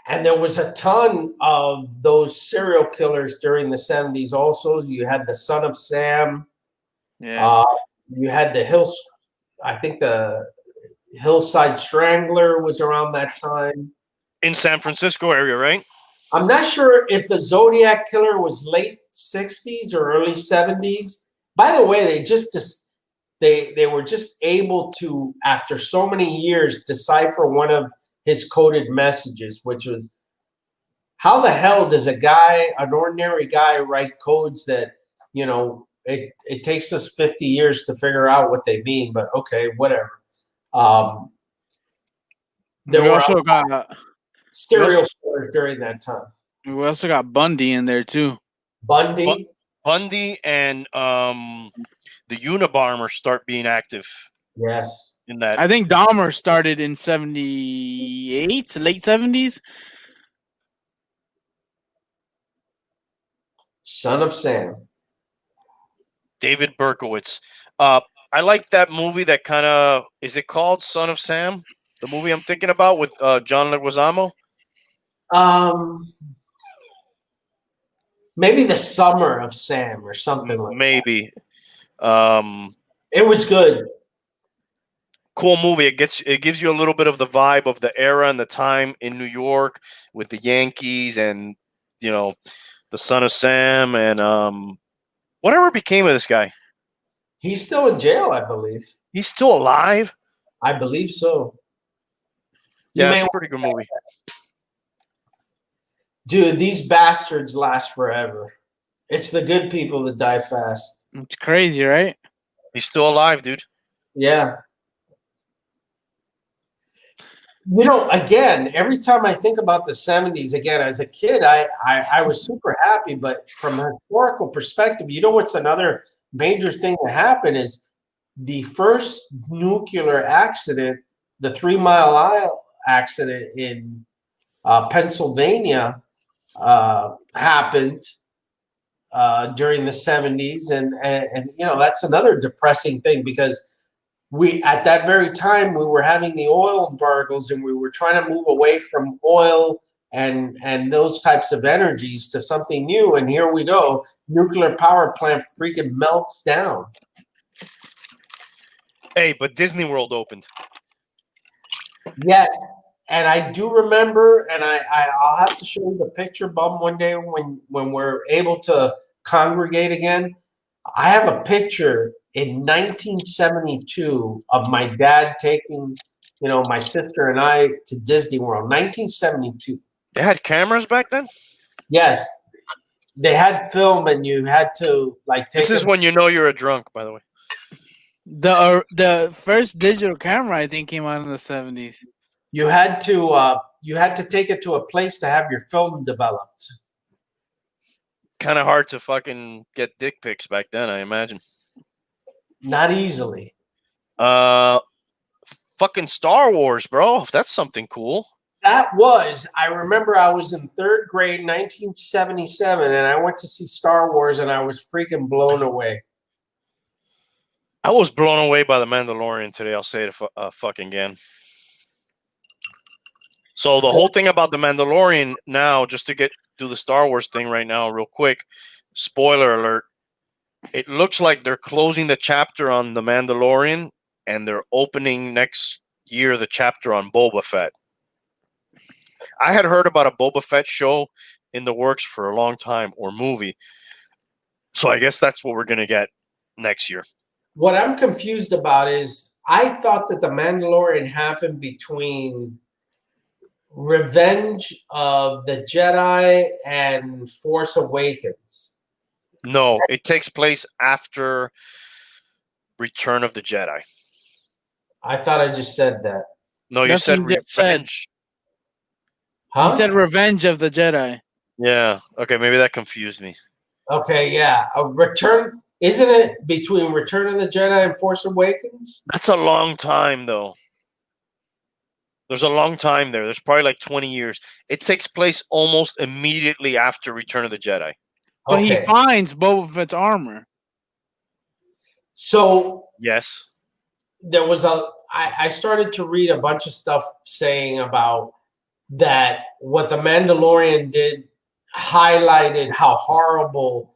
And there was a ton of those serial killers during the 70s also. You had the Son of Sam. Yeah. You had the Hillside Strangler was around that time. In San Francisco area, right? I'm not sure if the Zodiac Killer was late 60s or early 70s. By the way, they were just able to, after so many years, decipher one of his coded messages, which was, how the hell does an ordinary guy, write codes that, it takes us 50 years to figure out what they mean, but okay, whatever. We also got serial killers during that time. We also got Bundy in there too. Bundy and the Unabomber start being active. Yes. In that, I think Dahmer started in 78, late 70s. Son of Sam. David Berkowitz. I like that movie that kind of, is it called Son of Sam? The movie I'm thinking about with John Leguizamo? Maybe The Summer of Sam or something like maybe. that. It was good. Cool movie. It gives you a little bit of the vibe of the era and the time in New York with the Yankees and, the Son of Sam and whatever became of this guy. He's still in jail, I believe. He's still alive? I believe so. Yeah, it's a pretty good movie. Dude, these bastards last forever. It's the good people that die fast. It's crazy, right? He's still alive, dude. Yeah. Again, every time I think about the 70s, again, as a kid, I was super happy. But from a historical perspective, what's another major thing that happened is the first nuclear accident, the 3 Mile Isle accident in Pennsylvania, happened during the 70s, and that's another depressing thing, because we at that very time we were having the oil embargoes, and we were trying to move away from oil and those types of energies to something new, and here we go, nuclear power plant freaking melts down. Hey, but Disney World opened. Yes, and I do remember, and I'll have to show you the picture, Bum, one day when we're able to congregate again. I have a picture in 1972 of my dad taking, my sister and I to Disney World. 1972. They had cameras back then? Yes, they had film, and you had to take. This is when you know you're a drunk, by the way. The first digital camera, I think, came out in the 70s. You had to take it to a place to have your film developed. Kind of hard to fucking get dick pics back then, I imagine. Not easily. Fucking Star Wars, bro. That's something cool. I remember I was in 3rd grade, 1977, and I went to see Star Wars, and I was freaking blown away. I was blown away by The Mandalorian today. I'll say it fucking again. So the whole thing about The Mandalorian now, just to do the Star Wars thing right now real quick, spoiler alert, it looks like they're closing the chapter on The Mandalorian, and they're opening next year the chapter on Boba Fett. I had heard about a Boba Fett show in the works for a long time, or movie. So I guess that's what we're going to get next year. What I'm confused about is I thought that The Mandalorian happened between Revenge of the Jedi and Force Awakens. No, it takes place after Return of the Jedi. I thought I just said that. No, you That's said what you just said. Revenge. Huh? He said Revenge of the Jedi. Yeah. Okay, maybe that confused me. Okay, yeah. Return, isn't it between Return of the Jedi and Force Awakens? That's a long time, though. There's a long time there. There's probably like 20 years. It takes place almost immediately after Return of the Jedi. But Okay. he finds Boba Fett's armor. So Yes. there was I started to read a bunch of stuff saying about that what the Mandalorian did highlighted how horrible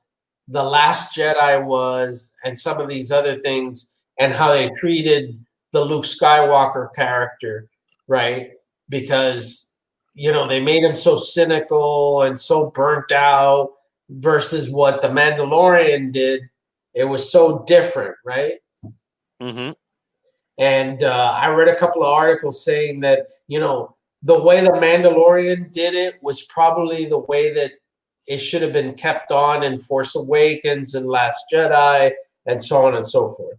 the Last Jedi was, and some of these other things, and how they treated the Luke Skywalker character, right? Because they made him so cynical and so burnt out, versus what the Mandalorian did. It was so different, right? Mm-hmm. And I read a couple of articles saying that, the way the Mandalorian did it was probably the way that it should have been kept on in Force Awakens and Last Jedi, and so on and so forth.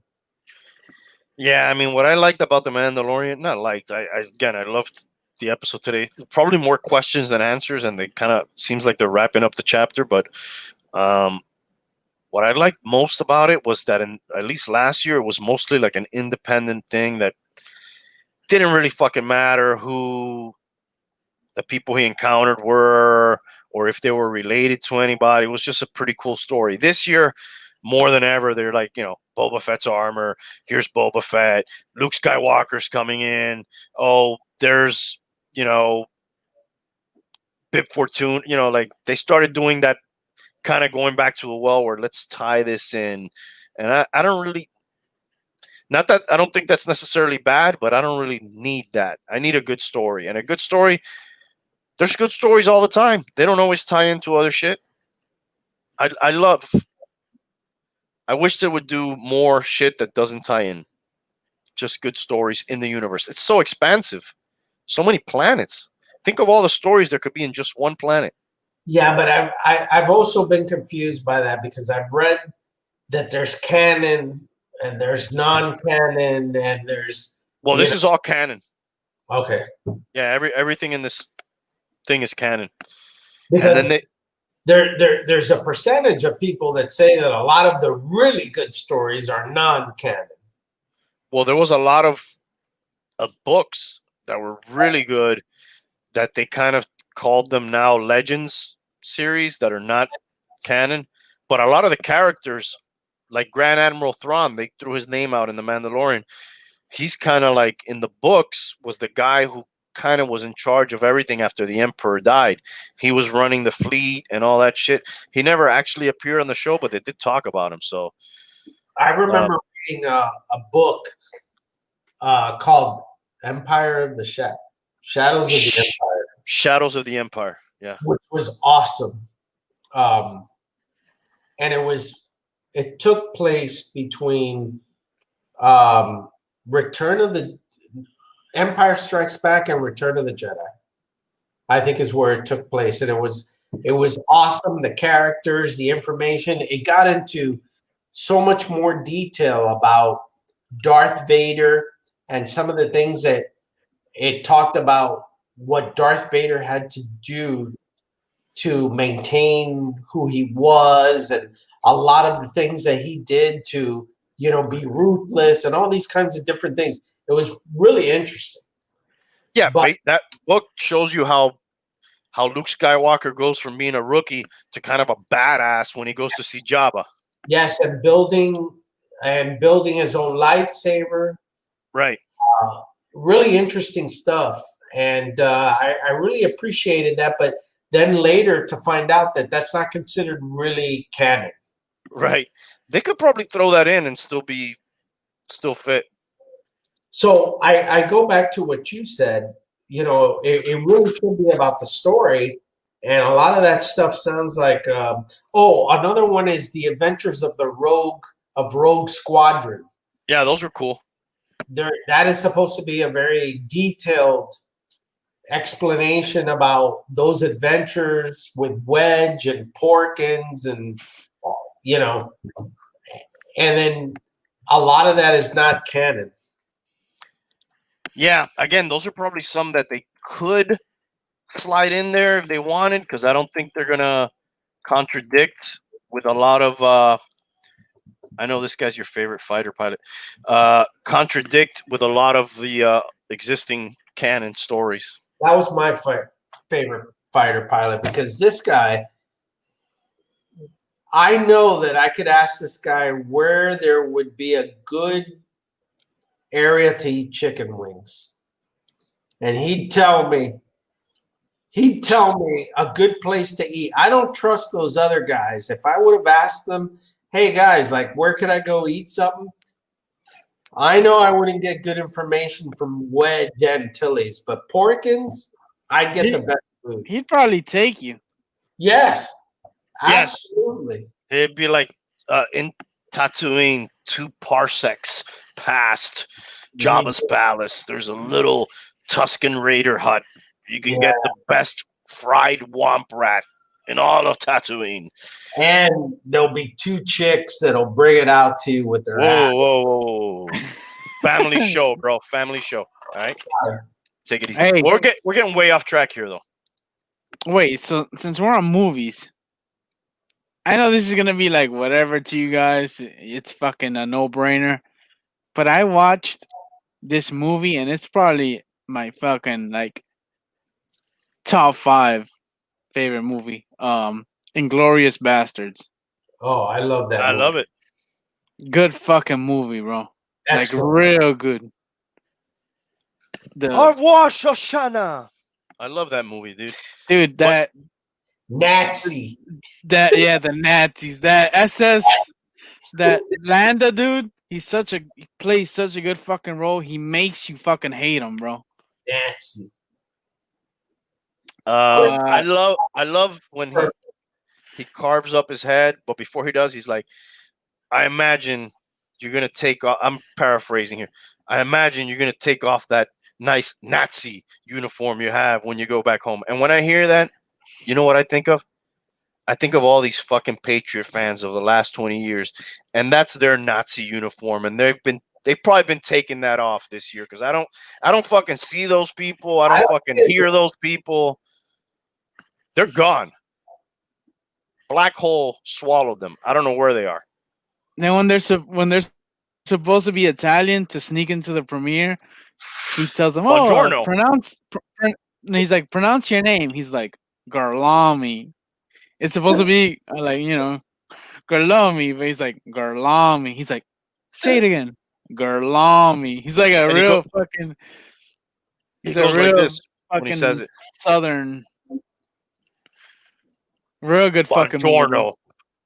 Yeah, I mean, what I liked about The Mandalorian, I loved the episode today. Probably more questions than answers, and they kind of seems like they're wrapping up the chapter. But what I liked most about it was that at least last year, it was mostly like an independent thing that didn't really fucking matter who the people he encountered were, or if they were related to anybody. It was just a pretty cool story. This year, more than ever, they're like, Boba Fett's armor. Here's Boba Fett. Luke Skywalker's coming in. Oh, there's, Bib Fortune. Like they started doing that, kind of going back to where let's tie this in. And I don't really, not that I don't think that's necessarily bad, but I don't really need that. I need a good story. And a good story, there's good stories all the time. They don't always tie into other shit. I wish they would do more shit that doesn't tie in. Just good stories in the universe. It's so expansive. So many planets. Think of all the stories there could be in just one planet. Yeah, but I've also been confused by that, because I've read that there's canon and there's non-canon and there's... Well, this is all canon. Okay. Yeah, everything in this thing is canon. Because and then there's a percentage of people that say that a lot of the really good stories are non-canon. Well, there was a lot of books that were really good that they kind of called them now Legends series that are not canon. But a lot of the characters, like Grand Admiral Thrawn, they threw his name out in The Mandalorian. He's kind of like in the books was the guy who kind of was in charge of everything after the Emperor died. He was running the fleet and all that shit. He never actually appeared on the show, but they did talk about him. So I remember reading a book called Empire of the Shadows of the Empire. Shadows of the Empire, yeah, which was awesome. And it took place between Return of the Empire Strikes Back and Return of the Jedi. I think is where it took place, and it was awesome. The characters, the information, it got into so much more detail about Darth Vader and some of the things that it talked about what Darth Vader had to do to maintain who he was, and a lot of the things that he did to, be ruthless and all these kinds of different things. It was really interesting. Yeah, but that book shows you how Luke Skywalker goes from being a rookie to kind of a badass when he goes to see Jabba. Yes, and building his own lightsaber. Right. Really interesting stuff, and I really appreciated that. But then later to find out that that's not considered really canon. Right. They could probably throw that in and still fit. So I go back to what you said. It really should be about the story, and a lot of that stuff sounds like. Another one is the Adventures of the Rogue Squadron. Yeah, those are cool. That is supposed to be a very detailed explanation about those adventures with Wedge and Porkins, and and then a lot of that is not canon. Yeah, again, those are probably some that they could slide in there if they wanted, because I don't think they're gonna contradict with a lot of I know this guy's your favorite fighter pilot. Contradict with a lot of the existing canon stories. That was my favorite fighter pilot, because this guy, I know that I could ask this guy where there would be a good area to eat chicken wings, and he'd tell me a good place to eat. I don't trust those other guys. If I would have asked them, hey guys, like, where could I go eat something? I know I wouldn't get good information from Wedge and Tilly's, but Porkins, I get the best food. He'd probably take you. Yes. Absolutely. It'd be like in Tatooine, 2 parsecs past Jabba's palace. There's a little Tusken Raider hut. You can get the best fried womp rat in all of Tatooine. And there'll be 2 chicks that'll bring it out to you with their ass. Whoa. Family show, bro. Family show. All right. Take it easy. Hey. We're getting way off track here, though. Wait, so since we're on movies, I know this is gonna be like whatever to you guys. It's fucking a no-brainer. But I watched this movie, and it's probably my fucking like top 5 favorite movie. Inglorious Bastards. Oh, I love that. I love it. Good fucking movie, bro. Excellent. Like real good. Au revoir, Shoshana. I love that movie, dude. Dude, that Nazi. The Nazis. That SS, that Landa dude. He plays such a good fucking role. He makes you fucking hate him, bro. Nazi. I love when he carves up his head, but before he does, he's like, I imagine you're gonna take off. I'm paraphrasing here. I imagine you're gonna take off that nice Nazi uniform you have when you go back home. And when I hear that, you know what I think of? I think of all these fucking Patriot fans of the last 20 years, and that's their Nazi uniform, and they've probably been taking that off this year, because I don't fucking see those people. I don't fucking hear those people. They're gone. black hole swallowed them. I don't know where they are. Then when they're supposed to be Italian to sneak into the premiere, he tells them, "Oh, Buongiorno. and he's like, pronounce your name." He's like, Garlami. It's supposed to be like, Garlami, but he's like, Garlami. He's like, say it again, Garlami. He's like a And real fucking. He He's a goes like real this when he fucking says it. Southern. Real good fucking movie, bro. Buongiorno.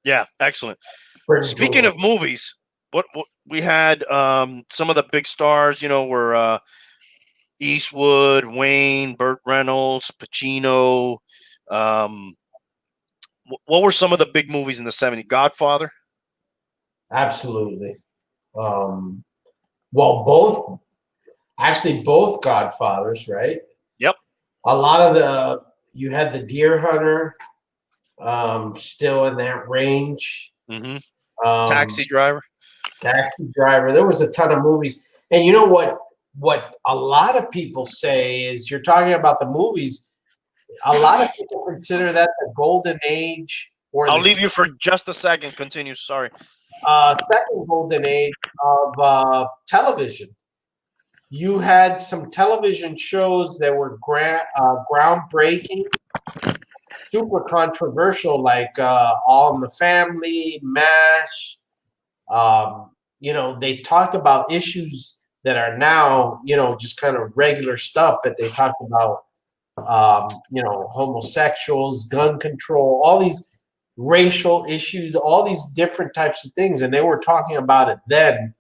Yeah, excellent. Pretty Speaking cool. of movies, what we had some of the big stars, were Eastwood, Wayne, Burt Reynolds, Pacino. What were some of the big movies in the 70s? Godfather? Absolutely. Well, both Godfathers, right? Yep. A lot of you had the Deer Hunter, still in that range. Mm-hmm. Taxi Driver. There was a ton of movies, and you know what? What a lot of people say is, you're talking about the movies. A lot of people consider that the golden age, or I'll leave you for just a second. Continue. Sorry. Second golden age of television. You had some television shows that were groundbreaking, super controversial, like All in the Family, MASH. They talked about issues that are now, just kind of regular stuff, but they talked about, homosexuals, gun control, all these racial issues, all these different types of things. And they were talking about it then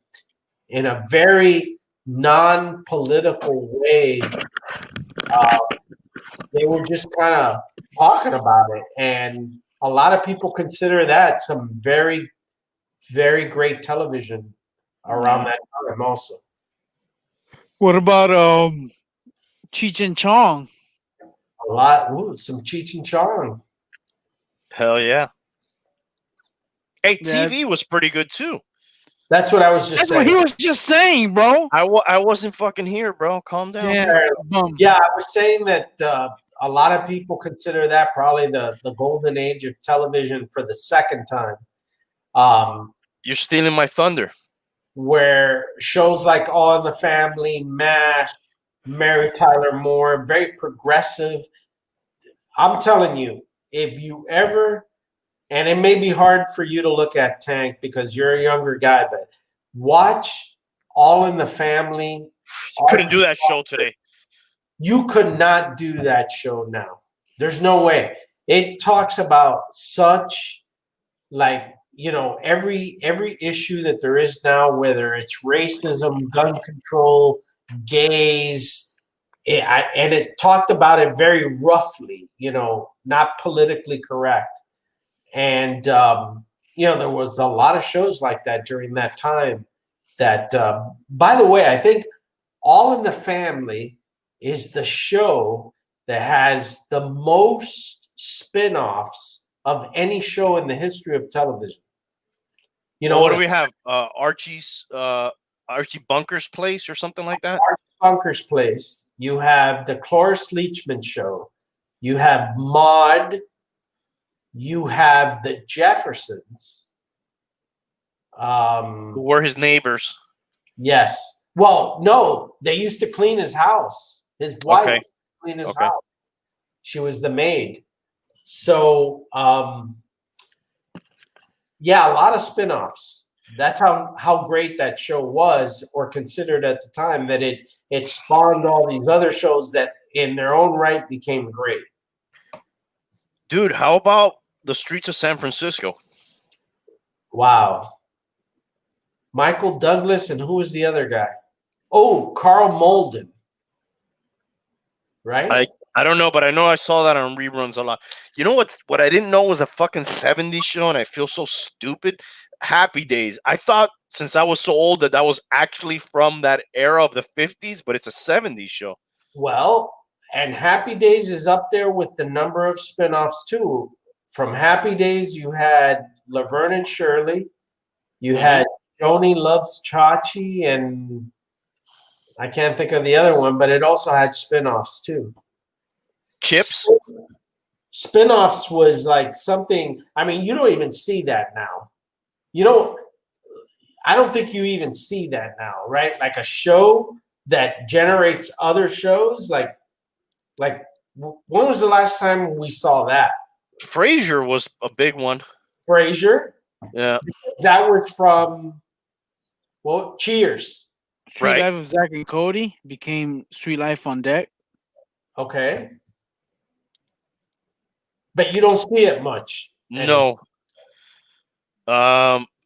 in a very non-political way. They were just kind of talking about it. And a lot of people consider that some very, very great television around that time also. What about Cheech and Chong? Some Cheech and Chong. Hell yeah. Hey, TV was pretty good too. That's what I was just saying. That's what he was just saying, bro. I wasn't fucking here, bro. Calm down. Yeah, I was saying that a lot of people consider that probably the golden age of television for the second time. You're stealing my thunder. Where shows like All in the Family, MASH, Mary Tyler Moore, very progressive. I'm telling you, if you ever, and it may be hard for you to look at, Tank, because you're a younger guy, but watch All in the Family. You couldn't do that show today. You could not do that show now. There's no way. It talks about such, like, every issue that there is now, whether it's racism, gun control, gays, and it talked about it very roughly, not politically correct. And, there was a lot of shows like that during that time that, by the way, I think All in the Family is the show that has the most spin-offs of any show in the history of television. What do we have? Archie Bunker's Place or something like that? Archie Bunker's Place. You have the Cloris Leachman Show. You have Maude. You have the Jeffersons. Who were his neighbors? Yes. Well, no, they used to clean his house. His wife used to clean his house. She was the maid. So, yeah, a lot of spinoffs. That's how great that show was, or considered at the time, that it spawned all these other shows that in their own right became great. Dude, how about The Streets of San Francisco? Wow. Michael Douglas, and who was the other guy? Oh, Carl Malden. Right? I don't know, but I know I saw that on reruns a lot. You know what I didn't know was a fucking 70s show, and I feel so stupid? Happy Days. I thought, since I was so old, that was actually from that era of the 50s, but it's a 70s show. Well, and Happy Days is up there with the number of spinoffs too. From Happy Days, you had Laverne and Shirley. You had Joni Loves Chachi, and I can't think of the other one, but it also had spinoffs too. Chips? spinoffs was like something. I mean, you don't even see that now. You don't. I don't think you even see that now, right? Like a show that generates other shows. Like when was the last time we saw that? Frasier was a big one. Frasier. Yeah. That was from Cheers. Street Right. Life of Zach and Cody became Street Life on Deck. Okay. But you don't see it much. No.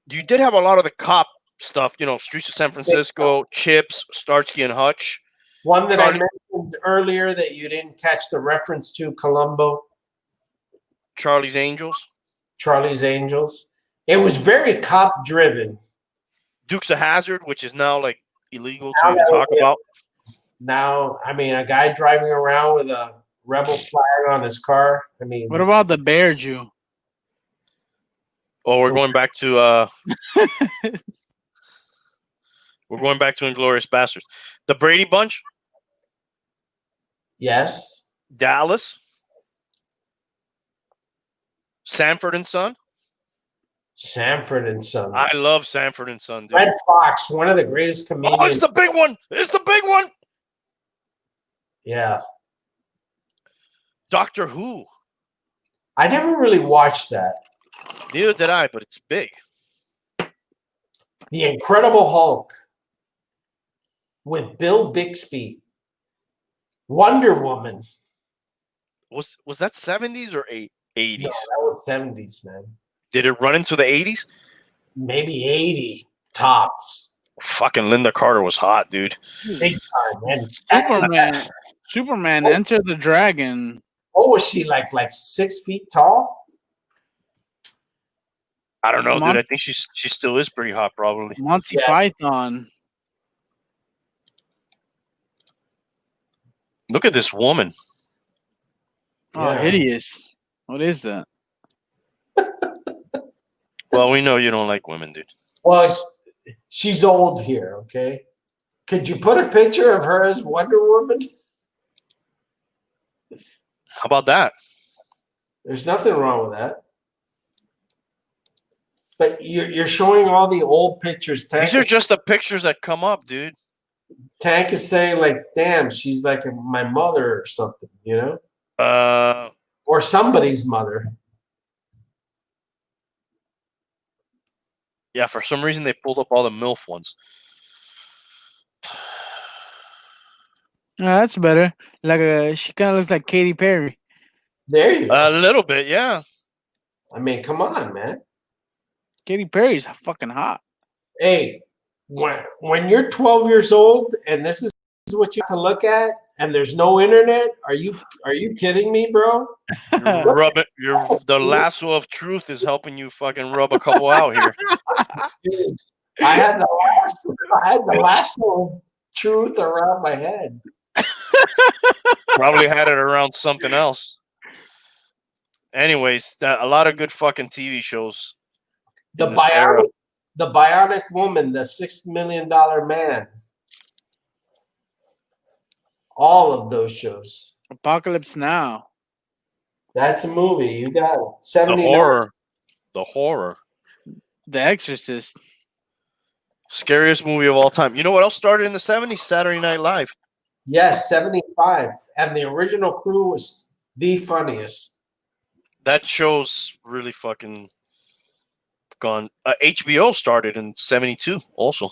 You did have a lot of the cop stuff, Streets of San Francisco, Chips, Starsky and Hutch. One that I mentioned earlier that you didn't catch the reference to, Columbo. Charlie's Angels. Charlie's Angels. It was very cop driven. Dukes of Hazzard, which is now like illegal to even talk about. Now, I mean, a guy driving around with a rebel flag on his car. I mean, What about the Bear Jew? Oh, we're going back to Inglourious Bastards. The Brady Bunch. yes. Dallas. Sanford and Son. Sanford and Son. I love Sanford and Son, dude. Red Fox, one of the greatest comedians. Oh, it's the big one. It's the big one. Yeah. Doctor Who. I never really watched that. Neither did I, but it's big. The Incredible Hulk with Bill Bixby. Wonder Woman. Was that 70s or 80s? No, that was 70s, man. Did it run into the 80s? Maybe 80 tops. Fucking Linda Carter was hot, dude. Big time, man. Superman Enter the Dragon. What was she like 6 feet tall? I don't know, dude. I think she still is pretty hot, probably. Monty Python. Look at this woman. Oh, Yeah. hideous. What is that? Well, we know you don't like women, dude. Well, she's old here, okay? Could you put a picture of her as Wonder Woman? How about that? There's nothing wrong with that. But you're showing all the old pictures. These are just the pictures that come up, dude. Tank is saying, like, damn, she's like my mother or something, or somebody's mother. Yeah, for some reason they pulled up all the MILF ones. That's better. She kind of looks like Katy Perry. There you go. A little bit, yeah. I mean, come on, man. Katy Perry's fucking hot. Hey, when you're 12 years old and this is what you have to look at, and there's no internet, are you kidding me, bro? The lasso of truth is helping you fucking rub a couple out here. Dude, I had the lasso of truth around my head. Probably had it around something else. Anyways, a lot of good fucking TV shows. The Bionic Woman, the $6 million Man. All of those shows. Apocalypse Now. That's a movie. You got it. 79. The horror. The Exorcist. Scariest movie of all time. You know what else started in the 70s? Saturday Night Live. Yes, 75. And the original crew was the funniest. That show's really fucking gone. HBO started in 72 also.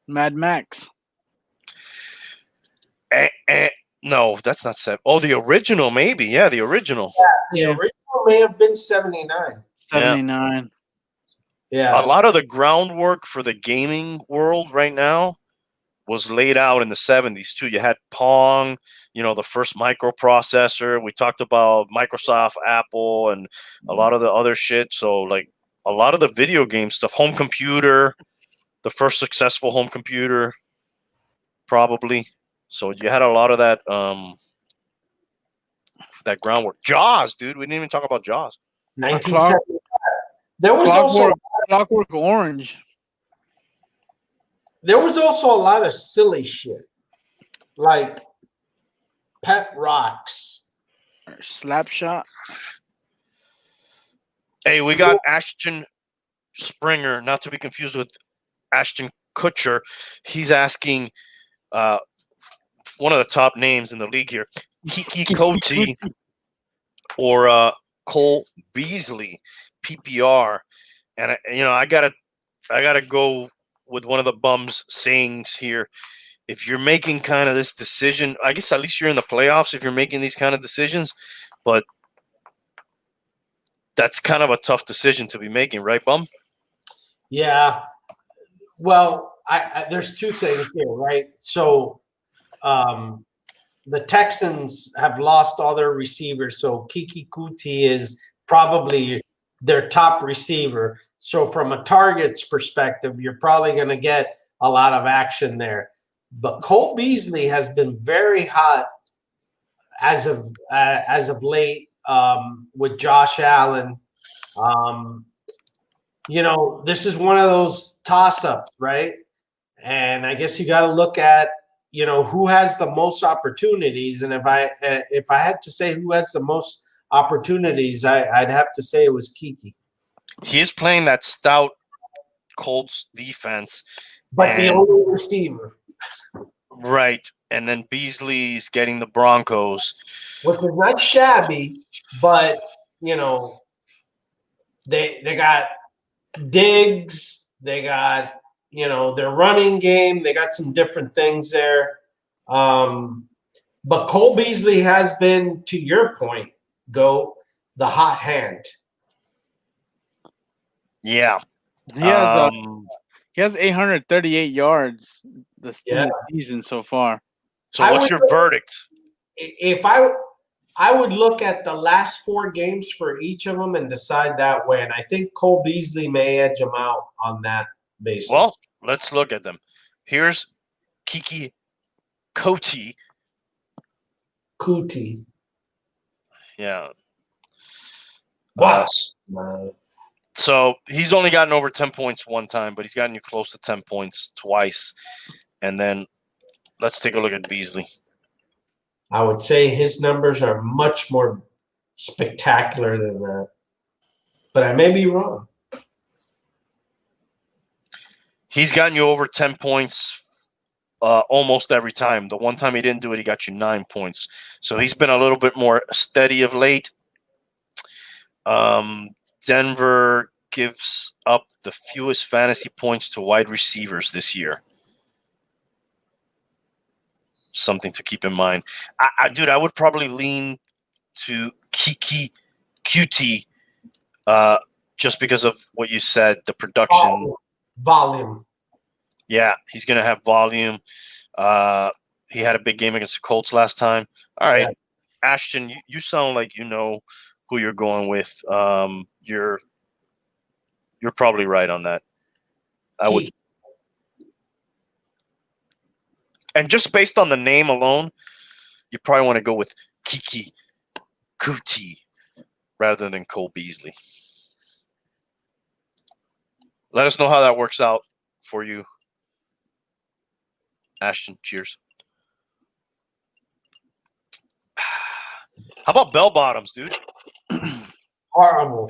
Mad Max. No, that's not 7. Oh, the original, maybe. Yeah, the original. Yeah, the original may have been 79. 79. Yeah. A lot of the groundwork for the gaming world right now was laid out in the 70s too. You had Pong, the first microprocessor. We talked about Microsoft, Apple, and a lot of the other shit. So like a lot of the video game stuff, home computer, the first successful home computer, probably. So you had a lot of that that groundwork. Jaws, dude. We didn't even talk about Jaws. 1975. There was also Clockwork Orange. There was also a lot of silly shit, like Pet Rocks. or slap shot. Hey, we got Ashton Springer, not to be confused with Ashton Kutcher. He's asking one of the top names in the league here, Kiki Cote or Cole Beasley, PPR. And I gotta go with one of the bums sayings here. If you're making kind of this decision, I guess at least you're in the playoffs if you're making these kind of decisions, but that's kind of a tough decision to be making, right, Bum? Yeah. Well, there's two things here, right? So the Texans have lost all their receivers, so Kiki Kuti is probably their top receiver. So from a targets perspective, you're probably going to get a lot of action there. But Cole Beasley has been very hot as of late with Josh Allen. This is one of those toss-ups, right? And I guess you got to look at who has the most opportunities. And if I had to say who has the most opportunities, I'd have to say it was Kiki. He is playing that stout Colts defense, but the only receiver. Right. And then Beasley's getting the Broncos. Which is not shabby, but, they got Diggs, they got, their running game, they got some different things there. But Cole Beasley has been, to your point, the hot hand. Yeah. He has 838 yards in the season so far. So what's your verdict? If I would look at the last 4 games for each of them and decide that way. And I think Cole Beasley may edge him out on that basis. Well, let's look at them. Here's Kiki Cote. Kuti. Yeah. Wow. So he's only gotten over 10 points one time, but he's gotten you close to 10 points twice. And then let's take a look at Beasley. I would say his numbers are much more spectacular than that. But I may be wrong. He's gotten you over 10 points almost every time. The one time he didn't do it, he got you 9 points. So he's been a little bit more steady of late. Denver gives up the fewest fantasy points to wide receivers this year. Something to keep in mind. Dude, I would probably lean to Kiki QT just because of what you said, the production. Volume. Yeah, he's going to have volume. He had a big game against the Colts last time. All right, yeah. Ashton, you sound like you know who you're going with. You're probably right on that. I would. And just based on the name alone, you probably want to go with Kiki Kuti rather than Cole Beasley. Let us know how that works out for you, Ashton. Cheers. How about bell bottoms, dude? Horrible.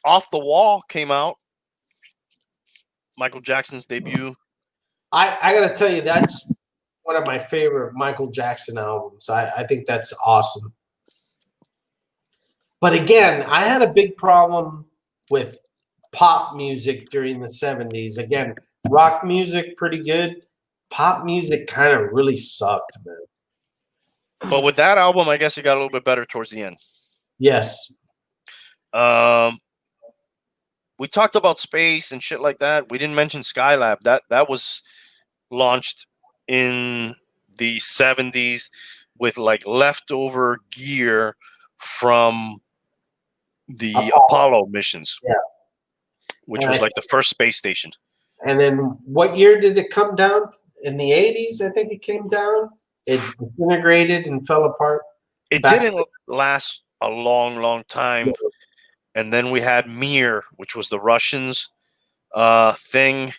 Off the Wall came out. Michael Jackson's debut. I got to tell you, that's one of my favorite Michael Jackson albums. I think that's awesome. But again, I had a big problem with pop music during the 70s. Again, rock music, pretty good. Pop music kind of really sucked, man. But with that album, I guess it got a little bit better towards the end. Yes. We talked about space and shit like that. We didn't mention Skylab. That was launched in the 70s with like leftover gear from the Apollo missions. Yeah. Which was like the first space station. And then what year did it come down? In the 80s, I think it came down. It disintegrated and fell apart. It didn't last a long, long time. Yeah. And then we had Mir, which was the Russians thing.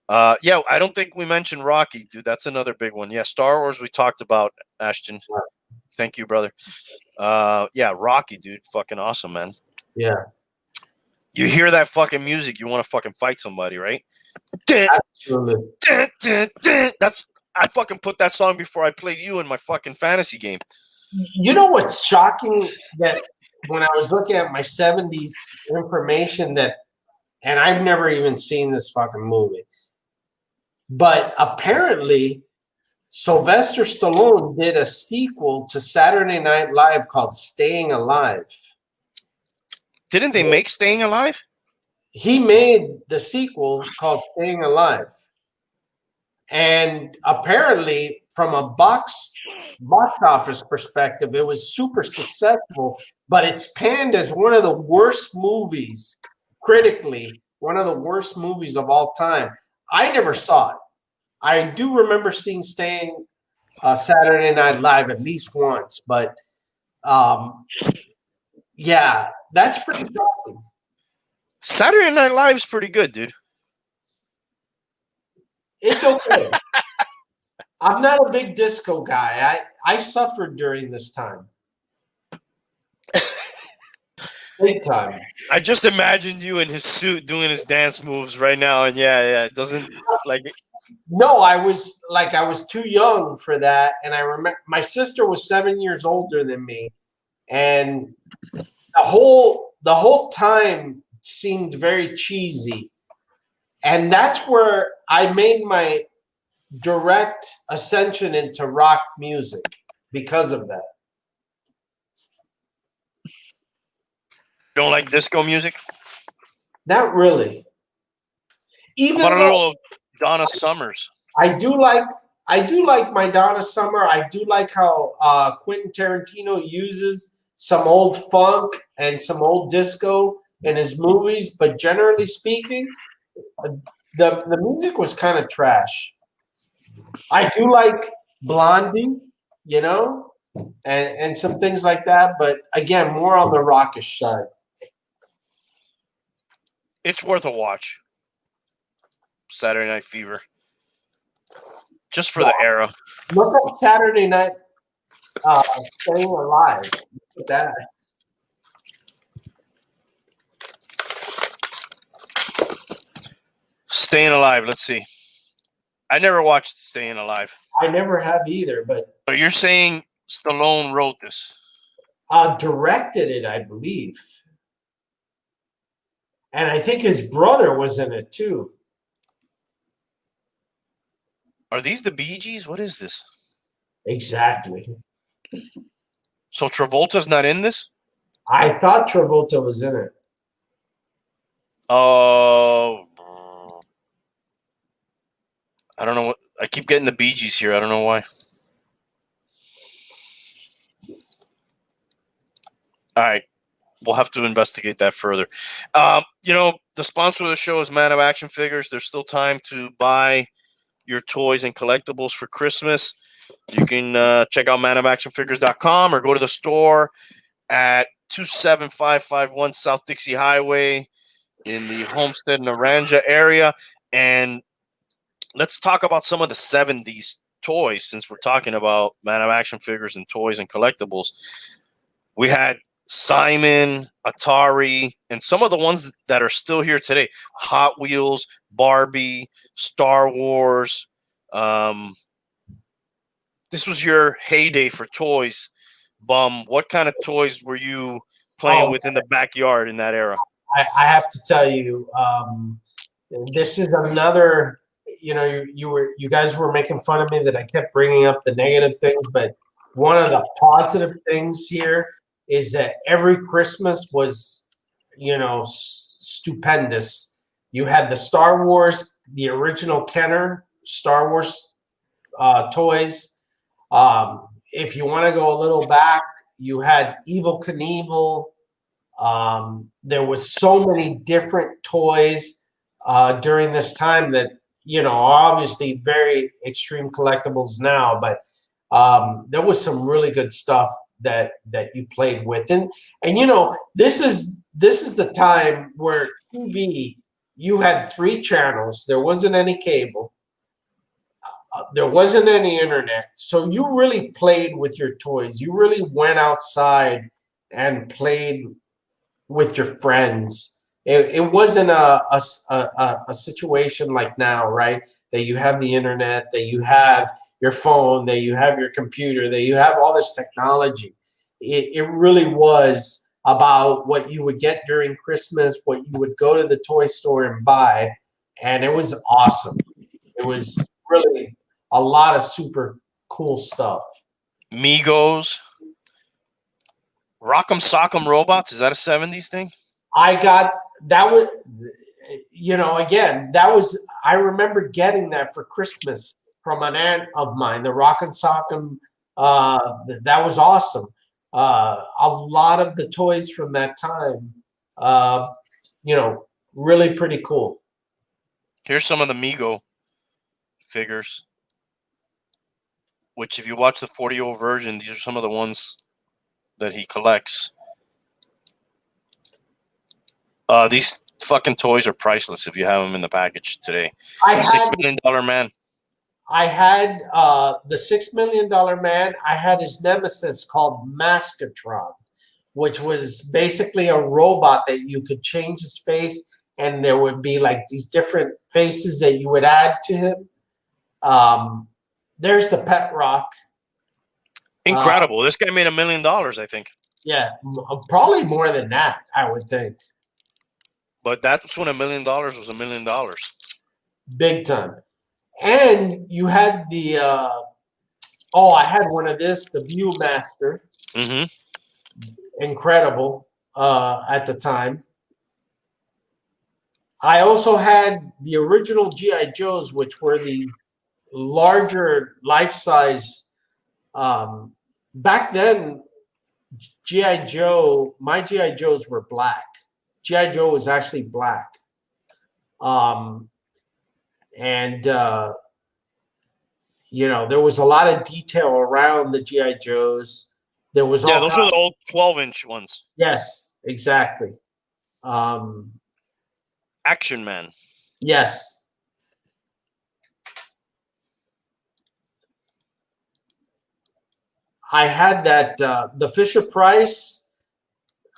Yeah, I don't think we mentioned Rocky, dude. That's another big one. Yeah, Star Wars we talked about, Ashton. Thank you, brother. Yeah, Rocky, dude, fucking awesome, man. Yeah. You hear that fucking music, you want to fucking fight somebody, right? Absolutely. That's I fucking put that song before I played you in my fucking fantasy game. You know what's shocking? That when I was looking at my 70s information, and I've never even seen this fucking movie, but apparently Sylvester Stallone did a sequel to Saturday Night Live called Staying Alive. Didn't they make Staying Alive? He made the sequel called Staying Alive. And apparently, from a box office perspective, it was super successful, but it's panned as one of the worst movies, critically, one of the worst movies of all time. I never saw it. I do remember seeing Staying Saturday Night Live at least once, but yeah, that's pretty shocking. Saturday Night Live is pretty good, dude. It's okay. I'm not a big disco guy. I suffered during this time. Big time. I just imagined you in his suit doing his dance moves right now, and yeah, it doesn't like. No, I was too young for that, and I remember my sister was 7 years older than me, and the whole time seemed very cheesy, and that's where I made my direct ascension into rock music because of that. Don't like disco music? Not really. Even What a though little Donna Summers. I do like my Donna Summer. I do like how Quentin Tarantino uses some old funk and some old disco in his movies, but generally speaking, the music was kind of trash. I do like Blondie, you know, and some things like that, but again, more on the rockish side. It's worth a watch. Saturday Night Fever. Just for the era. Look up Saturday Night Staying Alive. Look at that. Staying Alive. Let's see. I never watched Staying Alive. I never have either, but So you're saying Stallone wrote this? directed it, I believe. And I think his brother was in it too. Are these the Bee Gees? What is this? Exactly. So Travolta's not in this? I thought Travolta was in it. Oh. I don't know what. I keep getting the Bee Gees here. I don't know why. All right. We'll have to investigate that further. You know, the sponsor of the show is Man of Action Figures. There's still time to buy your toys and collectibles for Christmas. You can check out manofactionfigures.com or go to the store at 27551 South Dixie Highway in the Homestead Naranja area. And let's talk about some of the 70s toys since we're talking about Man of Action Figures and toys and collectibles. We had Simon, Atari, and some of the ones that are still here today. Hot Wheels, Barbie, Star Wars. This was your heyday for toys, Bum. What kind of toys were you playing with in the backyard in that era? I have to tell you, this is another. You know, you guys were making fun of me that I kept bringing up the negative things, but one of the positive things here is that every Christmas was, you know, stupendous. You had the Star Wars, the original Kenner Star Wars toys. If you want to go a little back, you had Evel Knievel. There was so many different toys during this time that, you know, obviously very extreme collectibles now, but there was some really good stuff that you played with. And you know, this is the time where TV, you had 3 channels. There wasn't any cable. there wasn't any internet, so you really played with your toys. You really went outside and played with your friends. It wasn't a situation like now, right? That you have the internet, that you have your phone, that you have your computer, that you have all this technology. It really was about what you would get during Christmas, what you would go to the toy store and buy, and it was awesome. It was really a lot of super cool stuff. Migos. Rock'em Sock'em Robots. Is that a 70s thing? I got that was, again, that was, I remember getting that for Christmas from an aunt of mine, the Rock and Sock'em. That was awesome. A lot of the toys from that time, really pretty cool. Here's some of the Migo figures, which if you watch the 40-year version, these are some of the ones that he collects. These fucking toys are priceless if you have them in the package today. $6 million man. I had the $6 million man. I had his nemesis called Maskatron, which was basically a robot that you could change his face, and there would be like these different faces that you would add to him. There's the Pet Rock. Incredible. This guy made $1 million, I think. Yeah, probably more than that, I would think. But that's when $1 million was $1 million. Big time. And you had the I had one of this, the Viewmaster. Mm-hmm. Incredible at the time. I also had the original G.I. Joes, which were the larger life-size. Back then, G.I. Joe, my G.I. Joes were black. G.I. Joe was actually black. There was a lot of detail around the G.I. Joes. There was those were the old 12-inch ones. Yes, exactly. Action Man. Yes. I had that the Fisher Price.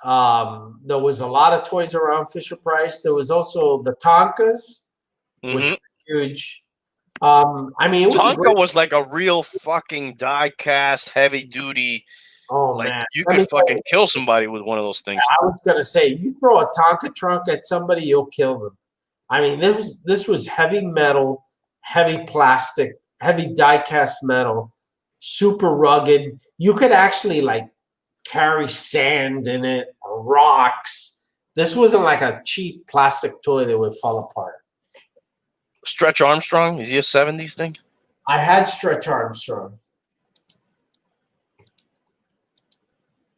There was a lot of toys around Fisher Price. There was also the Tonkas, which were huge. Tonka was like a real fucking die-cast, heavy-duty. Oh, like, man. you could fucking kill somebody with one of those things. I was going to say, you throw a Tonka trunk at somebody, you'll kill them. I mean, this was heavy metal, heavy plastic, heavy die-cast metal, super rugged. You could actually, like, carry sand in it, or rocks. This wasn't like a cheap plastic toy that would fall apart. Stretch Armstrong, is he a 70s thing? I had Stretch Armstrong.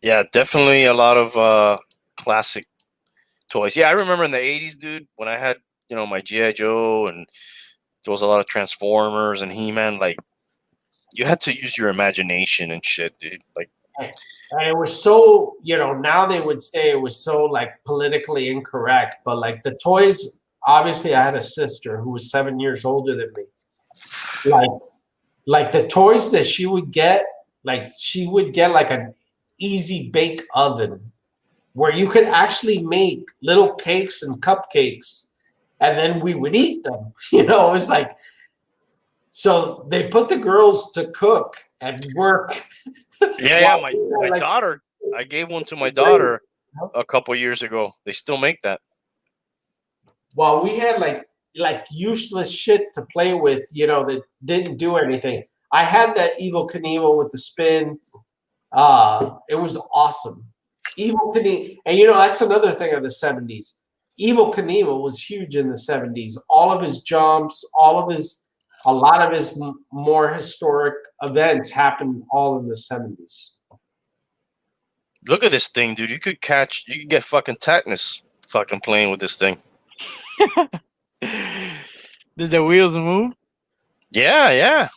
Yeah, definitely a lot of classic toys. Yeah, I remember in the 80s, dude, when I had, my G.I. Joe, and there was a lot of Transformers and He-Man. Like, you had to use your imagination and shit, dude. Like, and it was so, now they would say it was so, like, politically incorrect, but, like, the toys, obviously I had a sister who was 7 years older than me. Like the toys that she would get like an easy bake oven where you could actually make little cakes and cupcakes, and then we would eat them. It was like, so they put the girls to cook and work. Yeah, my daughter, I gave one to my daughter a couple years ago. They still make that. Well, we had like useless shit to play with, that didn't do anything. I had that Evel Knievel with the spin. It was awesome. Evel Knievel, and that's another thing of the 70s. Evel Knievel was huge in the 70s. All of his jumps, a lot of his more historic events happened all in the 70s. Look at this thing, dude. You could get fucking tetanus fucking playing with this thing. Did the wheels move? Yeah.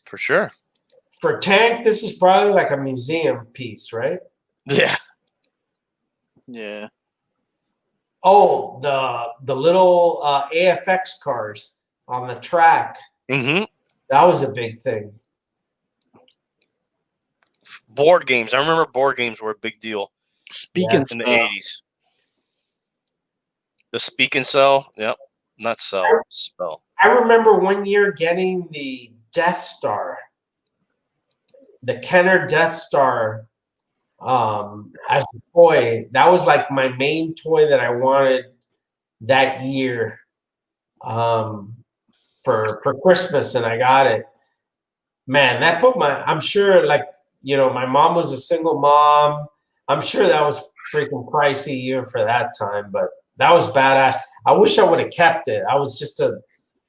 For sure. For Tank, this is probably like a museum piece, right? Yeah. Yeah. Oh, the little AFX cars on the track. Mm-hmm. That was a big thing. Board games. I remember board games were a big deal Speaking in the spell. 80s. The speak and sell. Yep. Not sell. Spell. I remember one year getting the Death Star, the Kenner Death Star, as a toy. That was like my main toy that I wanted that year, for Christmas, and I got it. Man, that put I'm sure, like, my mom was a single mom. I'm sure that was freaking pricey even for that time, but that was badass. I wish I would have kept it. I was just a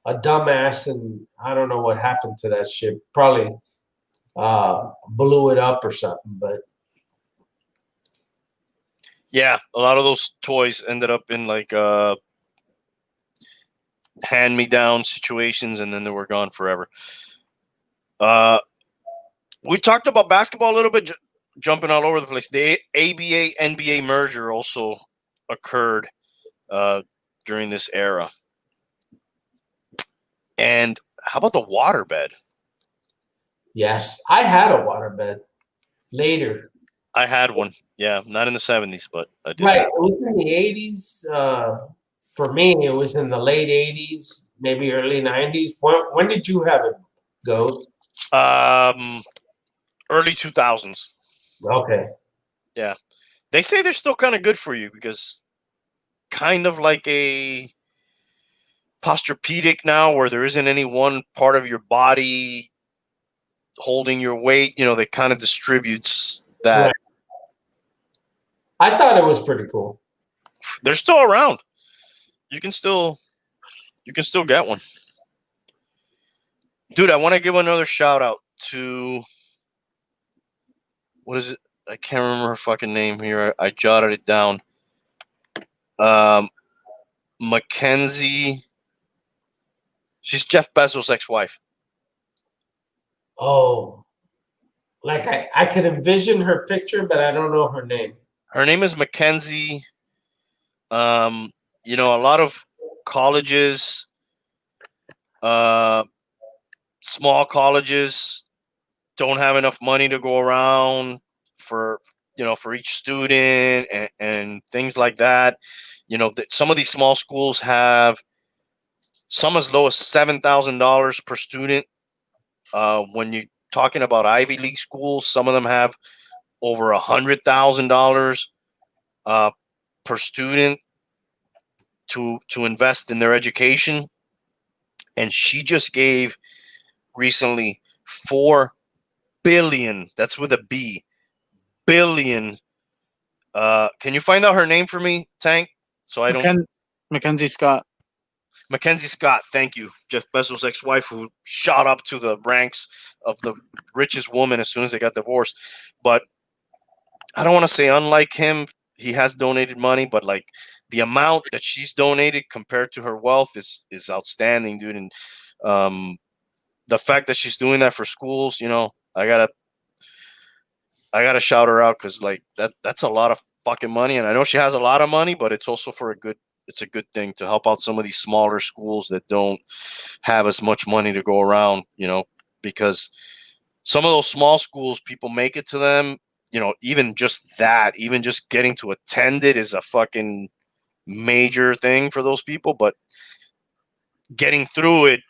dumbass, and I don't know what happened to that shit. Probably blew it up or something, but Yeah, a lot of those toys ended up in like hand-me-down situations, and then they were gone forever. We talked about basketball a little bit, jumping all over the place. The ABA NBA merger also occurred during this era. And how about the waterbed? yes, I had a waterbed later. I had one. Yeah, not in the 70s, but I did. Right, it was in the 80s. For me, it was in the late 80s, maybe early 90s. When did you have it, Go? Early 2000s. Okay. Yeah. They say they're still kind of good for you because kind of like a posturepedic now where there isn't any one part of your body holding your weight, that kind of distributes that. Right. I thought it was pretty cool. They're still around. You can still get one. Dude, I want to give another shout out to, what is it? I can't remember her fucking name here. I jotted it down. Mackenzie. She's Jeff Bezos' ex-wife. Oh, like I could envision her picture, but I don't know her name. Her name is Mackenzie. A lot of colleges, small colleges don't have enough money to go around for each student and things like that. Some of these small schools have some as low as $7,000 per student. When you're talking about Ivy League schools, some of them have over $100,000 per student to invest in their education. And she just gave recently $4 billion. That's with a B. Billion. Can you find out her name for me, Tank? So I don't. Mackenzie Scott. Mackenzie Scott, thank you. Jeff Bezos' ex-wife, who shot up to the ranks of the richest woman as soon as they got divorced. But I don't want to say unlike him, he has donated money, but like the amount that she's donated compared to her wealth is outstanding, dude. And the fact that she's doing that for schools, I gotta shout her out because like that's a lot of fucking money. And I know she has a lot of money, but it's also for it's a good thing to help out some of these smaller schools that don't have as much money to go around, because some of those small schools, people make it to them, even just getting to attend it is a fucking major thing for those people. But getting through it,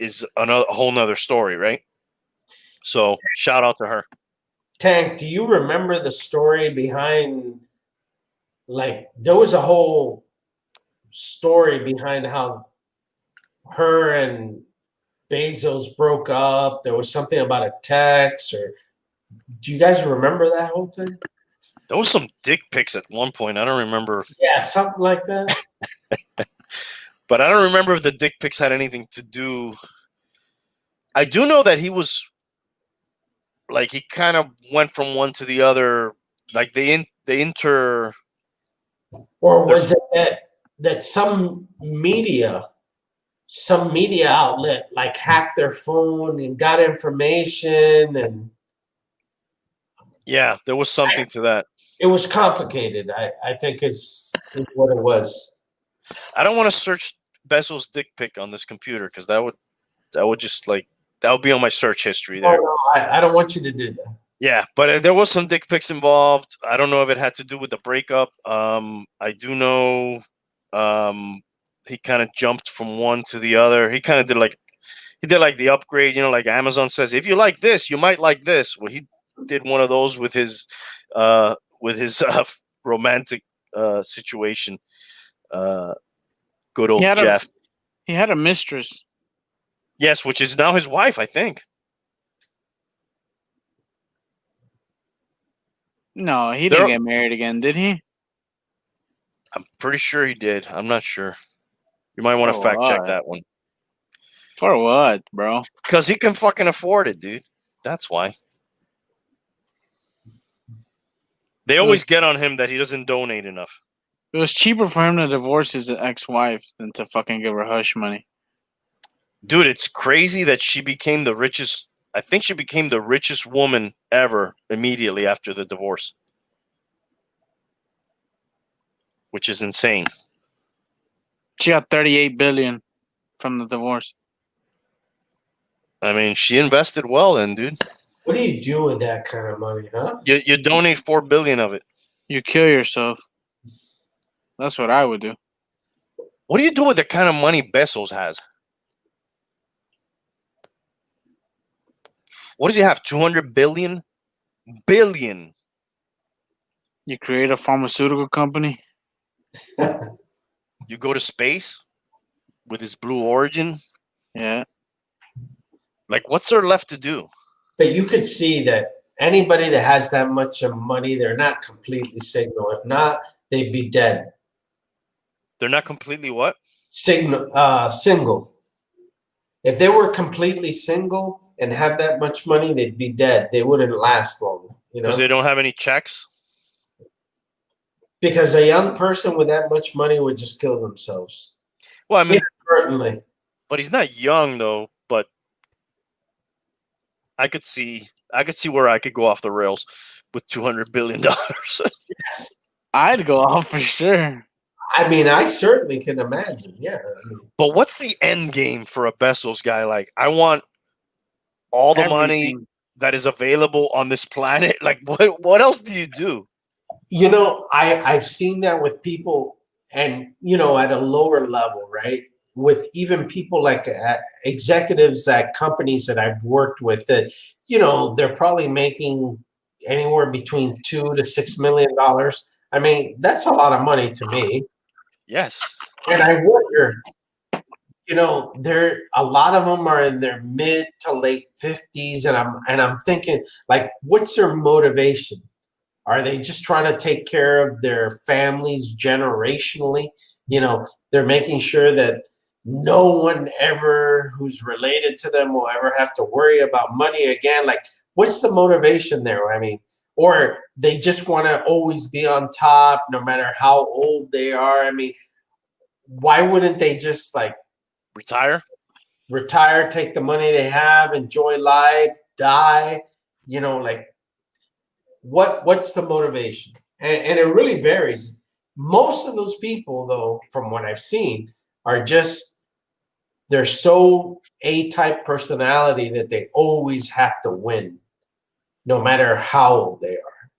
is a whole nother story, right? So shout out to her. Tank, do you remember the story behind, like, there was a whole story behind how her and Bezos broke up? There was something about a text, or do you guys remember that whole thing? There was some dick pics at one point. I don't remember. Yeah, something like that. But I don't remember if the dick pics had anything to do. I do know that he was like, he kind of went from one to the other. Like they Or was it that some media outlet like hacked their phone and got information, and yeah, there was something to that. it was complicated. I think is what it was. I don't want to search Bessel's dick pic on this computer because that would just like that would be on my search history there. Oh, no, I don't want you to do that. Yeah, but there was some dick pics involved. I don't know if it had to do with the breakup. I do know he kind of jumped from one to the other. He kind of did like the upgrade, like Amazon says, if you like this, you might like this. Well, he did one of those with his romantic situation. Good old Jeff. He had a mistress. Yes, which is now his wife, I think. No, he didn't get married again, did he? I'm pretty sure he did. I'm not sure. You might want to fact check that one. For what, bro? Because he can fucking afford it, dude. That's why. They always get on him that he doesn't donate enough. It was cheaper for him to divorce his ex-wife than to fucking give her hush money. Dude, it's crazy that she became the richest. I think she became the richest woman ever immediately after the divorce. Which is insane. She got $38 billion from the divorce. I mean, she invested well then, dude. What do you do with that kind of money, huh? You donate $4 billion of it. You kill yourself. That's what I would do. What do you do with the kind of money Bezos has? What does he have? 200 billion? Billion. You create a pharmaceutical company. You go to space with his Blue Origin. Yeah. Like, what's there left to do? But you could see that anybody that has that much of money, they're not completely single. If not, they'd be dead. They're not completely what? Single. If they were completely single and have that much money, they'd be dead. They wouldn't last long. Because they don't have any checks? Because a young person with that much money would just kill themselves. Well, I mean, inadvertently. But he's not young though. But I could see where I could go off the rails with $200 billion. Yes. I'd go off for sure. I mean, I certainly can imagine. Yeah. But what's the end game for a Bezos guy? Like, I want all the money that is available on this planet. Like, what else do you do? I've seen that with people and, at a lower level, right? With even people like executives at companies that I've worked with that, they're probably making anywhere between $2 to $6 million. I mean, that's a lot of money to me. Yes. And I wonder, a lot of them are in their mid to late 50s, and I'm thinking, like, what's their motivation? Are they just trying to take care of their families generationally? They're making sure that no one ever who's related to them will ever have to worry about money again. Like, what's the motivation there? I mean, or they just want to always be on top no matter how old they are. I mean, why wouldn't they just like retire, take the money they have, enjoy life, die? Like, what's the motivation? And it really varies. Most of those people, though, from what I've seen, are just, they're so A-type personality that they always have to win, no matter how old they are,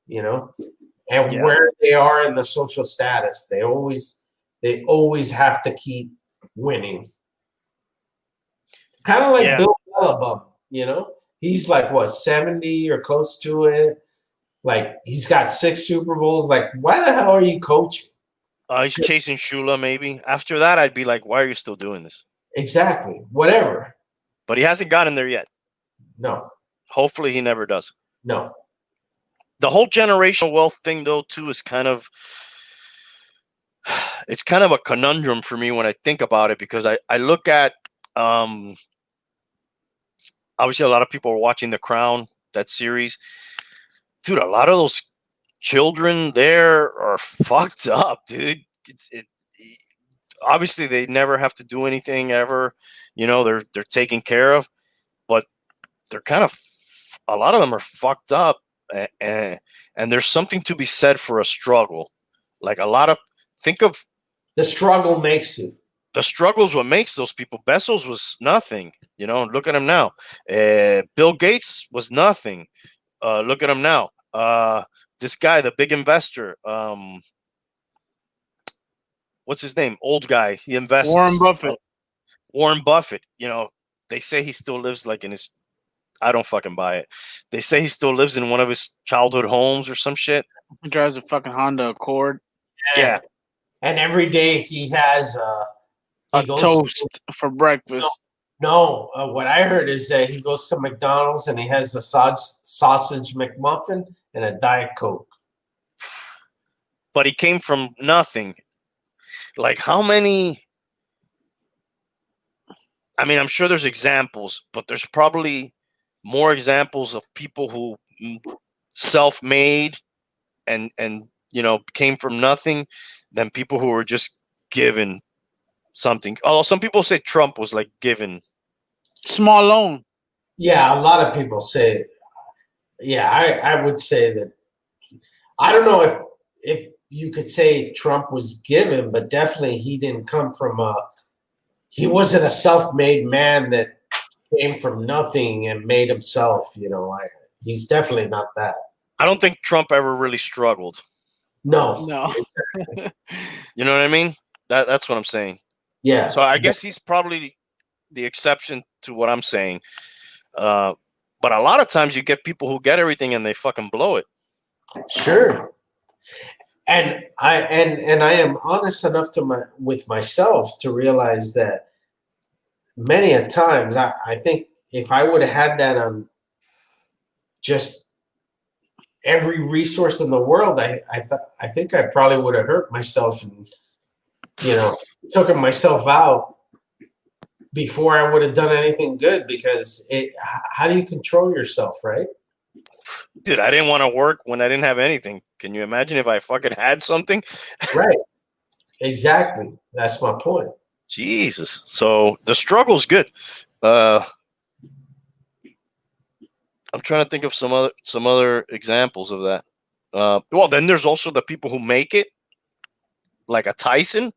and where they are in the social status. They always have to keep winning. Kind of like Bill Belichick, he's like, what, 70 or close to it? Like, he's got 6 Super Bowls. Like, why the hell are you coaching? He's chasing Shula, maybe. After that, I'd be like, why are you still doing this? Exactly. Whatever. But he hasn't gotten there yet. No. Hopefully he never does. No. The whole generational wealth thing, though, too, is it's kind of a conundrum for me when I think about it, because I look at, obviously a lot of people are watching The Crown, that series. Dude, a lot of those children there are fucked up, dude. Obviously they never have to do anything ever. They're taken care of, but they're kind of, a lot of them are fucked up, and there's something to be said for a struggle. Like, think of the struggle makes you. the struggles what makes those people. Bezos was nothing. Look at him now. Bill Gates was nothing. Look at him now. This guy, the big investor, what's his name? Old guy. He invests. Warren Buffett. Warren Buffett. They say he still lives like in his. I don't fucking buy it. They say he still lives in one of his childhood homes or some shit. He drives a fucking Honda Accord. Yeah. And every day he has a toast for breakfast. No, what I heard is that he goes to McDonald's and he has the sausage McMuffin and a Diet Coke. But he came from nothing. Like how many? I mean, I'm sure there's examples, but there's probably more examples of people who self-made and came from nothing than people who were just given something. Although some people say Trump was like given small loan. Yeah, a lot of people say. Yeah, I would say that. I don't know if you could say Trump was given, but definitely he didn't come from he wasn't a self-made man that came from nothing and made himself. He's definitely not that. I don't think Trump ever really struggled. No. You know what I mean? That's what I'm saying. Yeah. So I guess he's probably the exception to what I'm saying. But a lot of times you get people who get everything and they fucking blow it. Sure. And I am honest enough with myself to realize that many a times I think if I would have had that on just every resource in the world, I think I probably would have hurt myself and took myself out before I would have done anything good, because how do you control yourself, right? Dude, I didn't want to work when I didn't have anything. Can you imagine if I fucking had something? Right. Exactly. That's my point. Jesus. So the struggle's good. I'm trying to think of some other examples of that. Well, then there's also the people who make it, like a Tyson,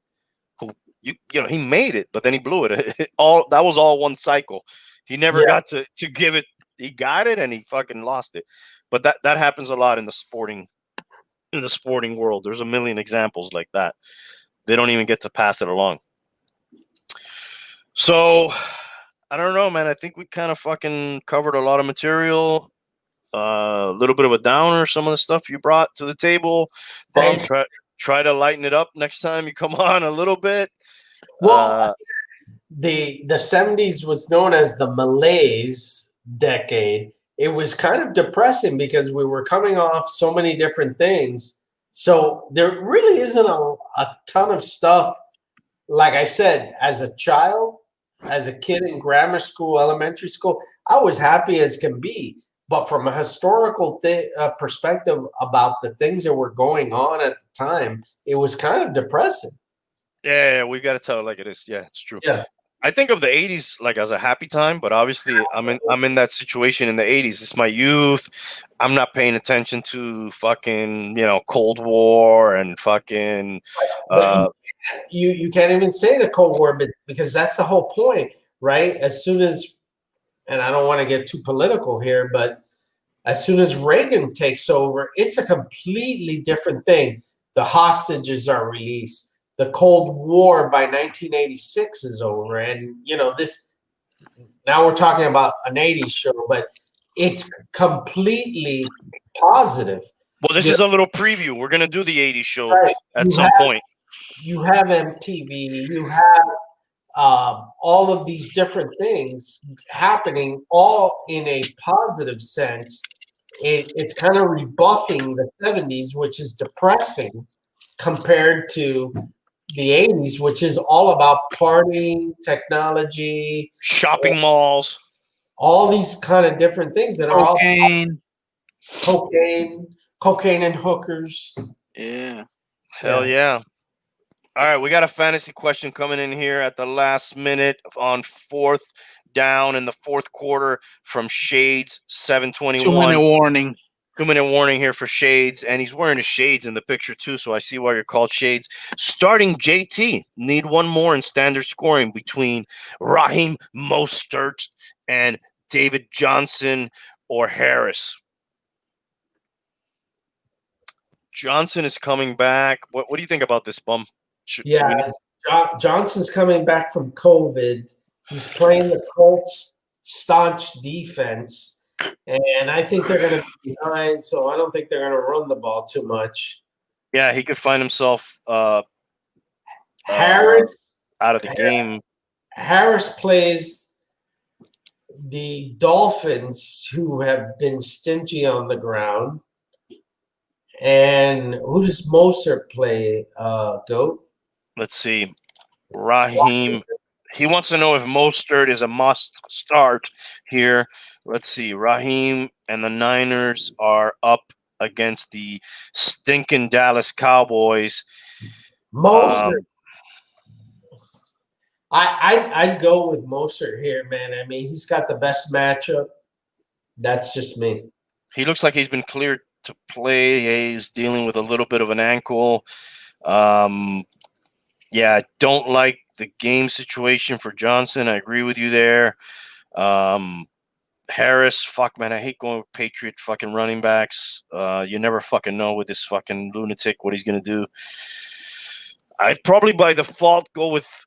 who he made it, but then he blew it. That was all one cycle. He never got to give it. He got it and he fucking lost it. But that happens a lot in the sporting world. There's a million examples like that. They don't even get to pass it along. So I don't know, man. I think we kind of fucking covered a lot of material. A little bit of a downer, some of the stuff you brought to the table. Try to lighten it up next time you come on a little bit. Well, the 70s was known as the malaise decade. It was kind of depressing because we were coming off so many different things. So there really isn't a ton of stuff. Like I said, as a child, as a kid in grammar school, elementary school, I was happy as can be. But from a historical perspective about the things that were going on at the time, it was kind of depressing. Yeah, we got to tell it like it is. Yeah, it's true. Yeah. I think of the 80s like as a happy time, but obviously I'm in that situation in the 80s. It's my youth. I'm not paying attention to fucking, Cold War and fucking you can't even say the Cold War, because that's the whole point, right? As soon as, and I don't want to get too political here, but as soon as Reagan takes over, it's a completely different thing. The hostages are released. The Cold War by 1986 is over. And, this, now we're talking about an 80s show, but it's completely positive. Well, this is a little preview. We're going to do the 80s show at some point. You have MTV, you have all of these different things happening, all in a positive sense. It's kind of rebuffing the 70s, which is depressing, compared to the 80s, which is all about partying, technology, shopping malls, all these kind of different things that are all cocaine and hookers. Yeah. Hell yeah. All right, we got a fantasy question coming in here at the last minute on 4th down in the fourth quarter from Shades 721. 2-minute warning. 2-minute warning here for Shades, and he's wearing his shades in the picture too, so I see why you're called Shades. Starting JT, need one more in standard scoring between Raheem Mostert and David Johnson or Harris. Johnson is coming back. What do you think about this, Bum? Johnson's coming back from COVID. He's playing the Colts' staunch defense. And I think they're going to be behind, so I don't think they're going to run the ball too much. Yeah, he could find himself Harris out of the game. Harris plays the Dolphins, who have been stingy on the ground. And who does Mostert play, Goat? Let's see. Raheem. He wants to know if Mostert is a must start here. Let's see. Raheem and the Niners are up against the stinking Dallas Cowboys. Mostert. I'd go with Mostert here, man. I mean, he's got the best matchup. That's just me. He looks like he's been cleared to play. He's dealing with a little bit of an ankle. Yeah, I don't like the game situation for Johnson. I agree with you there. Harris, fuck, man, I hate going with Patriot fucking running backs. You never fucking know with this fucking lunatic what he's going to do. I'd probably by default go with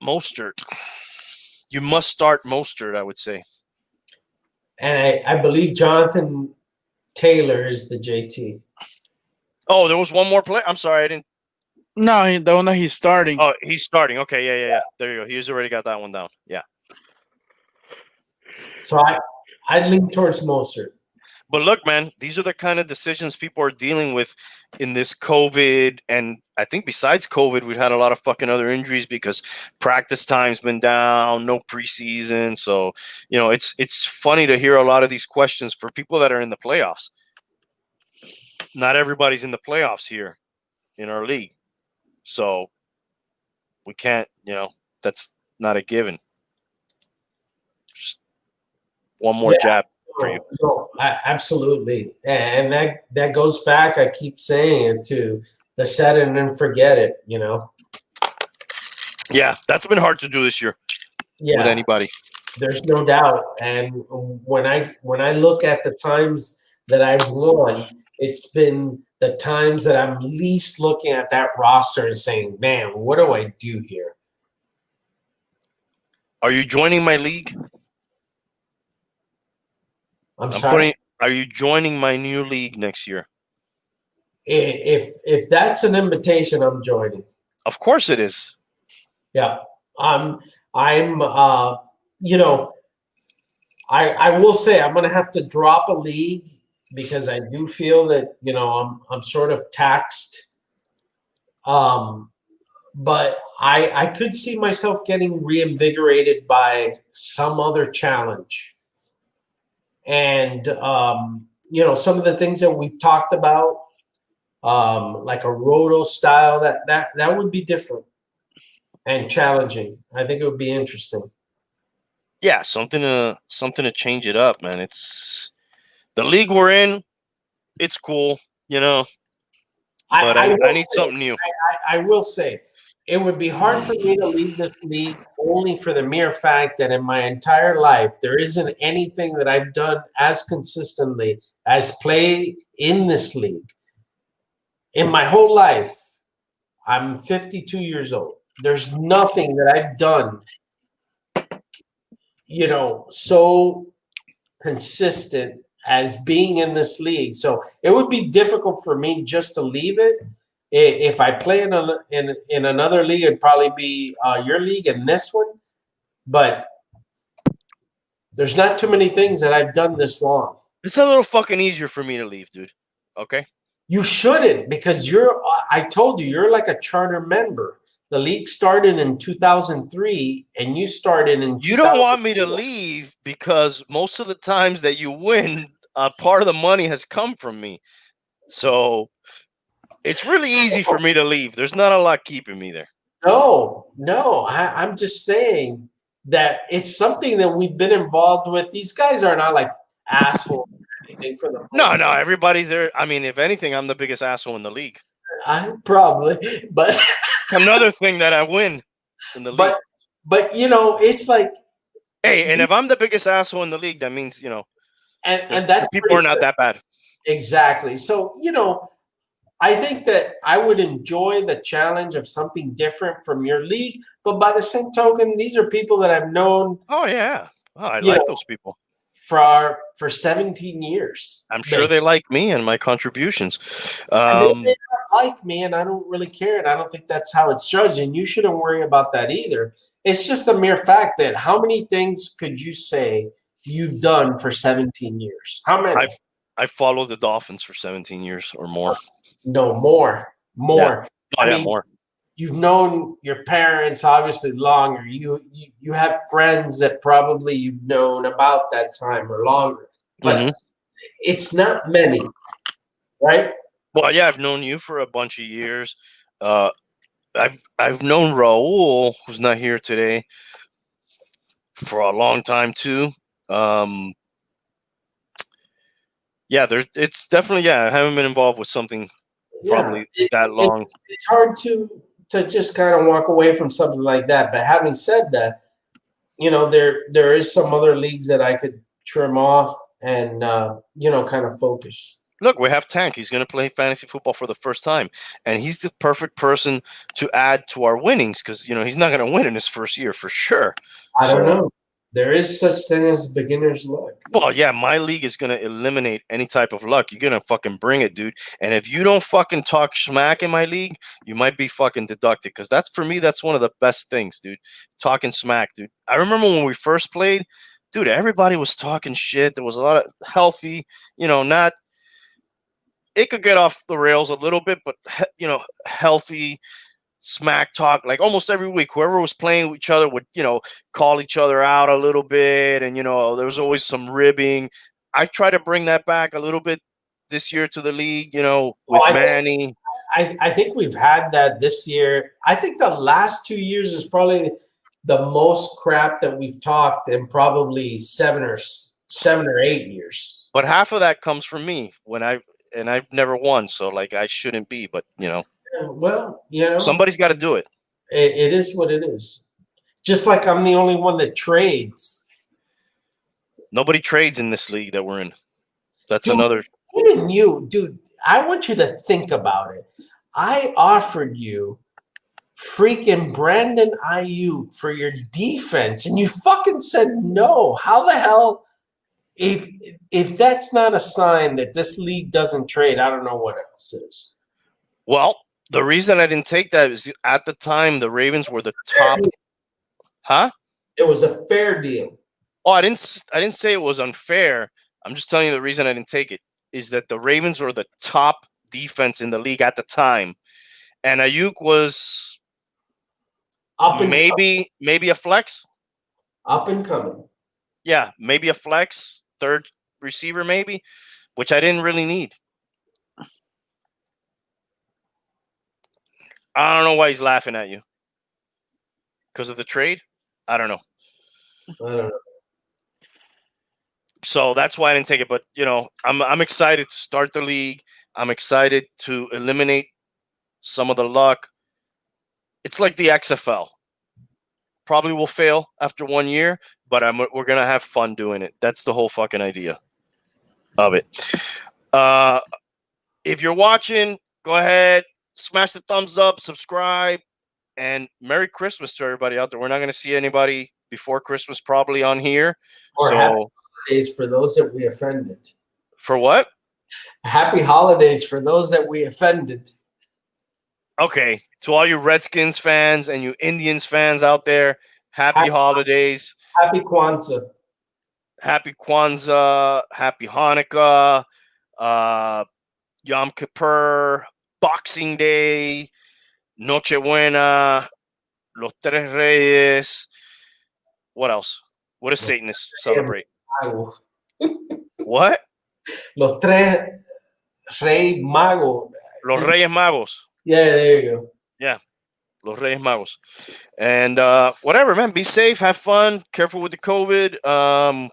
Mostert. You must start Mostert, I would say. And I believe Jonathan Taylor is the JT. Oh, there was one more play? I'm sorry, I didn't. No, the one that he's starting. Oh, he's starting. Okay, yeah. There you go. He's already got that one down. Yeah. So I'd lean towards Mostert. But look, man, these are the kind of decisions people are dealing with in this COVID. And I think besides COVID, we've had a lot of fucking other injuries because practice time's been down, no preseason. So, it's funny to hear a lot of these questions for people that are in the playoffs. Not everybody's in the playoffs here in our league. So we can't, that's not a given. Just one more jab for you. No, absolutely. And that goes back, I keep saying it, to the set it and forget it, Yeah, that's been hard to do this year with anybody. There's no doubt. And when I look at the times that I've won, it's been the times that I'm least looking at that roster and saying, man, what do I do here? Are you joining my league? I'm sorry? Are you joining my new league next year? If that's an invitation, I'm joining. Of course it is. Yeah. I will say I'm going to have to drop a league because I do feel that, I'm sort of taxed. But I could see myself getting reinvigorated by some other challenge. And, some of the things that we've talked about, like a roto style, that would be different and challenging. I think it would be interesting. Yeah, something to change it up, man. It's the league we're in. It's cool, but I need something new. I will say it would be hard for me to leave this league only for the mere fact that in my entire life, there isn't anything that I've done as consistently as play in this league. In my whole life, I'm 52 years old. There's nothing that I've done, so consistent as being in this league. So it would be difficult for me just to leave it. If I play in another league, it'd probably be your league and this one. But there's not too many things that I've done this long. It's a little fucking easier for me to leave, dude. Okay? You shouldn't, because I told you, you're like a charter member. The league started in 2003, and you started in. You don't want me to leave because most of the times that you win, part of the money has come from me. So it's really easy for me to leave. There's not a lot keeping me there. No, I'm just saying that it's something that we've been involved with. These guys are not like assholes. think, for the most No, part. everybody's there. I mean, if anything, I'm the biggest asshole in the league. I'm probably, but Another thing that I win in the league. but you know, it's like, Hey, and if I'm the biggest asshole in the league, that means and that's people pretty are not good. that bad. Exactly. So, I think that I would enjoy the challenge of something different from your league, but by the same token, these are people that I've known, Oh yeah, I you like know, those people. for 17 years. I'm sure they like me and my contributions. And they may not like me, and I don't really care, and I don't think that's how it's judged, and you shouldn't worry about that either. It's just a mere fact that how many things could you say you've done for 17 years? How many? I've followed the Dolphins for 17 years or more. No, more. Yeah. Oh, I yeah, mean, more. you've known your parents obviously longer. You have friends that probably you've known about that time or longer, but it's not many, right? Well, yeah, I've known you for a bunch of years. I've known Raul, who's not here today, for a long time too. Yeah, it's definitely, I haven't been involved with something probably that long. It's hard to just kind of walk away from something like that. But having said that, there is some other leagues that I could trim off and kind of focus. Look, we have Tank. He's going to play fantasy football for the first time, and he's the perfect person to add to our winnings because he's not going to win in his first year for sure. I don't know. There is such thing as beginner's luck. Well, yeah, my league is going to eliminate any type of luck. You're going to fucking bring it, dude. And if you don't fucking talk smack in my league, you might be fucking deducted because for me, that's one of the best things, dude. Talking smack, dude. I remember when we first played, dude, everybody was talking shit. There was a lot of healthy, not – it could get off the rails a little bit, but, healthy – smack talk like almost every week. Whoever was playing with each other would call each other out a little bit, and there was always some ribbing. I try to bring that back a little bit this year to the league, with Manny. I think we've had that this year. I think the last 2 years is probably the most crap that we've talked in probably 7 or 8 years. But half of that comes from me I've never won, so like I shouldn't be, but well, somebody's got to do it. It is what it is. Just like I'm the only one that trades. Nobody trades in this league that we're in. That's Dude, another. Even you, dude, I want you to think about it. I offered you freaking Brandon Ayuk for your defense, and you fucking said no. How the hell? If that's not a sign that this league doesn't trade, I don't know what else is. Well, the reason I didn't take that is at the time the Ravens were the top. Huh? It was a fair deal. Oh, I didn't say it was unfair. I'm just telling you the reason I didn't take it is that the Ravens were the top defense in the league at the time, and Ayuk was maybe a flex. Up and coming. Yeah, maybe a flex, third receiver maybe, which I didn't really need. I don't know why he's laughing at you. Because of the trade? I don't know. So that's why I didn't take it. But, I'm excited to start the league. I'm excited to eliminate some of the luck. It's like the XFL. Probably will fail after 1 year, but we're going to have fun doing it. That's the whole fucking idea of it. If you're watching, go ahead. Smash the thumbs up, subscribe, and Merry Christmas to everybody out there. We're not going to see anybody before Christmas probably on here. Or happy holidays for those that we offended. For what? Happy holidays for those that we offended. Okay. To all you Redskins fans and you Indians fans out there, happy holidays. Happy Kwanzaa. Happy Kwanzaa. Happy Hanukkah. Yom Kippur. Boxing Day, Nochebuena, Los Tres Reyes. What else? What does Satanists celebrate? What? Los Tres Rey Magos. Los Reyes Magos. Yeah, there you go. Yeah, Los Reyes Magos. And whatever, man. Be safe. Have fun. Careful with the COVID.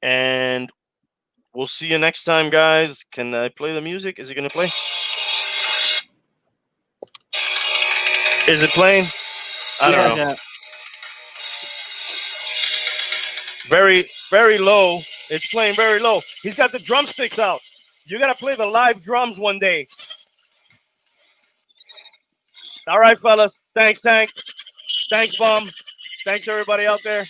And We'll see you next time, guys. Can I play the music? Is it going to play? Is it playing? I don't know. Yeah. Very, very low. It's playing very low. He's got the drumsticks out. You got to play the live drums one day. All right, fellas. Thanks, Tank. Thanks, Bum. Thanks, everybody out there.